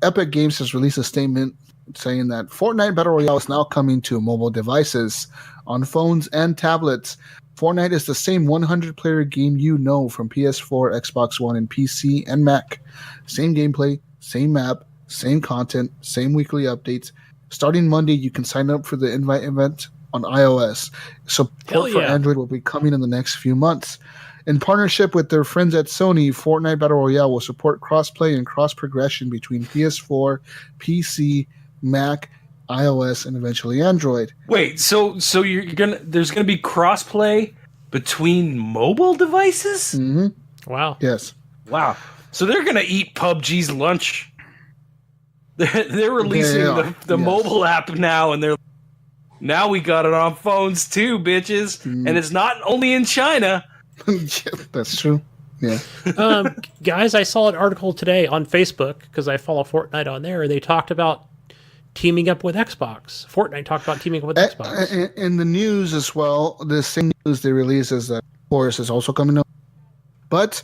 Epic Games has released a statement saying that Fortnite Battle Royale is now coming to mobile devices on phones and tablets. Fortnite is the same 100-player game you know from PS4, Xbox One, and PC and Mac. Same gameplay, same map, same content, same weekly updates. Starting Monday, you can sign up for the invite event on iOS. Support for Android will be coming in the next few months. In partnership with their friends at Sony, Fortnite Battle Royale will support crossplay and cross-progression between PS4, PC, Mac, iOS, and eventually Android. Wait, so there's gonna be crossplay between mobile devices? Mm-hmm. Wow. Yes. Wow. So they're gonna eat PUBG's lunch. They're releasing the mobile app now, and now we got it on phones too, bitches. And it's not only in China. Yeah, that's true. Yeah. Guys, I saw an article today on Facebook because I follow Fortnite on there. They talked about teaming up with Xbox. Fortnite talked about teaming up with Xbox. In the news as well, the same news they released is that Forest is also coming up. But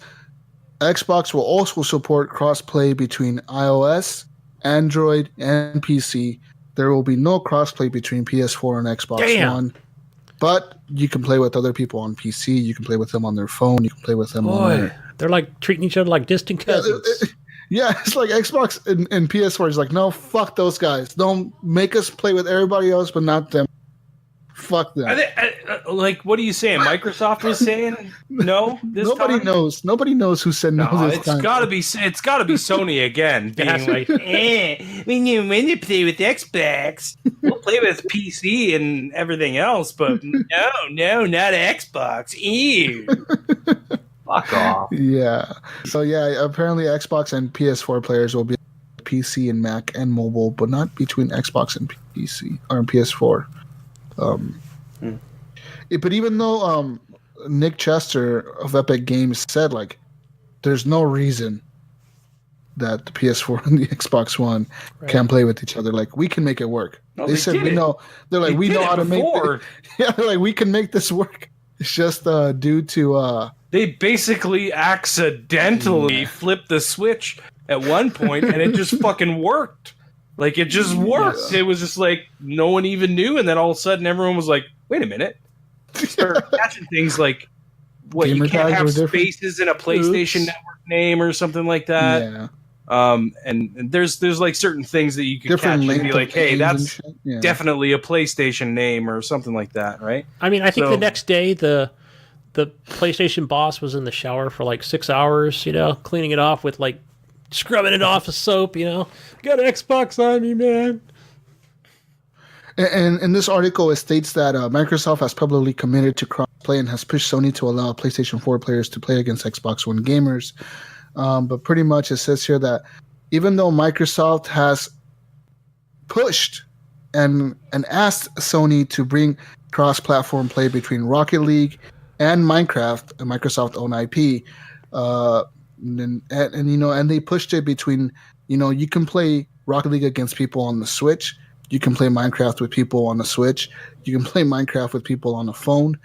Xbox will also support crossplay between iOS, Android, and PC. There will be no crossplay between PS4 and Xbox One. But you can play with other people on PC. You can play with them on their phone. You can play with them on their... They're like treating each other like distant cousins. Yeah, it's like Xbox and PS4 is like, no, fuck those guys. Don't make us play with everybody else, but not them. Fuck them. Like, what are you saying? Microsoft is saying no. Nobody knows. Nobody knows who said no this time. It's gotta be Sony again, being like, when you play with Xbox, we'll play with PC and everything else, but no, not Xbox. Ew. Fuck off. Yeah. So yeah, apparently Xbox and PS4 players will be PC and Mac and mobile, but not between Xbox and PC or PS4. But even though Nick Chester of Epic Games said like there's no reason that the PS4 and the Xbox One can't play with each other, like we can make it work. No, they said we know. They're like we know how to make it. Yeah, they're like we can make this work. It's just due to they basically accidentally flipped the switch at one point and it just fucking worked. Like, it just worked. Yeah. It was just like, no one even knew. And then all of a sudden, everyone was like, wait a minute. Started catching things like what Gamer you can't tags have were different? spaces in a PlayStation Network name or something like that. Yeah. And there's like certain things that you could Different catch and length be of like, hey, names and that's shit. Yeah. definitely a PlayStation name or something like that, right? I mean, I think So- the next day the PlayStation boss was in the shower for like 6 hours, cleaning it off with like scrubbing it off with soap, Got an Xbox on me, man. And in this article, it states that Microsoft has publicly committed to cross-play and has pushed Sony to allow PlayStation 4 players to play against Xbox One gamers. But pretty much it says here that even though Microsoft has pushed and asked Sony to bring cross-platform play between Rocket League and Minecraft, a Microsoft-owned IP, and they pushed it between, you can play Rocket League against people on the Switch. You can play Minecraft with people on the Switch. You can play Minecraft with people on the phone,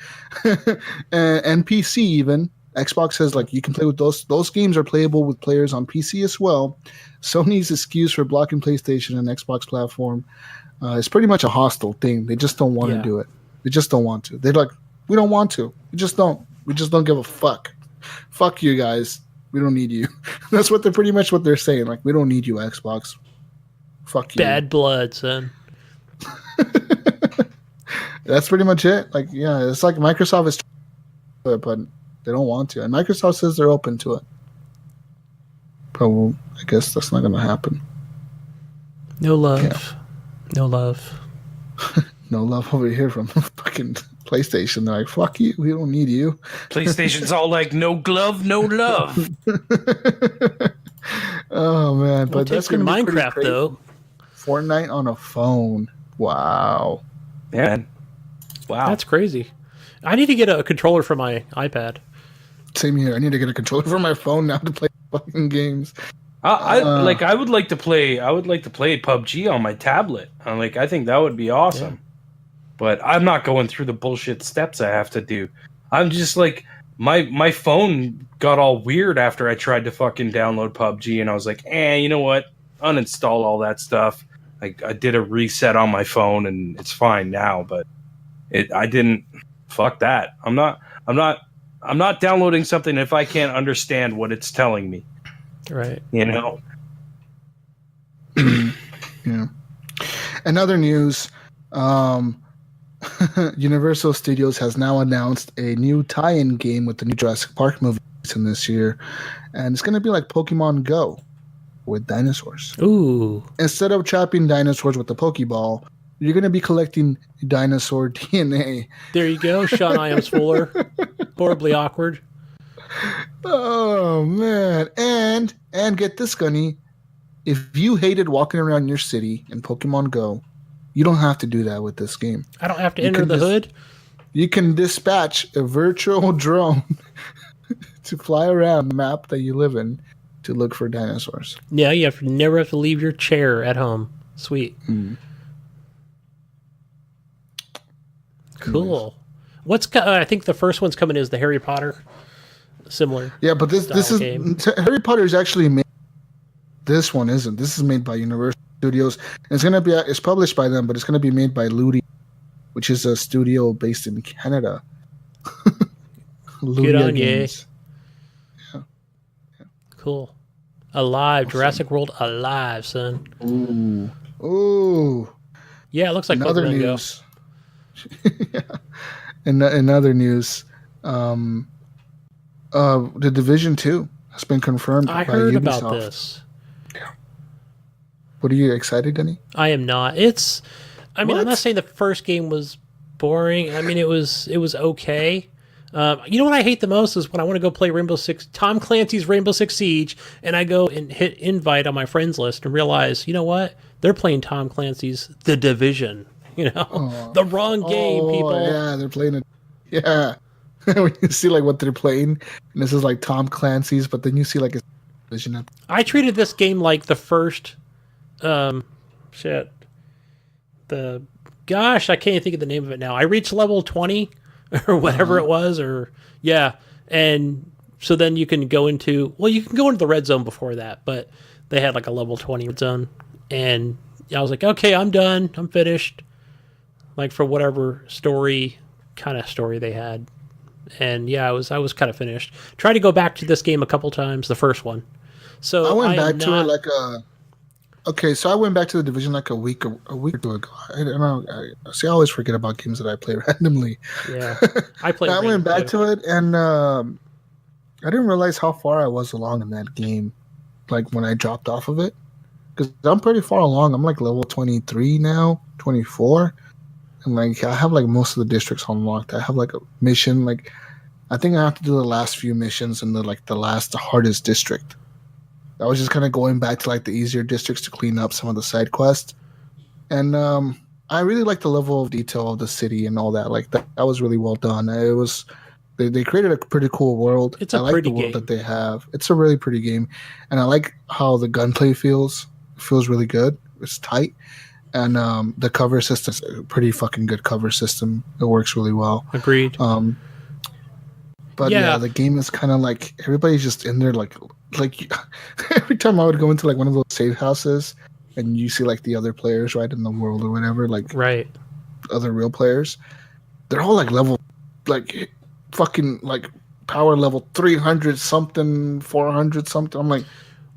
and PC even. Xbox says like you can play with those. Those games are playable with players on PC as well. Sony's excuse for blocking PlayStation and Xbox platform is pretty much a hostile thing. They just don't want to do it. They just don't want to. They're like, we don't want to. We just don't. We just don't give a fuck. Fuck you guys. We don't need you. That's what they're pretty much what they're saying. Like, we don't need you, Xbox. Fuck you. Bad blood, son. That's pretty much it. Like, yeah, it's like Microsoft is trying to do it, but they don't want to. And Microsoft says they're open to it. But well, I guess that's not going to happen. No love. Yeah. No love. No love over here from fucking PlayStation. They're like, fuck you. We don't need you. PlayStation's all like, no glove, no love. Oh, man. But But that's going to be pretty Minecraft, crazy. though. Fortnite on a phone. Wow. Yeah. Man. Wow. That's crazy. I need to get a controller for my iPad. Same here. I need to get a controller for my phone now to play fucking games. I would like to play PUBG on my tablet. I think that would be awesome. Yeah. But I'm not going through the bullshit steps I have to do. I'm just like, my phone got all weird after I tried to fucking download PUBG, and I was like, you know what? Uninstall all that stuff. I did a reset on my phone, and it's fine now. But I didn't. Fuck that. I'm not downloading something if I can't understand what it's telling me. Right. Yeah. In other news, Universal Studios has now announced a new tie-in game with the new Jurassic Park movie in this year, and it's going to be like Pokemon Go with dinosaurs. Ooh! Instead of trapping dinosaurs with the Pokeball, you're going to be collecting dinosaur DNA. There you go, Sean Iams Fuller. Horribly awkward. Oh man! And get this, Gunny. If you hated walking around your city in Pokemon Go, you don't have to do that with this game. I don't have to enter the hood. You can dispatch a virtual drone to fly around the map that you live in to look for dinosaurs. Yeah, you never have to leave your chair at home. Sweet. Cool. I think the first one's coming is the Harry Potter. Similar. Yeah, but this is game. Harry Potter is actually made. This one isn't. This is made by Universal Studios. And it's published by them, but it's gonna be made by Ludi, which is a studio based in Canada. Good on you. Yeah. Cool. Alive. Awesome. Jurassic World Alive, son. Ooh. Yeah, it looks like another news. Yeah. In other news, the Division 2 has been confirmed by Ubisoft. I heard about this. Yeah. What are you excited, Denny? I am not. I'm not saying the first game was boring. I mean, it was okay. You know what I hate the most is when I want to go play Tom Clancy's Rainbow Six Siege, and I go and hit invite on my friends list and realize, you know what? They're playing Tom Clancy's The Division. The wrong game, people. Yeah, they're playing it. Yeah. When you see like what they're playing, and this is like Tom Clancy's, but then you see like a Division. I treated this game like the first I can't think of the name of it now. I reached level 20 or whatever it was, and so then you can go into the red zone before that, but they had like a level 20 red zone, and I was like, okay, I'm done, I'm finished, like for whatever story they had. and yeah, I was kind of finished. Tried to go back to this game a couple times, the first one. So I went back to it like okay, so I went back to the Division like a week or two ago. I don't know. I always forget about games that I play randomly. Yeah, I played. I went back to it, and I didn't realize how far I was along in that game. Like when I dropped off of it, because I'm pretty far along. I'm like level 23 now, 24, and like I have like most of the districts unlocked. I have like a mission. Like I think I have to do the last few missions in the hardest district. I was just kind of going back to like the easier districts to clean up some of the side quests, and I really like the level of detail of the city and all that. Like that was really well done. It was they created a pretty cool world. It's a pretty the world game that they have. It's a really pretty game, and I like how the gunplay feels. It feels really good. It's tight, and the cover system is a pretty fucking good cover system. It works really well. Agreed. But yeah, the game is kind of like everybody's just in there like every time I would go into like one of those safe houses and you see like the other players right in the world or whatever, like right, other real players, they're all like level like fucking like power level 300 something, 400 something. I'm like,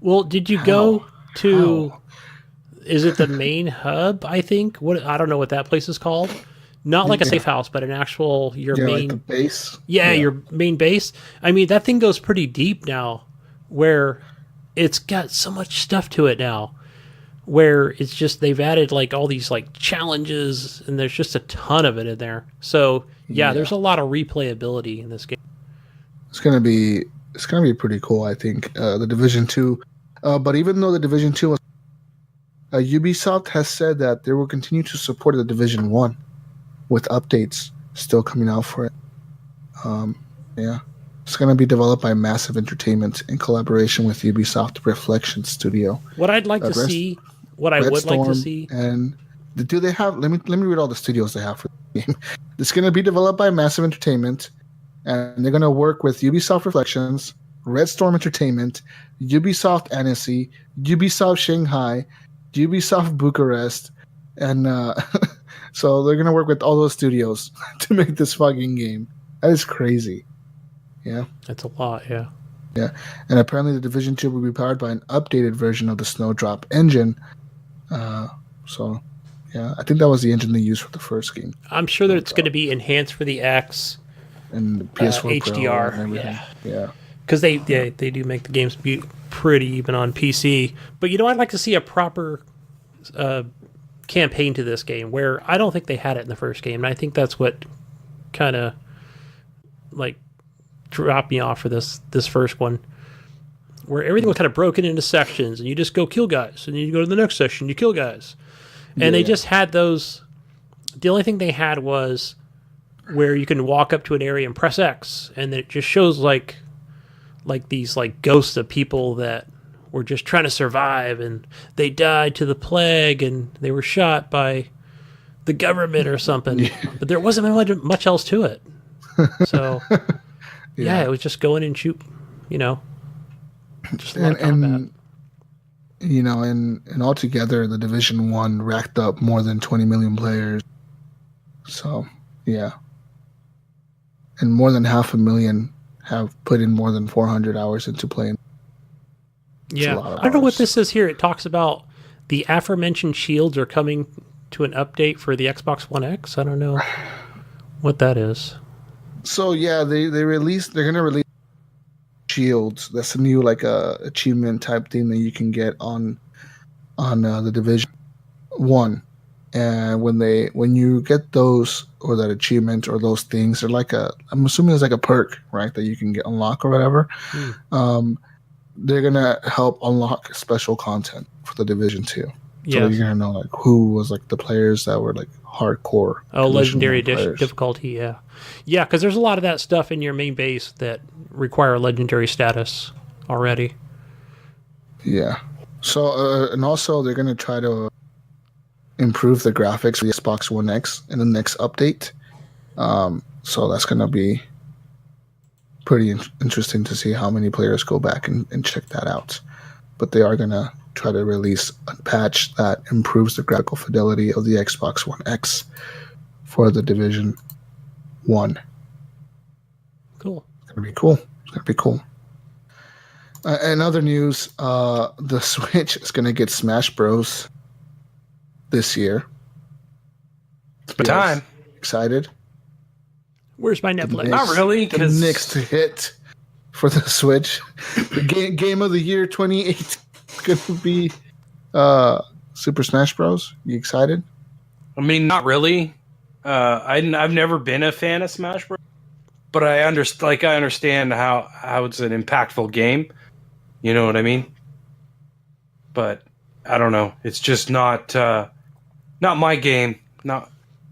well, did you go to is it the main hub? I think I don't know what that place is called. Not like a safe house, but an actual main like the base. Yeah, your main base. I mean, that thing goes pretty deep now, where it's got so much stuff to it now, where it's just they've added like all these like challenges, and there's just a ton of it in there. So yeah. There's a lot of replayability in this game. It's gonna be pretty cool, I think. The Division 2, but even though the Division 2 was, Ubisoft has said that they will continue to support the Division 1. With updates still coming out for it. It's going to be developed by Massive Entertainment in collaboration with Ubisoft Reflection Studio. What I'd like to see, what I would like to see, and do they have? Let me read all the studios they have for the game. It's going to be developed by Massive Entertainment, and they're going to work with Ubisoft Reflections, Red Storm Entertainment, Ubisoft Annecy, Ubisoft Shanghai, Ubisoft Bucharest, and. So they're going to work with all those studios to make this fucking game. That is crazy. Yeah. That's a lot, yeah. Yeah. And apparently the Division 2 will be powered by an updated version of the Snowdrop engine. So, yeah. I think that was the engine they used for the first game. I'm sure that it's going to be enhanced for the X. And the PS4 HDR. Pro and everything. Yeah. Because they do make the games pretty even on PC. But, I'd like to see a proper... campaign to this game where I don't think they had it in the first game, and I think that's what kind of like dropped me off for this first one, where everything was kind of broken into sections and you just go kill guys and you go to the next section, you kill guys, and they just had those. The only thing they had was where you can walk up to an area and press X, and it just shows like these like ghosts of people that were just trying to survive, and they died to the plague, and they were shot by the government or something. But there wasn't much else to it. So, it was just go in and shoot, just a lot of combat. And altogether, the Division 1 racked up more than 20 million players. So, yeah. And more than 500,000 have put in more than 400 hours into playing. Yeah, I don't know what this is here. It talks about the aforementioned shields are coming to an update for the Xbox One X. I don't know what that is. So yeah, they're gonna release shields. That's a new achievement type thing that you can get on the Division 1. And when you get those or that achievement or those things, they're I'm assuming it's like a perk, right, that you can get unlock or whatever. They're gonna help unlock special content for the Division 2. So you're gonna know who was the players that were hardcore. Legendary difficulty, yeah, because there's a lot of that stuff in your main base that require legendary status already. Yeah. So and also they're gonna try to improve the graphics for the Xbox One X in the next update. So that's gonna be pretty interesting to see how many players go back and check that out. But they are going to try to release a patch that improves the graphical fidelity of the Xbox One X for the Division 1. Cool. It's gonna be cool. It's gonna be cool. In other news, the Switch is gonna get Smash Bros. This year. It's time. Excited? Where's my Netflix? Not really, The because next hit for the Switch, the game of the year 2018 is gonna be Super Smash Bros. You excited? I mean, not really. I've never been a fan of Smash Bros. But I understand how it's an impactful game. You know what I mean? But I don't know. It's just not my game.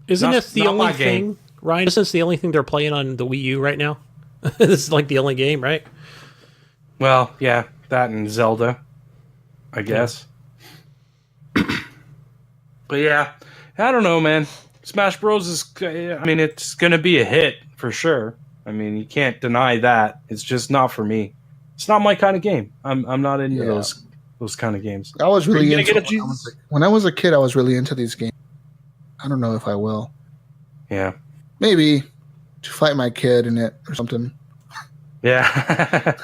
Isn't this the not only my thing, game. Ryan? Isn't this the only thing they're playing on the Wii U right now? This is like the only game, right? Well, yeah, that and Zelda, I guess. But yeah, I don't know, man. Smash Bros. It's going to be a hit for sure. I mean, you can't deny that. It's just not for me. It's not my kind of game. I'm not into those kind of games. I was really into get it when I was a kid. I was really into these games. I don't know if I will. Yeah. Maybe to fight my kid in it or something. Yeah.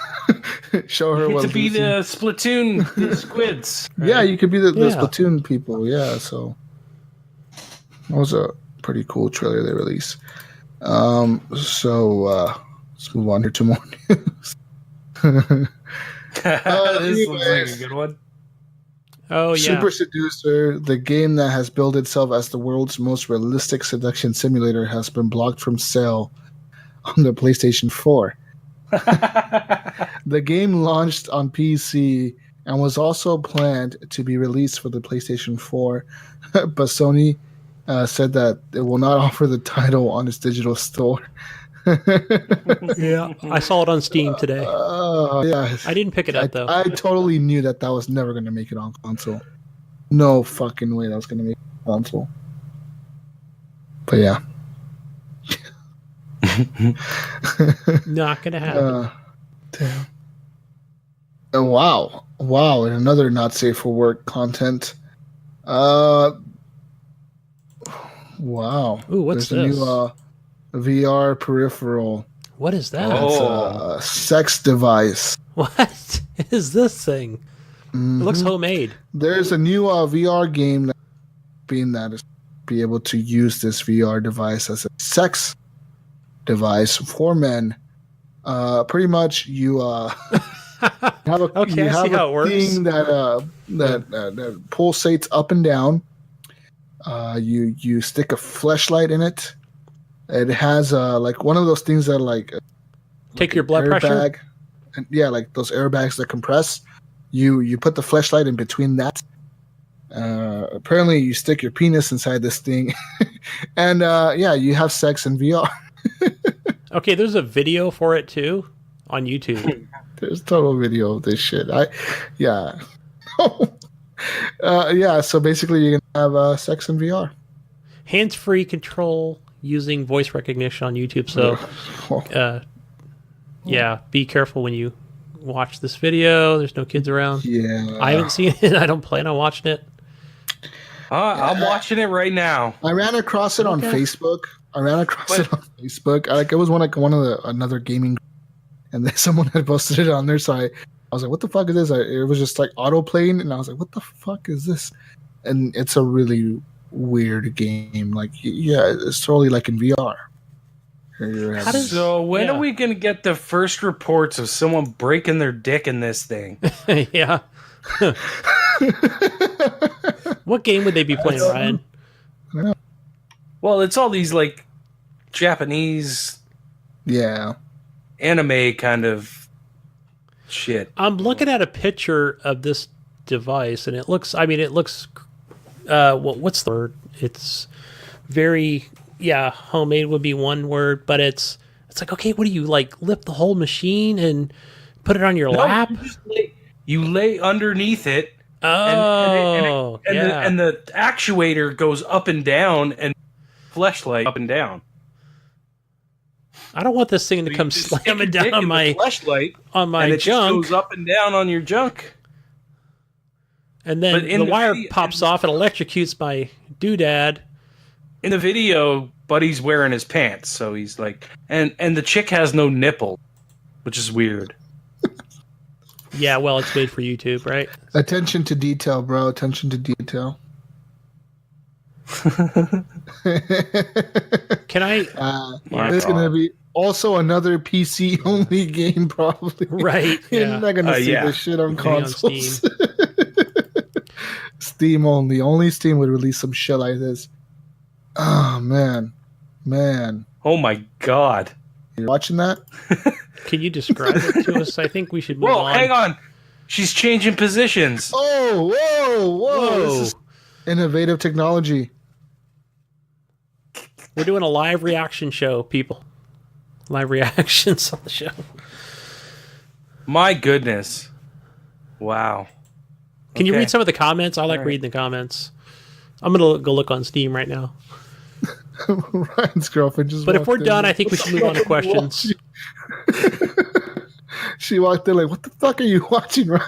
Show her what to be the Splatoon the squids. Right? Yeah, you could be the Splatoon people. Yeah, so that was a pretty cool trailer they released. Let's move on here to more news. This looks like a good one. Oh, yeah. Super Seducer, the game that has billed itself as the world's most realistic seduction simulator, has been blocked from sale on the PlayStation 4. The game launched on PC and was also planned to be released for the PlayStation 4, but Sony said that it will not offer the title on its digital store. Yeah, I saw it on Steam today. Yeah. I didn't pick it up, though. I totally knew that was never going to make it on console. No fucking way that was going to make it on console. But yeah. Not going to happen. Damn. Oh, wow. And another not safe for work content. Wow. Ooh, what's There's this? a new VR peripheral. What is that? It's a sex device. What is this thing? Mm-hmm. It looks homemade. There's a new VR game that is be able to use this VR device as a sex device for men. Pretty much, you have a Okay, I see how it works. thing that pulsates up and down. You stick a fleshlight in it. It has like one of those things that Take your blood pressure. Bag. And, yeah, like those airbags that compress. You put the fleshlight in between that. Apparently, you stick your penis inside this thing, and you have sex in VR. Okay, there's a video for it too on YouTube. There's total video of this shit. So basically, you're gonna have sex in VR. Hands-free control using voice recognition on YouTube. So, be careful when you watch this video. There's no kids around. Yeah, I haven't seen it. I don't plan on watching it. I'm watching it right now. I ran across it on Facebook. It was another gaming, and then someone had posted it on there. So I was like, "What the fuck is this?" It was just like auto playing, and I was like, "What the fuck is this?" And it's a really weird game. Like, yeah, it's totally like in VR. So when are we gonna get the first reports of someone breaking their dick in this thing? Yeah. What game would they be playing, Ryan? Well, it's all these like Japanese, anime kind of shit. I'm looking at a picture of this device, and it looks. What's the word? It's very, homemade would be one word, but it's like, okay, what do you like? Lift the whole machine and put it on your lap? You lay underneath it. Oh, and the actuator goes up and down, and fleshlight up and down. I don't want this thing to come slamming down on my fleshlight junk. It just goes up and down on your junk. And then the wire pops off and electrocutes my doodad. In the video, Buddy's wearing his pants, so he's like, and the chick has no nipple, which is weird. Yeah, well, it's made for YouTube, right? Attention to detail, bro. Attention to detail. Can I? It's going to be also another PC only game, probably. Right. You're Yeah. not going to see this shit on consoles. On Steam. Steam only. Only Steam would release some shit like this. Oh, man. Oh, my God. You're watching that? Can you describe it to us? I think we should move on. Whoa, hang on. She's changing positions. Whoa. This is innovative technology. We're doing a live reaction show, people. Live reactions on the show. My goodness. Wow. Can you read some of the comments? I like reading the comments. I'm going to go look on Steam right now. Ryan's girlfriend just But if we're done, I think we should move on to questions. She walked in like, what the fuck are you watching, Ryan?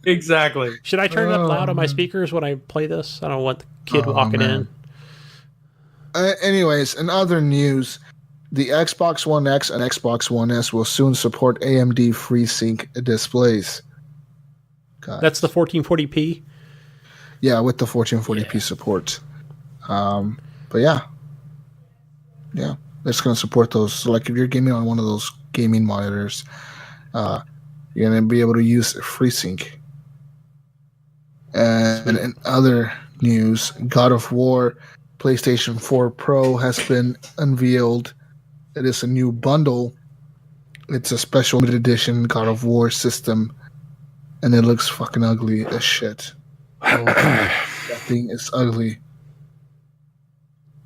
Exactly. Should I turn it up loud on my speakers when I play this? I don't want the kid walking in. Anyways, in other news, the Xbox One X and Xbox One S will soon support AMD FreeSync displays. God. That's the 1440p? Yeah, with the 1440p support. But yeah, it's going to support those. So like if you're gaming on one of those gaming monitors, you're going to be able to use FreeSync. And in other news, God of War PlayStation 4 Pro has been unveiled. It is a new bundle. It's a special limited edition God of War system, and it looks fucking ugly as shit. That thing is ugly.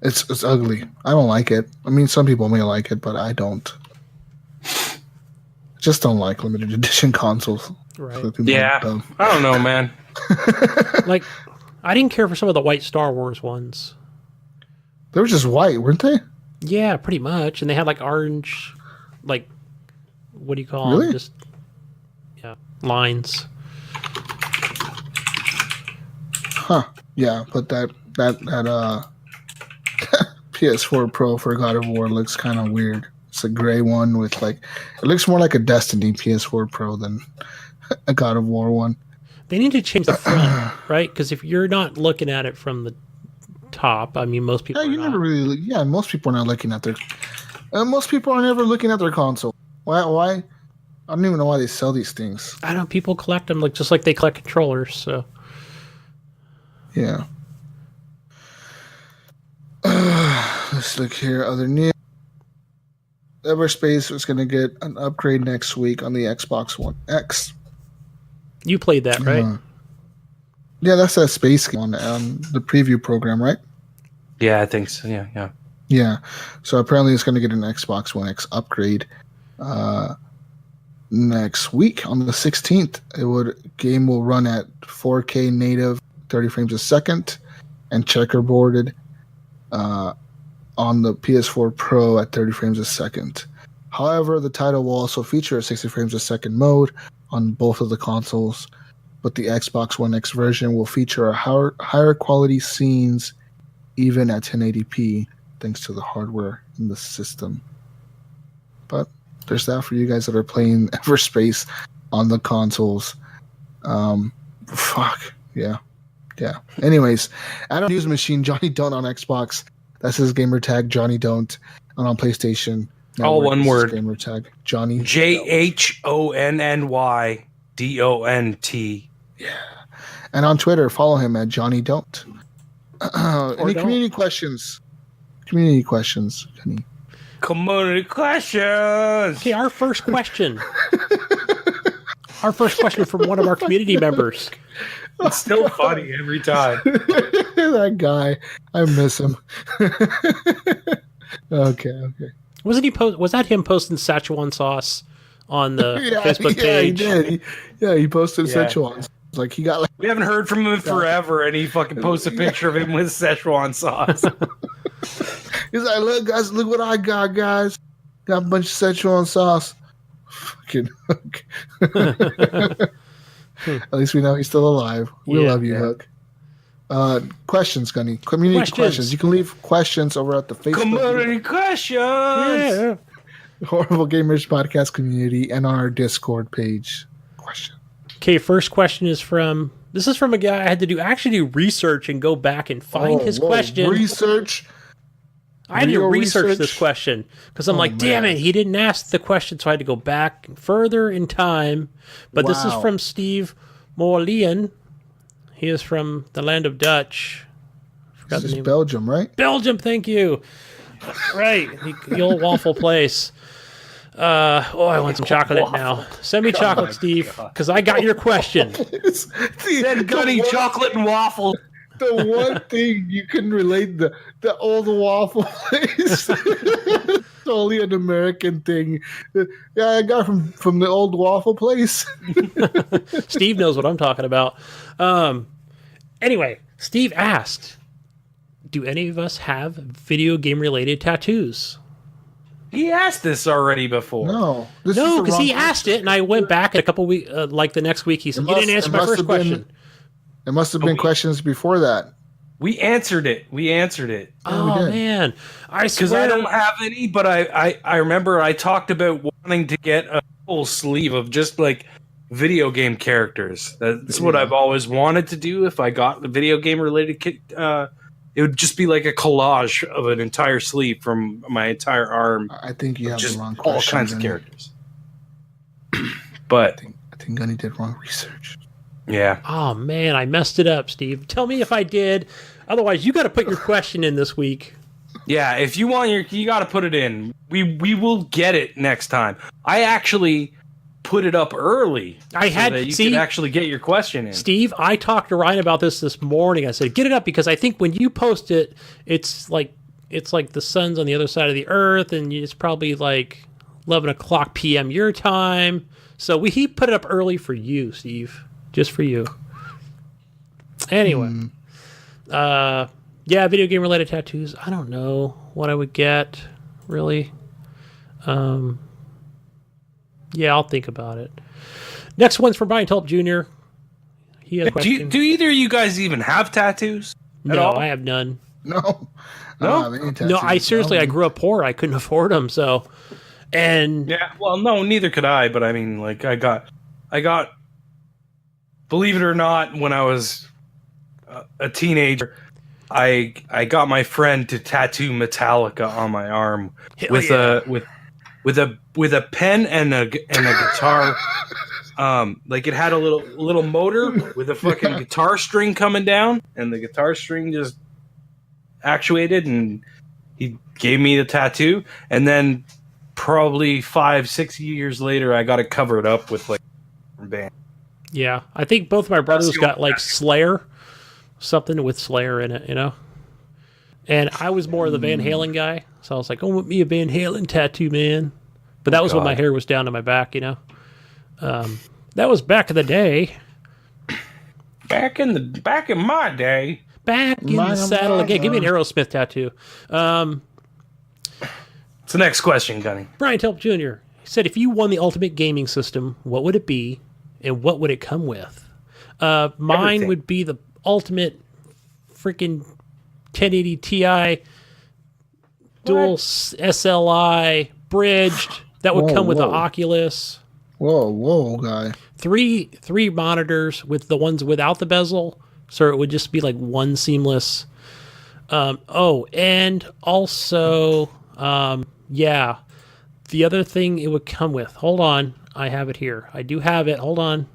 It's ugly. I don't like it. I mean, some people may like it, but I don't. Just don't like limited edition consoles. Right. Yeah. I don't know, man. Like, I didn't care for some of the white Star Wars ones. They were just white, weren't they? Yeah, pretty much. And they had like orange, like, what do you call Really? them? Just, yeah, lines. Huh. Yeah, but that PS4 Pro for God of War looks kind of weird. It's a gray one with like, it looks more like a Destiny PS4 Pro than a God of War one. They need to change the front, right? Because if you're not looking at it from the top, I mean, most people. Yeah, never really. Yeah, most people are not looking at their. Most people are never looking at their console. Why? I don't even know why they sell these things. I don't know. People collect them just like they collect controllers. So. Yeah. Let's look here. Other news. Everspace is going to get an upgrade next week on the Xbox One X. You played that, right? Yeah, that's that space game on the preview program, right? Yeah, I think so. Yeah. Yeah. So apparently it's going to get an Xbox One X upgrade next week on the 16th. Game will run at 4K native, 30 frames a second, and checkerboarded on the PS4 Pro at 30 frames a second. However, the title will also feature a 60 frames a second mode on both of the consoles, but the Xbox One X version will feature a higher quality scenes even at 1080p thanks to the hardware in the system. But there's that for you guys that are playing Everspace on the consoles. Fuck. Yeah. Anyways, Adam News Machine, Johnny Don't on Xbox. That's his gamer tag, Johnny Don't. And on PlayStation. All one word. Gamer tag, Johnny. JHONNYDONT. Yeah. And on Twitter, follow him at Johnny Don't. Any community questions? Community questions, Gunny. Community questions. Okay, our first question. Our first question from one of our community members. It's still funny every time. That guy. I miss him. Okay. Wasn't he was that him posting Szechuan sauce on the Facebook page? Yeah, he did. He posted Szechuan. Like he got like. We haven't heard from him forever, and he fucking posts a picture of him with Szechuan sauce. He's like, look, guys, look what I got, guys. Got a bunch of Szechuan sauce. Fucking Hook. At least we know he's still alive. We love you, Hook. Questions, Gunny. Community questions. You can leave questions over at the Facebook. Community questions. Yeah. Horrible Gamers Podcast community and our Discord page. Question. Okay, first question is from a guy I had to do research and go back and find his question. Research. I had to research this question because I'm damn it, he didn't ask the question, so I had to go back further in time. But this is from Steve Morlean. He is from the land of Dutch. This is Belgium, right? Belgium, thank you. Right, the old waffle place. I want some chocolate now. Send me chocolate, Steve, because I got your question. Send Gunny chocolate and waffle. The one thing you can relate the old waffle place. It's only an American thing. Yeah, I got from the old waffle place. Steve knows what I'm talking about. Anyway, Steve asked, do any of us have video game related tattoos? He asked this already before. No, because he asked it, and I went back a couple weeks, like the next week. He said, "You didn't answer my first question." It must have been questions before that. We answered it. Oh man, because I don't have any, but I remember I talked about wanting to get a full sleeve of just like video game characters. That's what I've always wanted to do. If I got the video game related it would just be like a collage of an entire sleeve from my entire arm. I think you have just the wrong all question, kinds Gunny. of characters. But I think Gunny did wrong research. Yeah. Oh man, I messed it up, Steve. Tell me if I did. Otherwise, you got to put your question in this week. Yeah, if you want you got to put it in. We will get it next time. I actually put it up early. I had so that you could actually get your question in. Steve, I talked to Ryan about this morning. I said, get it up because I think when you post it, it's like the sun's on the other side of the earth, and it's probably like 11 o'clock p.m. your time. So he put it up early for you, Steve, just for you. Anyway, video game related tattoos. I don't know what I would get, really. Yeah, I'll think about it. Next one's from Brian Tulp Jr. He has a question. Do either of you guys even have tattoos? No, I have none. No. I don't have any tattoos. No, I grew up poor. I couldn't afford them. So, and yeah, well, no, neither could I. But I mean, like, I got. Believe it or not, when I was a teenager, I got my friend to tattoo Metallica on my arm with a pen and a guitar. Like it had a little motor with a fucking guitar string coming down, and the guitar string just actuated, and he gave me the tattoo. And then probably 5-6 years later, I got it covered up with like a band. Yeah, I think both of my brothers got like Slayer, something with Slayer in it, you know. And I was more of the Van Halen guy, so I was like, "Oh, want me a Van Halen tattoo, man." But that was when my hair was down to my back, you know. That was back in the day. Back in my day. Back in the saddle again. Give me an Aerosmith tattoo. What's the next question, Gunny? Brian Telp Jr. said, if you won the ultimate gaming system, what would it be, and what would it come with? Mine Everything. would be the ultimate freaking 1080 Ti dual SLI bridged. That would come with the Oculus. Whoa, guy. Three monitors with the ones without the bezel, so it would just be like one seamless. And also, the other thing it would come with. Hold on, I have it here. I do have it. Hold on.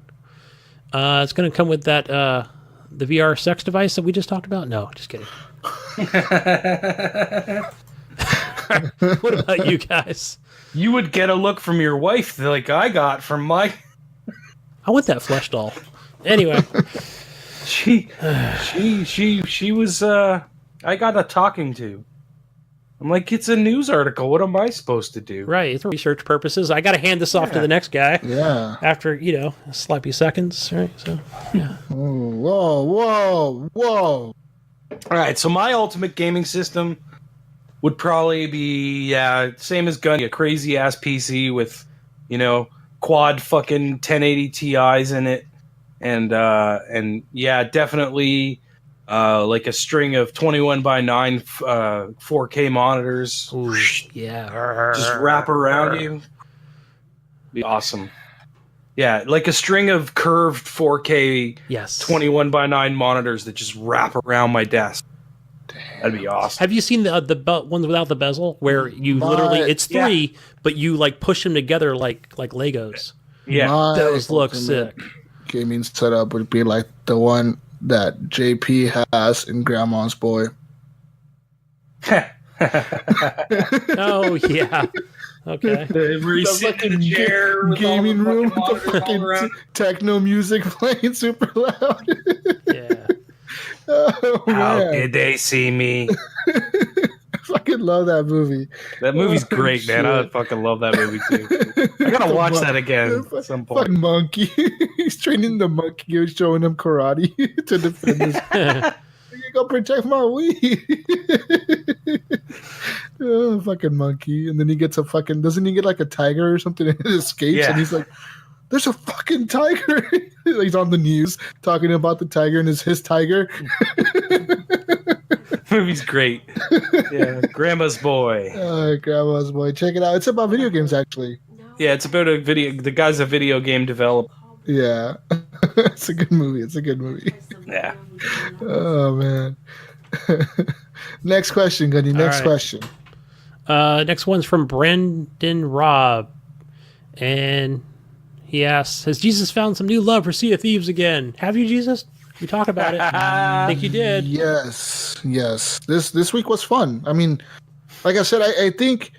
It's going to come with that the VR sex device that we just talked about. No, just kidding. What about you guys? You would get a look from your wife like I got from my. I want that flesh doll. Anyway, she was. I got a talking to. I'm like, it's a news article. What am I supposed to do? Right, it's for research purposes. I got to hand this off to the next guy. Yeah. After sloppy seconds, right? So, yeah. Whoa. All right, so my ultimate gaming system would probably be same as Gunny, a crazy ass PC with, quad fucking 1080 Ti's in it, and definitely like a string of 21 by 9 4K monitors. Ooh, yeah. Just wrap around you. Be awesome. Yeah, like a string of curved 4K 21 by 9 monitors that just wrap around my desk. That'd be awesome. Have you seen the ones without the bezel where you literally it's three, but you like push them together like Legos? Yeah, those look sick. Gaming setup would be like the one that JP has in Grandma's Boy. Oh yeah. Okay. Where you sit in the chair, gaming room with the fucking techno music playing super loud. Yeah. Oh, how man. did they see me? I fucking love that movie. That movie's great, man. I fucking love that movie too. I gotta watch that again at some point. Fucking monkey. He's training the monkey. He was showing him karate to defend his. You go protect my weed. Oh, fucking monkey. And then he gets a fucking. Doesn't he get like a tiger or something? And it escapes, and he's like, "There's a fucking tiger." He's on the news talking about the tiger, and it's his tiger. Movie's great. Yeah, Grandma's Boy. Grandma's Boy. Check it out. It's about video games, actually. Yeah, it's about a video. The guy's a video game developer. Yeah, it's a good movie. It's a good movie. Yeah. Oh man. Next question, Gunny. Next question. Next one's from Brandon Robb, and he asks, "Has Jesus found some new love for Sea of Thieves again? Have you, Jesus? We talked about it. I think you did." Yes. This week was fun. I mean, like I said, I think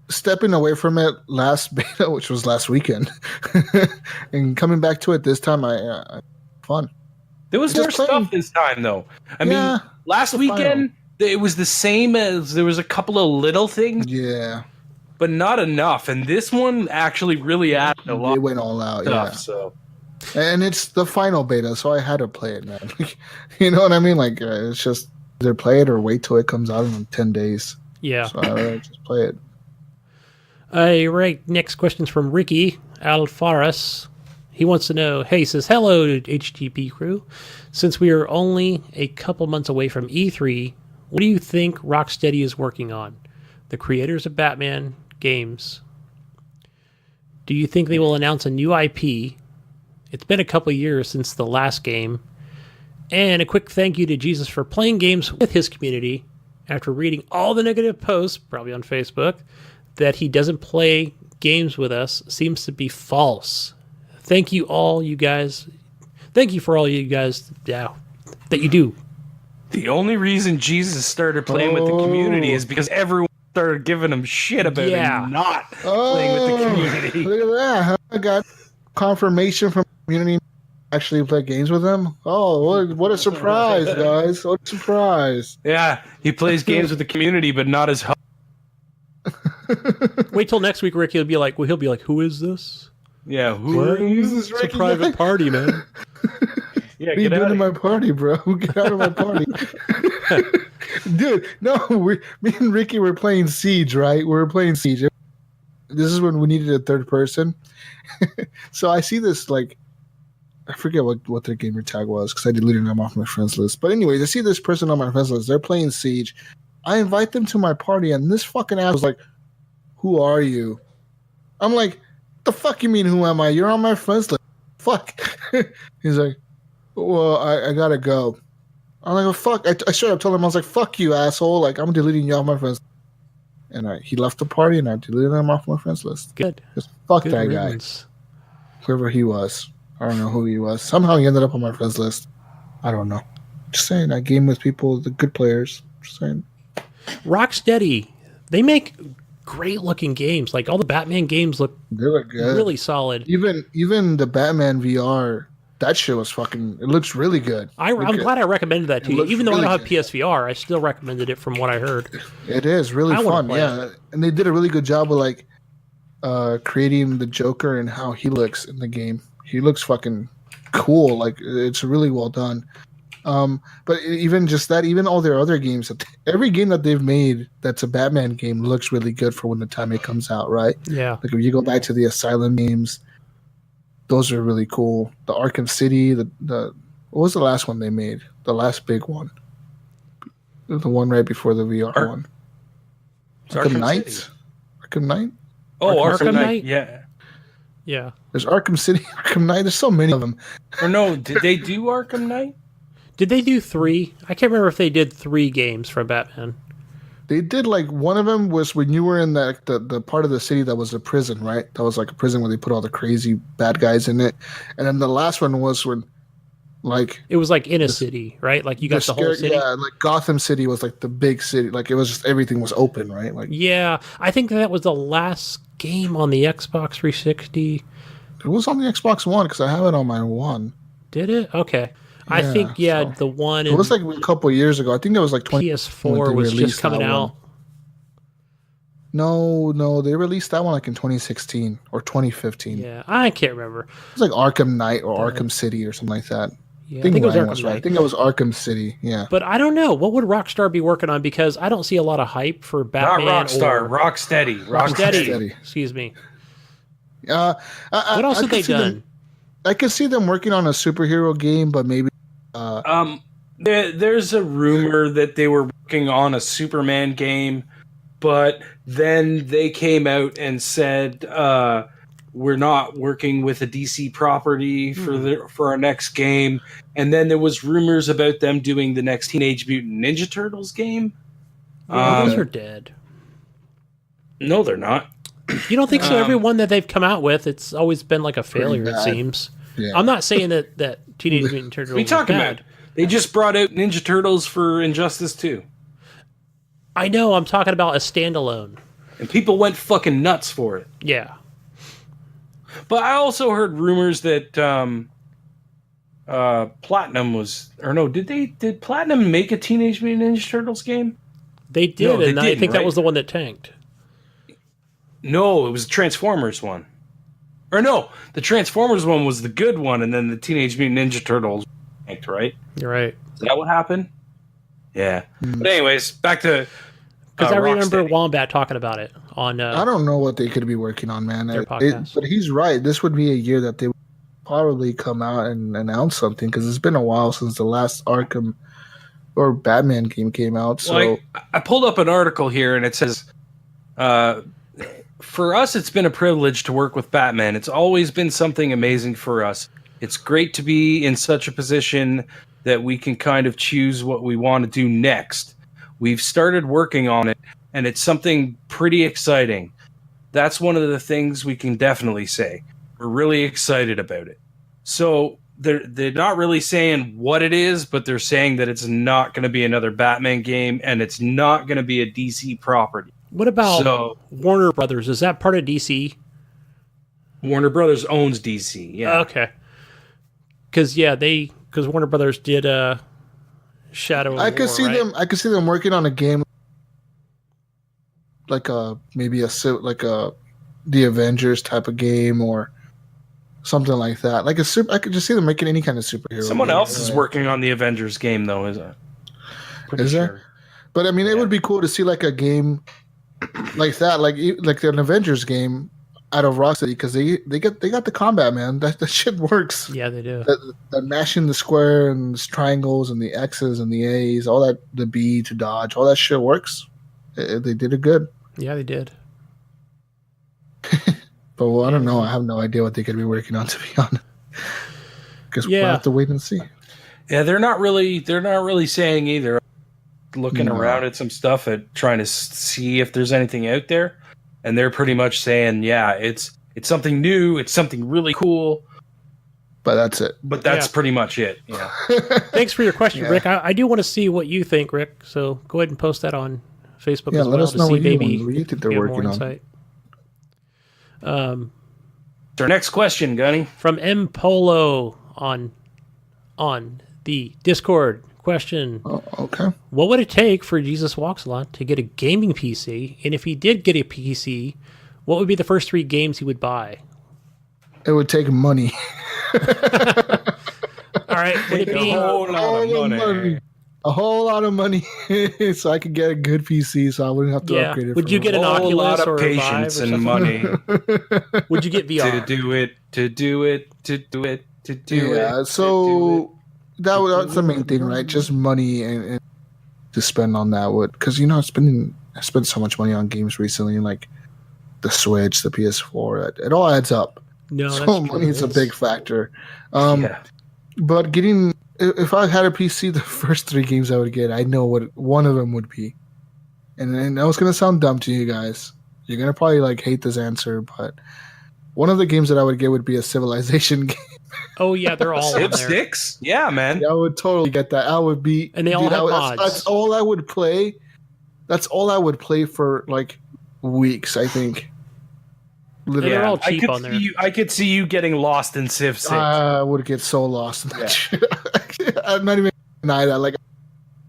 stepping away from it last beta, which was last weekend, and coming back to it this time, I fun. There was more stuff this time, though. I mean, last weekend it was the same as there was a couple of little things. Yeah. But not enough, and this one actually really added a lot. They went all out, stuff, So, and it's the final beta, so I had to play it, man. You know what I mean? Like, it's just either play it or wait till it comes out in 10 days. Yeah. So I just play it. Right. Next question's from Ricky Alfaras. He wants to know, he says, "Hello to HGP crew. Since we are only a couple months away from E3, what do you think Rocksteady is working on? The creators of Batman games. Do you think they will announce a new IP? It's been a couple years since the last game. And a quick thank you to Jesus for playing games with his community. After reading all the negative posts, probably on Facebook, that he doesn't play games with us seems to be false. Thank you all, you guys. Thank you for all you guys that you do." The only reason Jesus started playing with the community is because everyone started giving him shit about him not playing with the community. Look at that. Huh? I got confirmation from the community actually play games with him. Oh, what a surprise, guys. What a surprise. Yeah, he plays games with the community, but not as host. Wait till next week, Rick. He'll be like, "Who is this?" Yeah, who is this? It's a private party, man. Yeah, what are you doing in my party, bro? Get out of my party. Dude, no, me and Ricky were playing Siege, right? We were playing Siege. This is when we needed a third person. So I see this, like, I forget what their gamer tag was because I deleted them off my friends list. But anyways, I see this person on my friends list. They're playing Siege. I invite them to my party, and this fucking ass was like, "Who are you?" I'm like, "The fuck you mean, who am I? You're on my friends list. Fuck." He's like, "Well, I gotta go." I'm like, "Well, fuck." I straight up told him, I was like, "Fuck you, asshole. Like, I'm deleting you off my friends." And he left the party, and I deleted him off my friends list. Good. Just fuck Good that riddance. guy. Whoever he was. I don't know who he was. Somehow he ended up on my friends list. I don't know. Just saying, I game with people, the good players. Just saying. Rocksteady, they make great looking games. Like all the Batman games look good. Really solid. Even the Batman VR, that shit was fucking. It looks really good. I'm glad I recommended that to you. Even though really I don't have PSVR, I still recommended it from what I heard. It is really fun. Yeah, and they did a really good job of like creating the Joker and how he looks in the game. He looks fucking cool. Like it's really well done. But even just that, even all their other games, every game that they've made that's a Batman game looks really good for when the time it comes out, right? Yeah. Like if you go back to the Asylum games, those are really cool. The Arkham City, the What was the last one they made? The last big one. The one right before the VR one. Arkham Knight? City. Arkham Knight? Oh, Arkham Knight? Yeah. Yeah. There's Arkham City, Arkham Knight. There's so many of them. Or no, did they do Arkham Knight? Did they do 3? I can't remember if they did 3 games from Batman. They did like one of them was when you were in the part of the city that was a prison, right? That was like a prison where they put all the crazy bad guys in it. And then the last one was when like it was like in a city, right? Like you got the whole city. Yeah, like Gotham City was like the big city. Like it was just everything was open, right? Like yeah, I think that was the last game on the Xbox 360. It was on the Xbox One because I have it on my One. Did it? Okay. I think so the one it was like a couple of years ago. I think it was like PS4 was just coming out. No, they released that one like in 2016 or 2015. Yeah, I can't remember. It was like Arkham Knight or Arkham City or something like that. Yeah, I think it was Arkham Knight. I think it was Arkham City. Yeah, but I don't know what would Rockstar be working on because I don't see a lot of hype for Batman. Not Rockstar, Rocksteady. Rocksteady. Excuse me. What else have they done? I could see them working on a superhero game, but maybe. There's a rumor that they were working on a Superman game, but then they came out and said we're not working with a DC property for our next game. And then there was rumors about them doing the next Teenage Mutant Ninja Turtles game. Those are dead. No, they're not. You don't think so? Every one that they've come out with, it's always been like a failure. It seems. Yeah. I'm not saying that Teenage Mutant Turtles. What are you talking about? They just brought out Ninja Turtles for Injustice 2. I know. I'm talking about a standalone. And people went fucking nuts for it. Yeah. But I also heard rumors that Platinum was, or no, did Platinum make a Teenage Mutant Ninja Turtles game? They did, no, and I think that was the one that tanked. No, it was the Transformers one. Or no, the Transformers one was the good one, and then the Teenage Mutant Ninja Turtles tanked, right? You're right. Is that what happened? Yeah. But anyways, back to because I remember Wombat talking about it on. I don't know what they could be working on, man. Their podcast. But he's right. This would be a year that they would probably come out and announce something because it's been a while since the last Arkham or Batman game came out. So well, I pulled up an article here, and it says. For us, it's been a privilege to work with Batman. It's always been something amazing for us. It's great to be in such a position that we can kind of choose what we want to do next. We've started working on it, and it's something pretty exciting. That's one of the things we can definitely say. We're really excited about it. So they're not really saying what it is, but they're saying that it's not going to be another Batman game, and it's not going to be a DC property. What about Warner Brothers? Is that part of DC? Warner Brothers owns DC. Yeah. Okay. Because Warner Brothers did Shadow. I could see them. I could see them working on a game like the Avengers type of game or something like that. Like I could just see them making any kind of superhero. Someone else is working on the Avengers game, though, is it? Is there? But I mean, it would be cool to see like a game like that, like an Avengers game out of Rocksteady because they got the combat, man. That shit works. Yeah, they do. The mashing the square and the triangles and the X's and the A's, all that, the B to dodge, all that shit works. They did it good. Yeah, they did. But I don't know. I have no idea what they could be working on, to be honest. Because we'll have to wait and see. Yeah, they're not really saying either. Looking around at some stuff at trying to see if there's anything out there, and they're pretty much saying, yeah, it's something new, it's something really cool, but that's it. But that's pretty much it. Yeah. Thanks for your question, Rick. I do want to see what you think, Rick. So go ahead and post that on Facebook as well. Let us know what you think they're working on. Our next question, Gunny, from M Polo on the Discord. Question. Oh, okay. What would it take for Jesus Walks a Lot to get a gaming PC? And if he did get a PC, what would be the first 3 games he would buy? It would take money. All right. Would it be a whole lot of money? A whole lot of money so I could get a good PC so I wouldn't have to upgrade it. Would you get an Oculus or a patience Vive or and money? Would you get VR? To do it. Yeah, so That's the main thing, right? Just money and to spend on that would, because I spent so much money on games recently, like the Switch, the PS4. It all adds up. No, so that's true. money is a big factor. Yeah. But if I had a PC, the first 3 games I would get, I know what one of them would be. And that was gonna sound dumb to you guys. You're gonna probably like hate this answer, but one of the games that I would get would be a Civilization game. Oh yeah, they're all on Civ there. 6? Yeah, man. Yeah, I would totally get that. I would be, And they all have mods. That's all I would play. That's all I would play for like weeks, I think. And they're all cheap on there. I could see you getting lost in Civ 6. I would get so lost in that shit. I'm not even gonna deny that. Like,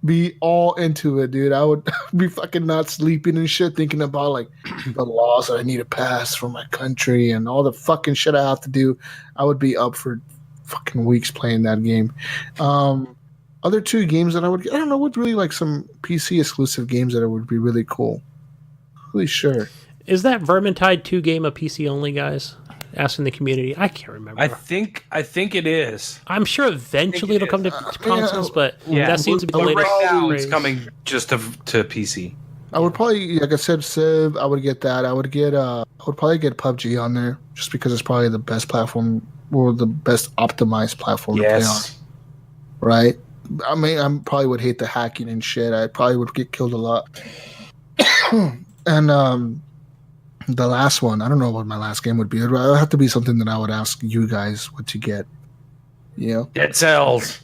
be all into it, dude. I would be fucking not sleeping and shit, thinking about like the laws that I need to pass for my country and all the fucking shit I have to do. I would be up for fucking weeks playing that game. Other 2 games that I would, I don't know, what really like some PC exclusive games that would be really cool. Really sure. Is that Vermintide 2 game a PC only, guys? Asking the community. I can't remember. I think it is. I'm sure eventually it'll come to consoles, but Yeah, that seems to be the latest. right now craze. it's coming just to PC. I would probably, like I said, Civ. I would get that. I would probably get PUBG on there just because it's probably the best platform or the best optimized platform to play on. Right? I mean, I probably would hate the hacking and shit. I probably would get killed a lot. And the last one, I don't know what my last game would be. It would have to be something that I would ask you guys what to get. Dead Cells.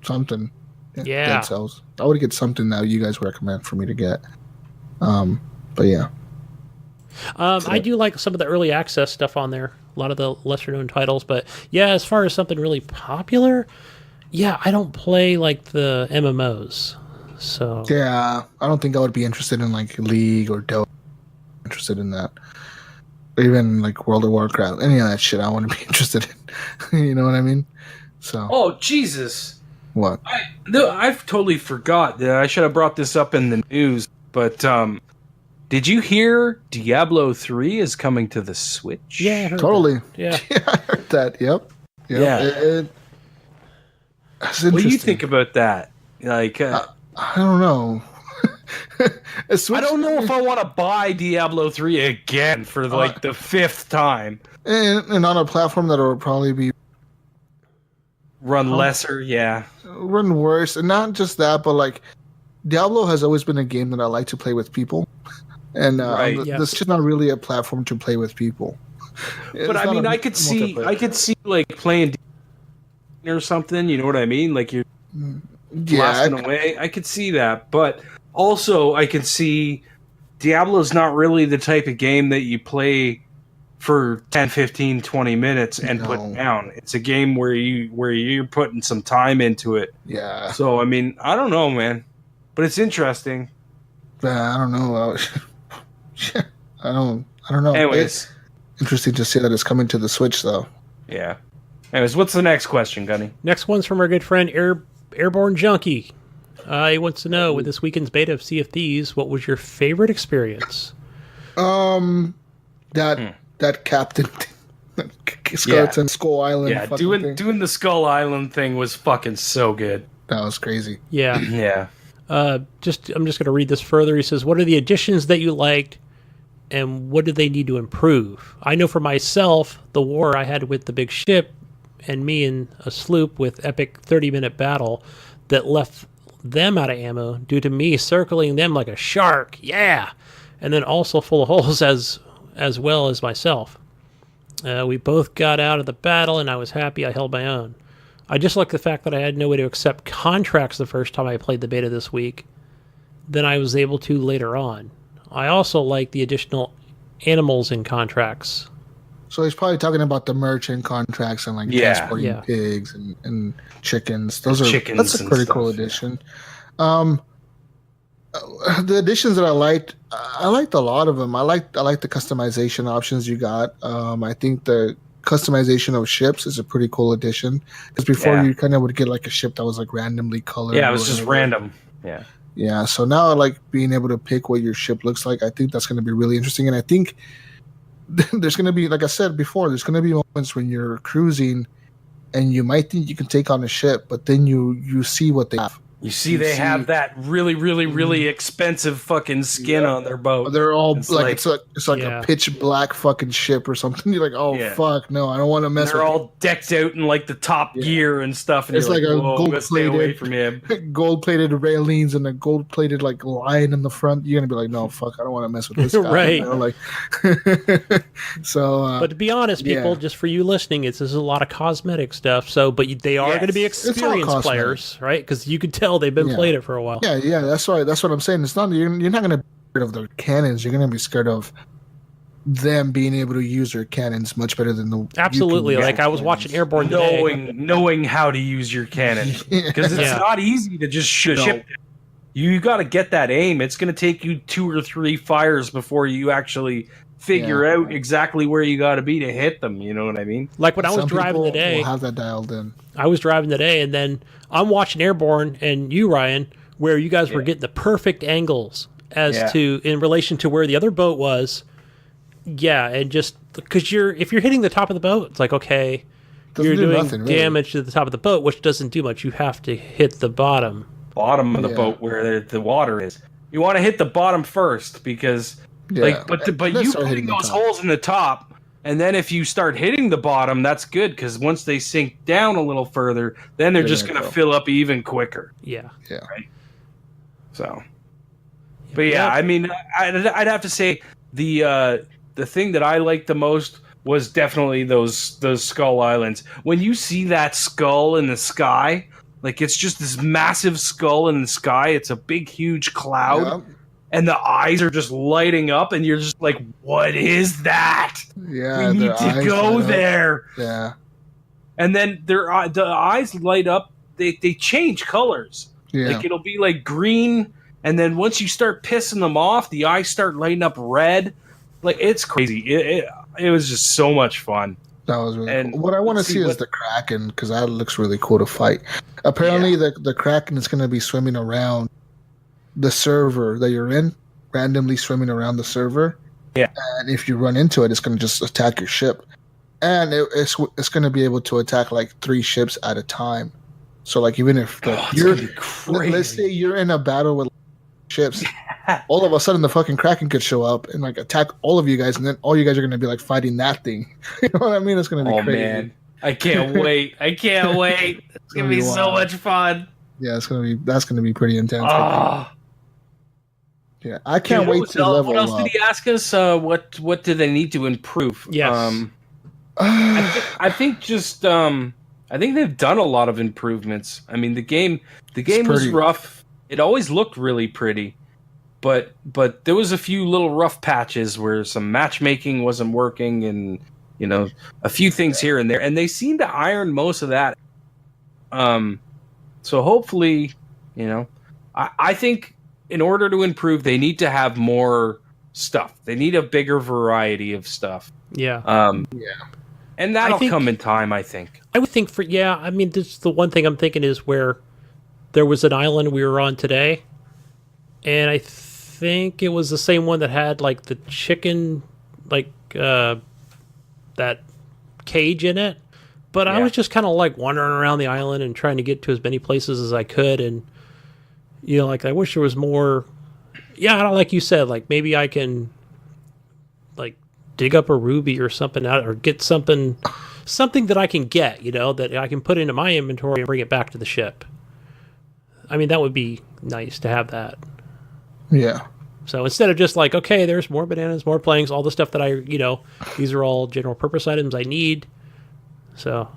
Something. Yeah. Dead Cells. I would get something that you guys recommend for me to get. But yeah. I do like some of the early access stuff on there. A lot of the lesser known titles, but yeah, as far as something really popular, yeah, I don't play like the MMOs. So yeah, I don't think I would be interested in like League or Dota. Interested in that, or even like World of Warcraft, any of that shit. I wouldn't be interested in. You know what I mean? So. Oh Jesus! What? I've totally forgot that I should have brought this up in the news. But did you hear Diablo 3 is coming to the Switch? yeah, I heard Totally. that. Yeah. Yeah, I heard that. Yep. Yeah. That's What do you interesting. think about that? Like, I don't know. I don't know if I want to buy Diablo 3 again for like the 5th time. And on a platform that will probably be Run lesser, yeah. run worse, and not just that, but like Diablo has always been a game that I like to play with people, and Right. this is not really a platform to play with people. But I mean, I could see like playing or something. You know what I mean? Like you're blasting away. I could see that, but also I could see Diablo's not really the type of game that you play for 10, 15, 20 minutes and put down. It's a game where you're putting some time into it. Yeah. So I mean, I don't know, man, but it's interesting. I don't know. I don't know. Anyways, It's interesting to see that it's coming to the Switch, though. yeah. Anyways, what's the next question, Gunny? Next one's from our good friend Airborne Junkie. He wants to know, with this weekend's beta of Sea of Thieves, what was your favorite experience? That captain, Skeleton Skull Island. Yeah, thing. doing the Skull Island thing was fucking so good. That was crazy. Yeah. Yeah. I'm just going to read this further. He says, what are the additions that you liked, and what do they need to improve? I know for myself, the war I had with the big ship and me in a sloop with epic 30-minute battle that left them out of ammo due to me circling them like a shark. Yeah. And then also full of holes as well as myself. We both got out of the battle, and I was happy I held my own. I just like the fact that I had no way to accept contracts the first time I played the beta this week. Then I was able to later on. I also like the additional animals in contracts. So he's probably talking about the merchant contracts and like transporting pigs and chickens. That's a pretty cool addition. The additions that I liked a lot of them. I liked the customization options you got. I think the customization of ships is a pretty cool addition, because before you kind of would get like a ship that was like randomly colored. Yeah, it was just random. Yeah. So now I like being able to pick what your ship looks like. I think that's going to be really interesting, and I think there's going to be, like I said before, there's going to be moments when you're cruising and you might think you can take on a ship, but then you see what they have. You see, they have that really, really, really expensive fucking skin on their boat. They're all it's like Yeah. a pitch black fucking ship or something. You're like, oh fuck, no, I don't want to mess with. They're all decked out in like the top gear and stuff, and It's you're like a whoa, gold stay away plated, from him. gold plated railings and a gold plated like line in the front. You're gonna be like, no, fuck, I don't want to mess with this guy. Right. You know, like, so. But to be honest, people, just for you listening, this is a lot of cosmetic stuff. So, but they are going to be experienced players, right? Because you could tell they've been playing it for a while. Yeah. That's why. That's what I'm saying. It's not you're not going to be scared of the cannons. You're going to be scared of them being able to use their cannons much better than the. Absolutely. Like I was watching Airborne today. Knowing how to use your cannon, because it's not easy to just ship it. You got to get that aim. It's going to take you 2 or 3 fires before you actually figure out exactly where you got to be to hit them. You know what I mean? Like when I was driving today, will have that dialed in. I was driving today, and then I'm watching Airborne, and you, Ryan, where you guys were getting the perfect angles as to in relation to where the other boat was. Yeah, and just because if you're hitting the top of the boat, it's like okay, you're doing damage to the top of the boat, which doesn't do much. You have to hit the bottom of the boat where the water is. You want to hit the bottom first because but you putting those holes in the top, and then if you start hitting the bottom, that's good because once they sink down a little further, then they're just going to fill up even quicker. Yeah. Right. So, but I mean, I'd have to say the thing that I liked the most was definitely those Skull Islands. When you see that skull in the sky. Like, it's just this massive skull in the sky. It's a big, huge cloud. And the eyes are just lighting up. And you're just like, what is that? Yeah, we need to go there. Yeah. And then the eyes light up. They change colors. Yeah. Like, it'll be like green. And then once you start pissing them off, the eyes start lighting up red. Like, it's crazy. It was just so much fun. That was really cool. What I want to see is the Kraken, because that looks really cool to fight. Apparently, the Kraken is going to be swimming around the server that you're in, randomly swimming around the server. Yeah. And if you run into it, it's going to just attack your ship. And it's going to be able to attack like 3 ships at a time. So, like, even if let's say you're in a battle with ships, all of a sudden the fucking Kraken could show up and like attack all of you guys, and then all you guys are going to be like fighting that thing. You know what I mean? It's going to be crazy. Man. I can't wait. It's going to be so much fun. Yeah, that's going to be pretty intense. Yeah, I can't wait to level up. What else did he ask us? What do they need to improve? Yes. I think they've done a lot of improvements. I mean, the game was rough. It always looked really pretty. But there was a few little rough patches where some matchmaking wasn't working, and a few things here and there, and they seem to iron most of that. So hopefully, I think in order to improve, they need to have more stuff. They need a bigger variety of stuff. Yeah. And that'll come in time, I think. I would think I mean, this the one thing I'm thinking is where there was an island we were on today, and I think it was the same one that had like the chicken, like that cage in it. But I was just kind of like wandering around the island and trying to get to as many places as I could, and like I wish there was more. Yeah, like you said, like maybe I can like dig up a ruby or something out, or get something that I can get, that I can put into my inventory and bring it back to the ship. I mean, that would be nice to have that. Yeah. So instead of just like, okay, there's more bananas, more planks, all the stuff that I, these are all general purpose items I need. So,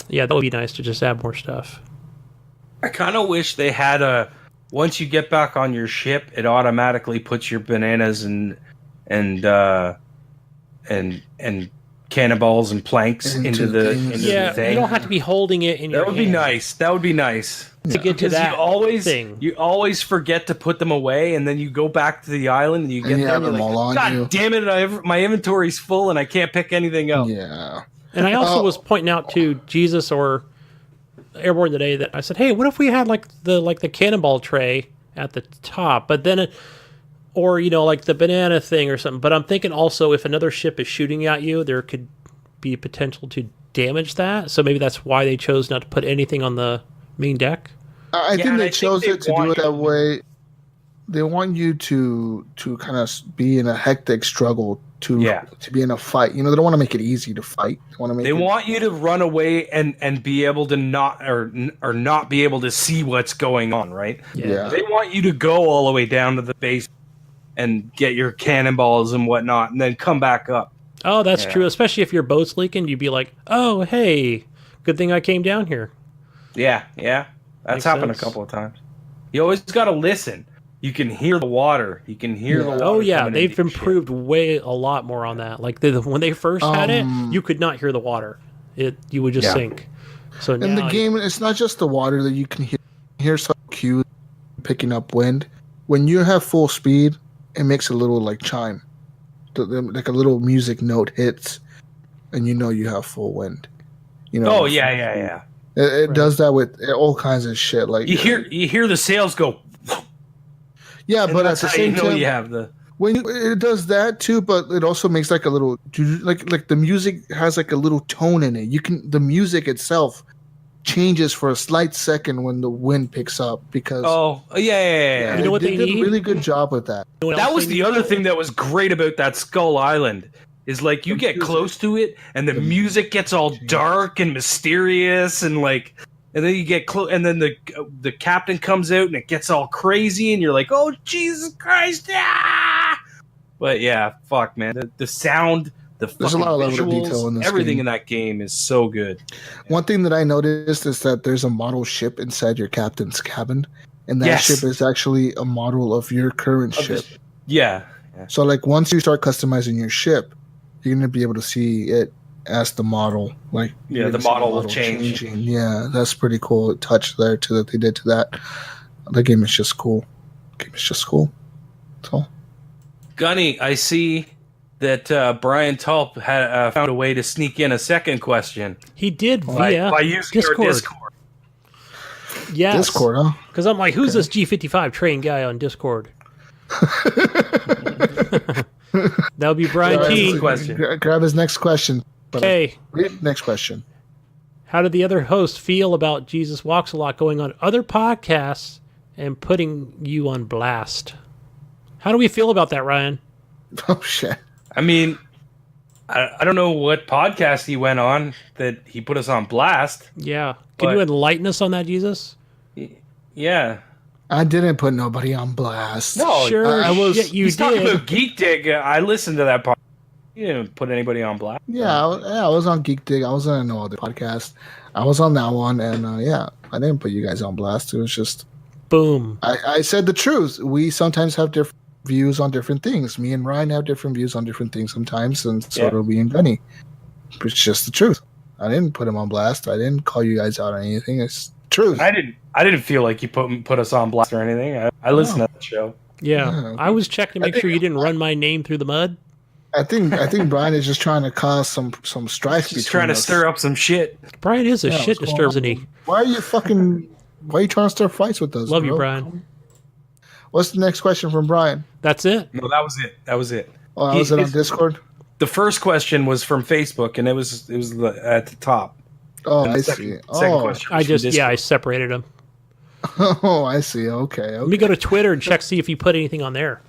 yeah, that would be nice to just add more stuff. I kind of wish they had once you get back on your ship, it automatically puts your bananas and cannonballs and planks into the thing. You don't have to be holding it in your hand. That would be nice. To get to that thing. You always forget to put them away, and then you go back to the island and you get them them all on God you. Damn it, my inventory's full and I can't pick anything up. Yeah. And I also was pointing out to Jesus or Airborne today that I said, hey, what if we had like the cannonball tray at the top, but then or like the banana thing or something. But I'm thinking also if another ship is shooting at you, there could be potential to damage that. So maybe that's why they chose not to put anything on the main deck. I think they chose it to do it that way. They want you to kind of be in a hectic struggle to be in a fight. You know, they don't want to make it easy to fight. They want you to run away and be able to not be able to see what's going on, right? Yeah. They want you to go all the way down to the base and get your cannonballs and whatnot, and then come back up. Oh, that's true. Especially if your boat's leaking, you'd be like, "Oh, hey, good thing I came down here." Yeah. That's happened a couple of times. You always got to listen. You can hear the water. You can hear the water. Oh, yeah. They've improved a lot more on that. Like, when they first had it, you could not hear the water. You would just sink. So in the game, it's not just the water that you can hear. You hear some cues picking up wind. When you have full speed, it makes a little, like, chime. Like a little music note hits, and you know you have full wind. You know. Oh, yeah. It does that with all kinds of shit. Like you hear the sails go. Yeah, but at the same time, you have the it does that too. But it also makes like a little like the music has like a little tone in it. The music itself changes for a slight second when the wind picks up because. Oh yeah. You know what they did need? a really good job with that. That was the other thing that was great about that Skull Island. Is like you get close to it and the music gets all dark and mysterious and then you get close and then the captain comes out and it gets all crazy and you're like, oh Jesus Christ! Ah! But yeah, fuck man, the sound, there's a lot of level of detail in this everything game. In that game is so good. One thing that I noticed is that there's a model ship inside your captain's cabin, and that ship is actually a model of your current ship. Yeah. So like once you start customizing your ship, you're going to be able to see it as the model. Like the model will change. Changing. Yeah, that's pretty cool touch there too that they did to that. The game is just cool. That's all. Gunny, I see that Brian Tulp had found a way to sneak in a second question. He did via by using Discord. Yes. Discord, huh? Because I'm like, who's this G55 train guy on Discord? That would be Brian T. Grab his next question. Okay. Next question. How did the other host feel about Jesus Walks a Lot going on other podcasts and putting you on blast? How do we feel about that, Ryan? Oh, shit. I mean, I don't know what podcast he went on that he put us on blast. Yeah. Can you enlighten us on that, Jesus? Yeah. I didn't put nobody on blast. No, sure. You did. Talking about Geek Dig. I listened to that podcast. You didn't put anybody on blast. Yeah, I was on Geek Dig. I was on no other podcast. I was on that one, and I didn't put you guys on blast. It was just boom. I said the truth. We sometimes have different views on different things. Me and Ryan have different views on different things sometimes, and so do we and Gunny. It's just the truth. I didn't put him on blast. I didn't call you guys out on anything. It's truth. I didn't feel like you put us on blast or anything. I listened to the show. Yeah, I was checking to make sure you didn't run my name through the mud. I think Brian is just trying to cause some strife. He's trying to stir up some shit. Brian is a shit disturber, isn't he? Why are you trying to stir fights with us? Love you, Brian. What's the next question from Brian? That's it. No, that was it. Oh, that was it on Discord? The first question was from Facebook, and it was at the top. Oh, I see. I separated them. Oh, I see. Okay. Let me go to Twitter and see if you put anything on there.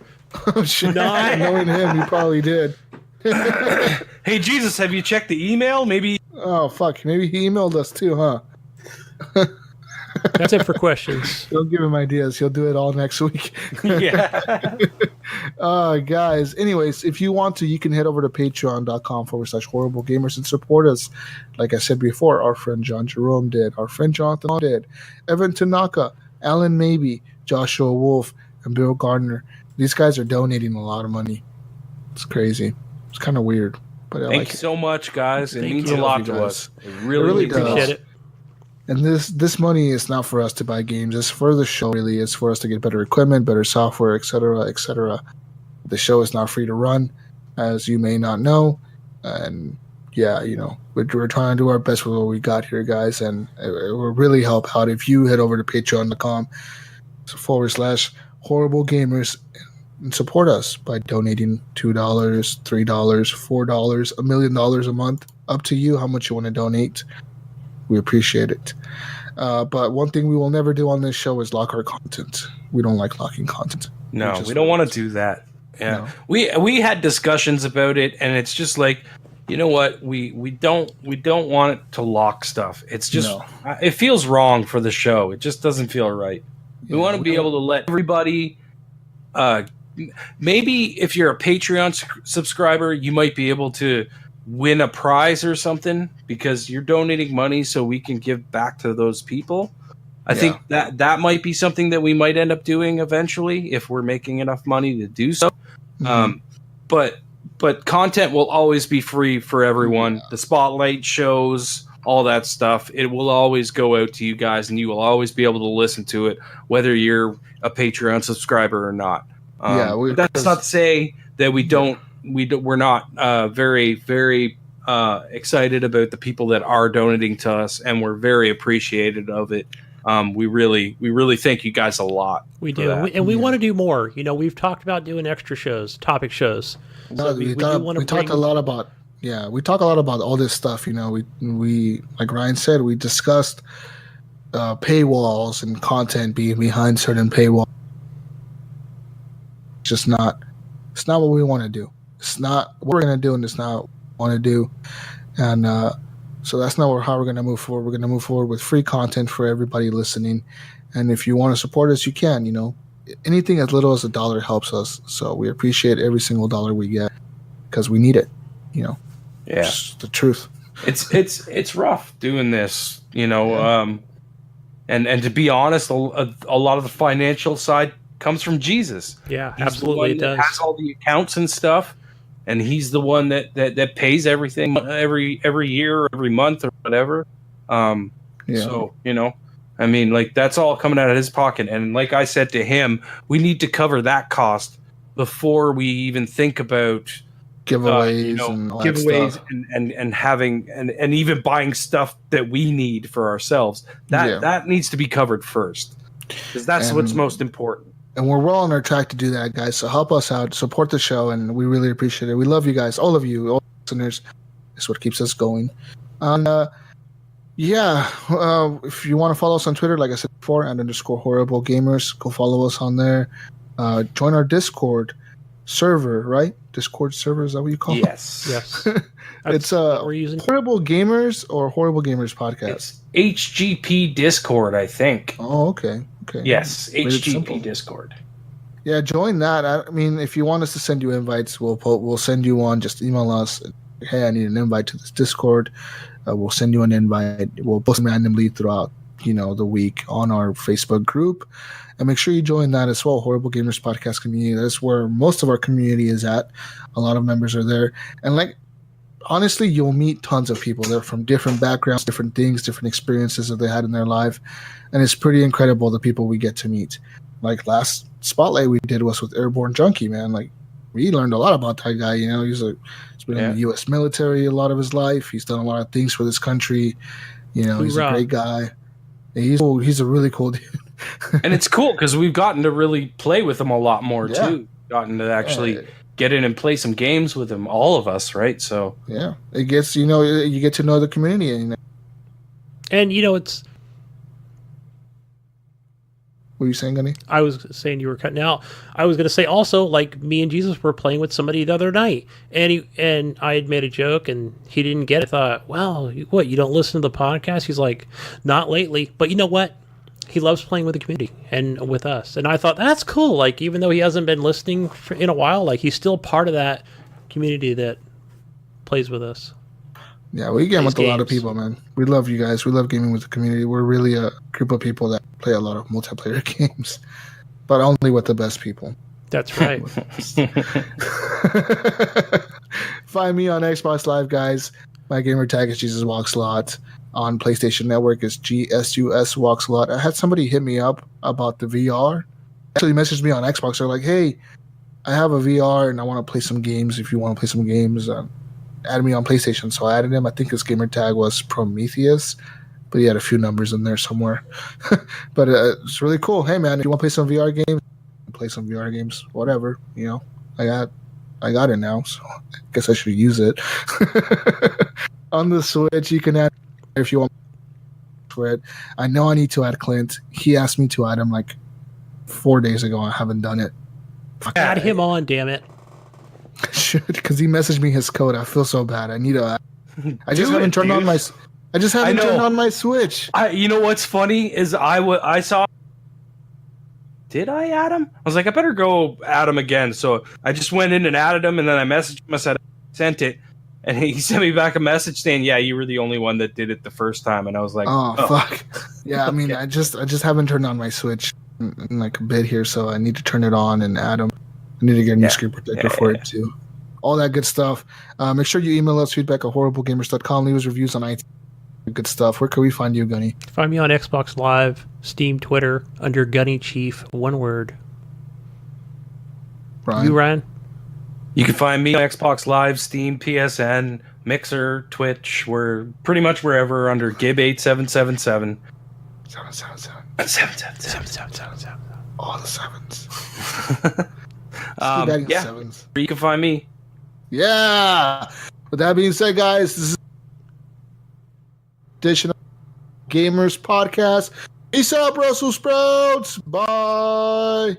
Oh, shit. Knowing him, you probably did. Hey, Jesus, have you checked the email? Maybe. Oh, fuck. Maybe he emailed us too, huh? That's it for questions. Don't give him ideas. He'll do it all next week. Yeah. Guys, anyways, if you want to, you can head over to patreon.com/horrible gamers and support us. Like I said before, our friend John Jerome did. Our friend Jonathan did. Evan Tanaka, Alan Maybe, Joshua Wolf, and Bill Gardner. These guys are donating a lot of money. It's crazy. It's kind of weird. But Thank you so much, guys. It means a lot to us. It really does. Appreciate it. And this money is not for us to buy games. It's for the show, really. It's for us to get better equipment, better software, etc., etc. The show is not free to run, as you may not know. And, we're trying to do our best with what we got here, guys. And it will really help out if you head over to patreon.com/horrible gamers. and support us by donating $2, $3, $4, $1 million a month. Up to you how much you want to donate. We appreciate it. But one thing we will never do on this show is lock our content. We don't like locking content. No, we don't want to do that. Yeah, no. We had discussions about it, and it's just like, you know what? We don't want it to lock stuff. It's just it feels wrong for the show. It just doesn't feel right. We want to be able to let everybody. Maybe if you're a Patreon subscriber, you might be able to win a prize or something because you're donating money so we can give back to those people. I think that might be something that we might end up doing eventually if we're making enough money to do so. Mm-hmm. But content will always be free for everyone. The spotlight shows, all that stuff, it will always go out to you guys, and you will always be able to listen to it, whether you're a Patreon subscriber or not. That's not to say that we're not very, very excited about the people that are donating to us, and we're very appreciative of it. We really thank you guys a lot. We do, and we want to do more. You know, we've talked about doing extra shows, topic shows. So we talk a lot about all this stuff. You know, we like Ryan said, we discussed paywalls and content being behind certain paywalls. It's not what we want to do. It's not what we're going to do, and it's not what we want to do. And so that's not how we're going to move forward. We're going to move forward with free content for everybody listening. And if you want to support us, you can. You know, anything as little as $1 helps us. So we appreciate every single dollar we get because we need it. You know, it's the truth. It's rough doing this. You know, and to be honest, a lot of the financial side comes from Jesus. Yeah, He's absolutely. It does. Has all the accounts and stuff. And he's the one that pays everything every year or every month or whatever. So, you know, I mean, like, that's all coming out of his pocket. And like I said to him, we need to cover that cost before we even think about giveaways and all that stuff. and having and even buying stuff that we need for ourselves. That needs to be covered first, because that's what's most important. And we're well on our track to do that, guys. So help us out, support the show, and we really appreciate it. We love you guys, all of you, all listeners. It's what keeps us going. And if you want to follow us on Twitter, like I said before, @_horrible gamers, go follow us on there. Join our Discord server, right? Discord server, is that what you call it? Yes. It's we're using Horrible Gamers or Horrible Gamers Podcast. It's HGP Discord, I think. Oh, okay. Yes, HGP Discord. Yeah, join that. I mean, if you want us to send you invites, we'll send you one. Just email us. Hey, I need an invite to this Discord. We'll send you an invite. We'll post them randomly throughout, the week on our Facebook group. And make sure you join that as well, Horrible Gamers Podcast community. That's where most of our community is at. A lot of members are there. And honestly, you'll meet tons of people. They're from different backgrounds, different things, different experiences that they had in their life. And it's pretty incredible, the people we get to meet. Like last Spotlight we did was with Airborne Junkie, man. Like, we learned a lot about that guy. He's been in the U.S. military a lot of his life. He's done a lot of things for this country. He's a great guy. He's a really cool dude. And it's cool because we've gotten to really play with him a lot more too. Gotten to actually get in and play some games with him, all of us, right? So it gets you get to know the community, and it's. What were you saying, Gunny? I was saying you were cutting out. I was going to say also, like, me and Jesus were playing with somebody the other night, and I had made a joke, and he didn't get it. I thought, well, what, you don't listen to the podcast? He's like, not lately. But you know what? He loves playing with the community and with us. And I thought, that's cool. Like, even though he hasn't been listening in a while, like, he's still part of that community that plays with us. Yeah, we game with a lot of people, man. We love you guys. We love gaming with the community. We're really a group of people that play a lot of multiplayer games, but only with the best people. That's right. Find me on Xbox Live, guys. My gamer tag is Jesus Walks a Lot. On PlayStation Network is GSUS Walks a Lot. I had somebody hit me up about the VR. Actually messaged me on Xbox. They're like, hey, I have a VR and I want to play some games. If you want to play some games, add me on PlayStation. So I added him. I think his gamer tag was Prometheus, but he had a few numbers in there somewhere. But it's really cool. Hey, man, if you want to play some VR games, play some VR games. Whatever, you know. I got it now, so I guess I should use it. On the Switch, you can add if you want for it. I know I need to add Clint. He asked me to add him like 4 days ago. I haven't done it. Add him on, damn it. Should, because he messaged me his code. I feel so bad. I need to add. I just haven't turned on my Switch. You know what's funny is I saw. Did I add him? I was like, I better go add him again. So I just went in and added him, and then I messaged him. I said, I sent it, and he sent me back a message saying, "Yeah, you were the only one that did it the first time." And I was like, "Oh. Fuck." Yeah, I mean, I just haven't turned on my Switch in like a bit here, so I need to turn it on and add him. I need to get a new screen protector for it too. All that good stuff. Make sure you email us feedback at horriblegamers.com. Leave us reviews on iTunes. Good stuff. Where can we find you, Gunny? Find me on Xbox Live, Steam, Twitter, under Gunny Chief, one word. Ryan? You, Ryan? You can find me on Xbox Live, Steam, PSN, Mixer, Twitch. We're pretty much wherever under Gib8777. 777. All the sevens. Sevens. You can find me. Yeah. With that being said, guys, this is edition of Gamers Podcast. Peace out, Brussels sprouts. Bye.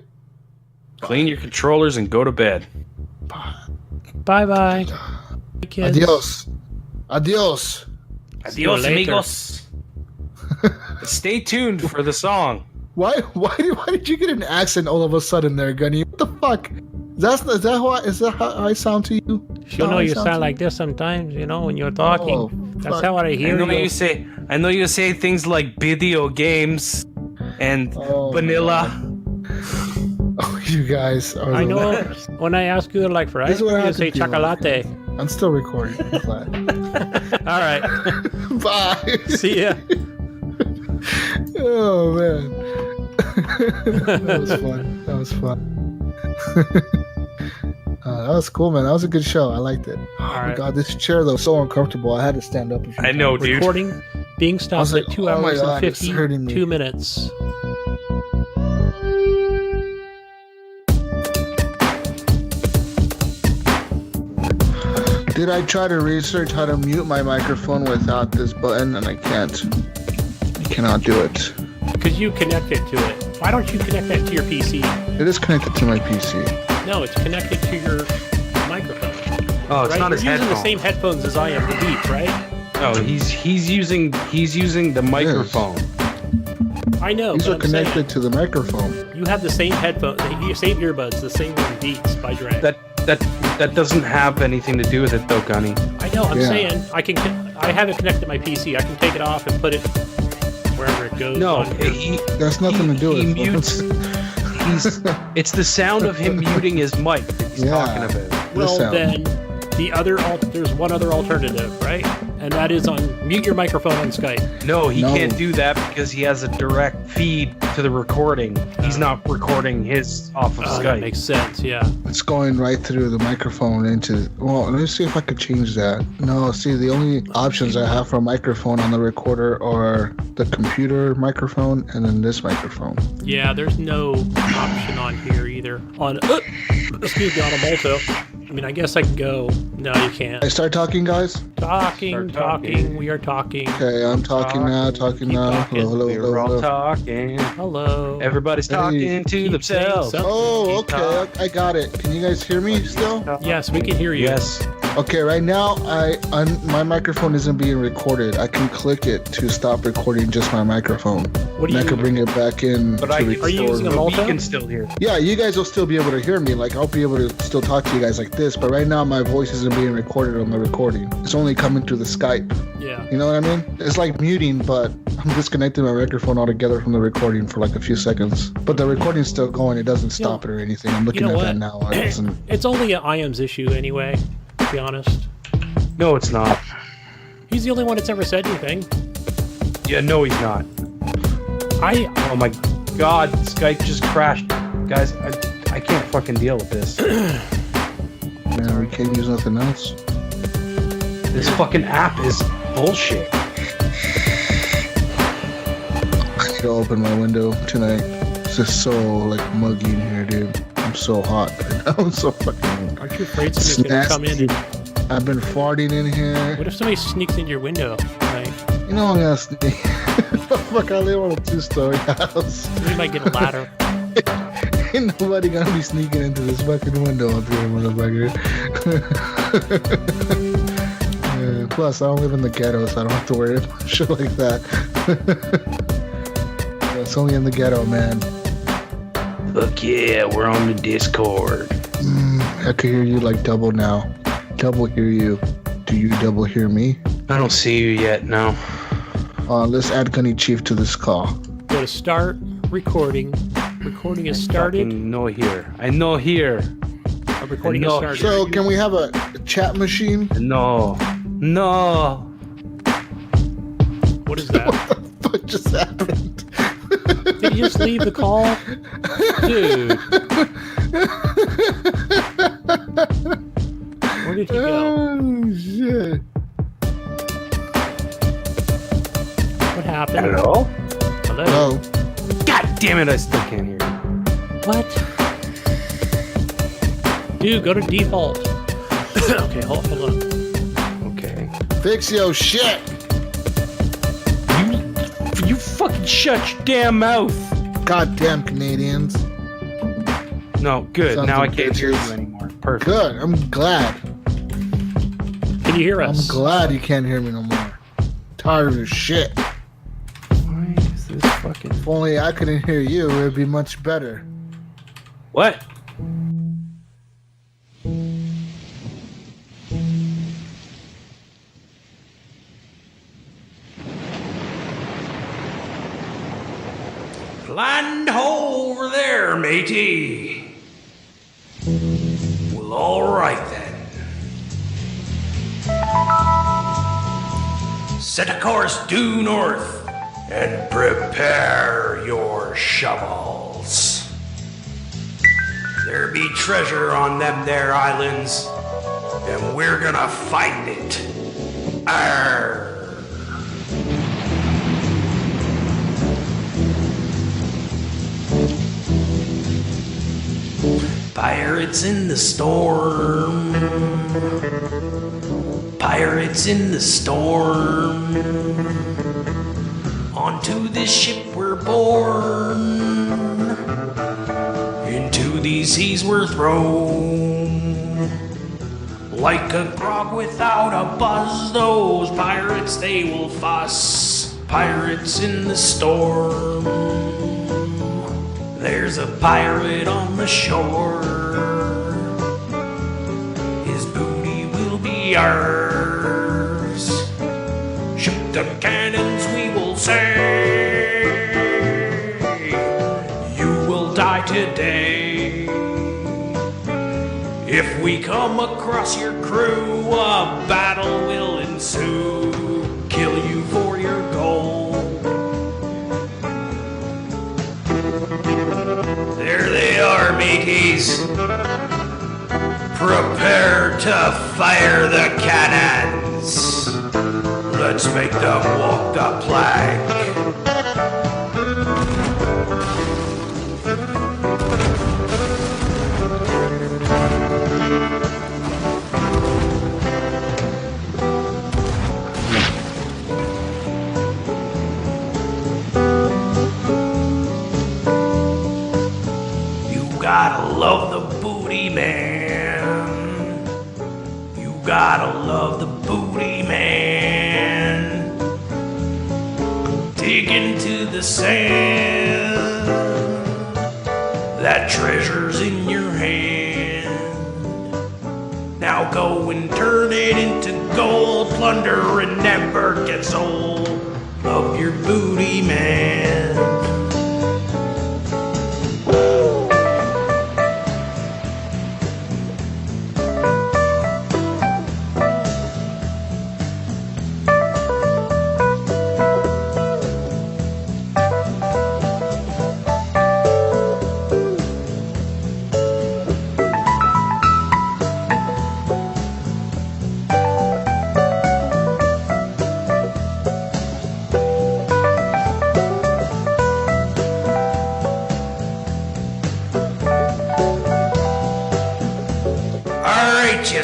Clean your controllers and go to bed. Bye-bye. Kids. Adios. Adios. Adios, amigos. Stay tuned for the song. Why did you get an accent all of a sudden there, Gunny? What the fuck? Is that how I sound to you? You know you sound like this sometimes, you know, when you're talking. Oh, that's how I hear you. I know you say things like video games and vanilla. Oh, you guys are I know when I ask you like for ice cream, you say chocolate. I'm still recording. I'm glad. All right. Bye. See ya. Oh, man. That was fun. That was cool, man. That was a good show. I liked it. Oh, my God. This chair, though, was so uncomfortable. I had to stand up. I know, dude. Recording being stopped at 2 hours and 52 minutes. Did I try to research how to mute my microphone without this button, and I can't. I cannot do it. Because you connect it to it. Why don't you connect that to your PC? It is connected to my PC. No, it's connected to your microphone. Oh, it's not his You're using headphones. the same headphones as I am for Beats, right? No, he's using the microphone. I know. These are connected to the microphone. You have the same headphones, the same earbuds, the same Beats by Dre. That doesn't have anything to do with it, though, Gunny. I know. I'm saying I have it connected to my PC. I can take it off and put it wherever it goes. No, that's nothing to do with it. Mutes. It's the sound of him muting his mic that he's talking about. Well, then there's one other alternative, right? And that is on mute your microphone on Skype. No, he can't do that because he has a direct feed to the recording. He's not recording his off of Skype. That makes sense, yeah. It's going right through the microphone into... Well, let me see if I could change that. No, see, the only options I have for a microphone on the recorder are the computer microphone and then this microphone. Yeah, there's no option on here either. On a multi. I mean, I guess I can go. No, you can't. I start talking, guys? Talking. We are talking. Okay, I'm talking now. Hello. We're all talking. Hello. Everybody's talking to themselves. Oh, okay. I got it. Can you guys hear me still? Yes, we can hear you. Yes. Okay, right now, my microphone isn't being recorded. I can click it to stop recording just my microphone. And I can bring it back in to record. Are you using a multi? We can still hear. Yeah, you guys will still be able to hear me. Like, I'll be able to still talk to you guys like this, but right now my voice isn't being recorded on the recording. It's only coming through the Skype. Yeah. You know what I mean? It's like muting, but I'm disconnecting my microphone altogether from the recording for like a few seconds. But the recording's still going. It doesn't stop it or anything. I'm looking at that now. It's only an IAM's issue anyway, to be honest. No, it's not. He's the only one that's ever said anything. Yeah, no, he's not. Oh my God, Skype just crashed. Guys, I can't fucking deal with this. Man, we can't use nothing else. This fucking app is bullshit. I need to open my window tonight. It's just so like muggy in here, dude. I'm so hot right now. I'm so fucking. Aren't you afraid somebody's gonna come in? I've been farting in here. What if somebody sneaks in your window? Like, you know I'm gonna sneak. Fuck, I live on a 2-story house. we might get a ladder. Ain't nobody gonna be sneaking into this fucking window up here, motherfucker. Yeah, plus, I don't live in the ghetto, so I don't have to worry about shit like that. It's only in the ghetto, man. Fuck yeah, we're on the Discord. I can hear you like double now. Double hear you. Do you double hear me? I don't see you yet, no. Let's add Gunny Chief to this call. Go to start recording. Recording is started. No here. I know here. A recording is started. So, can we have a chat machine? No. No. What is that? What just happened? Did you just leave the call? Dude. Where did he go? Oh, shit. What happened? Hello? Hello? Oh, God damn it, I still can't hear you. What? Dude, go to default. Okay, hold on. Okay. fix your shit. You fucking shut your damn mouth. Goddamn Canadians. No, good. Sons Now I of can't hear bitches. you anymore. Perfect. Good. I'm glad. Can you hear us? I'm glad you can't hear me no more. Tired of your shit. Why is this fucking... If only I couldn't hear you, it would be much better. What? Land over there, matey. Well, all right then. Set a course due north and prepare your shovels. There be treasure on them there islands, and we're gonna find it. Arr! Pirates in the storm. Pirates in the storm. Onto this ship we're born. Into these seas we're thrown. Like a grog without a buzz, those pirates they will fuss. Pirates in the storm. There's a pirate on the shore. His booty will be ours. Shoot the cannons, we will say. You will die today. If we come across your crew, a battle will ensue. Kill you for your gold. There they are, mateys. Prepare to fire the cannons. Let's make them walk the plank. Gotta love the booty, man. You gotta love the booty, man. Dig into the sand. That treasure's in your hand. Now go and turn it into gold. Plunder and never gets old. Love your booty, man.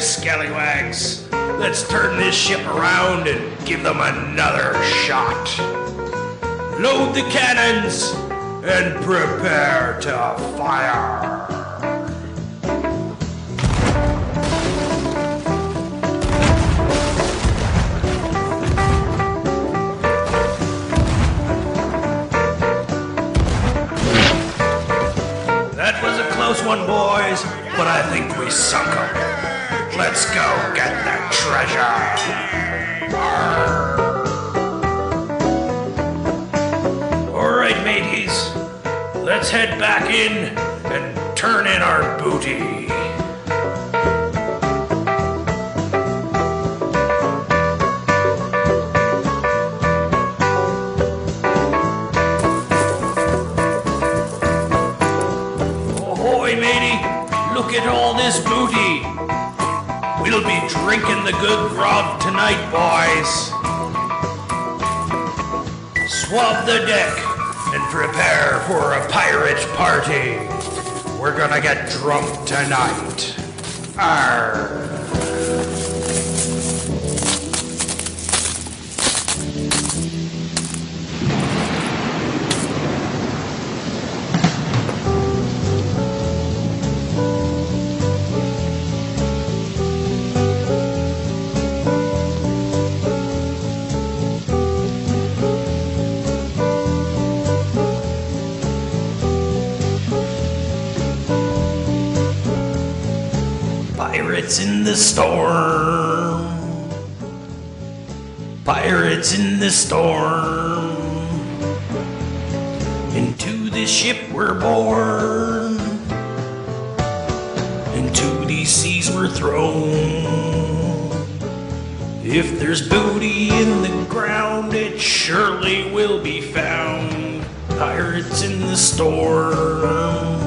you scallywags. Let's turn this ship around and give them another shot. Load the cannons and prepare to fire. That was a close one, boys, but I think we sunk them. Let's go get that treasure. All right, mateys, let's head back in and turn in our booty. Ahoy, matey, look at all this booty. We'll be drinking the good grog tonight, boys. Swab the deck and prepare for a pirate party. We're gonna get drunk tonight. Arr. Pirates in the storm. Pirates in the storm. Into this ship we're born. Into these seas we're thrown. If there's booty in the ground, it surely will be found. Pirates in the storm.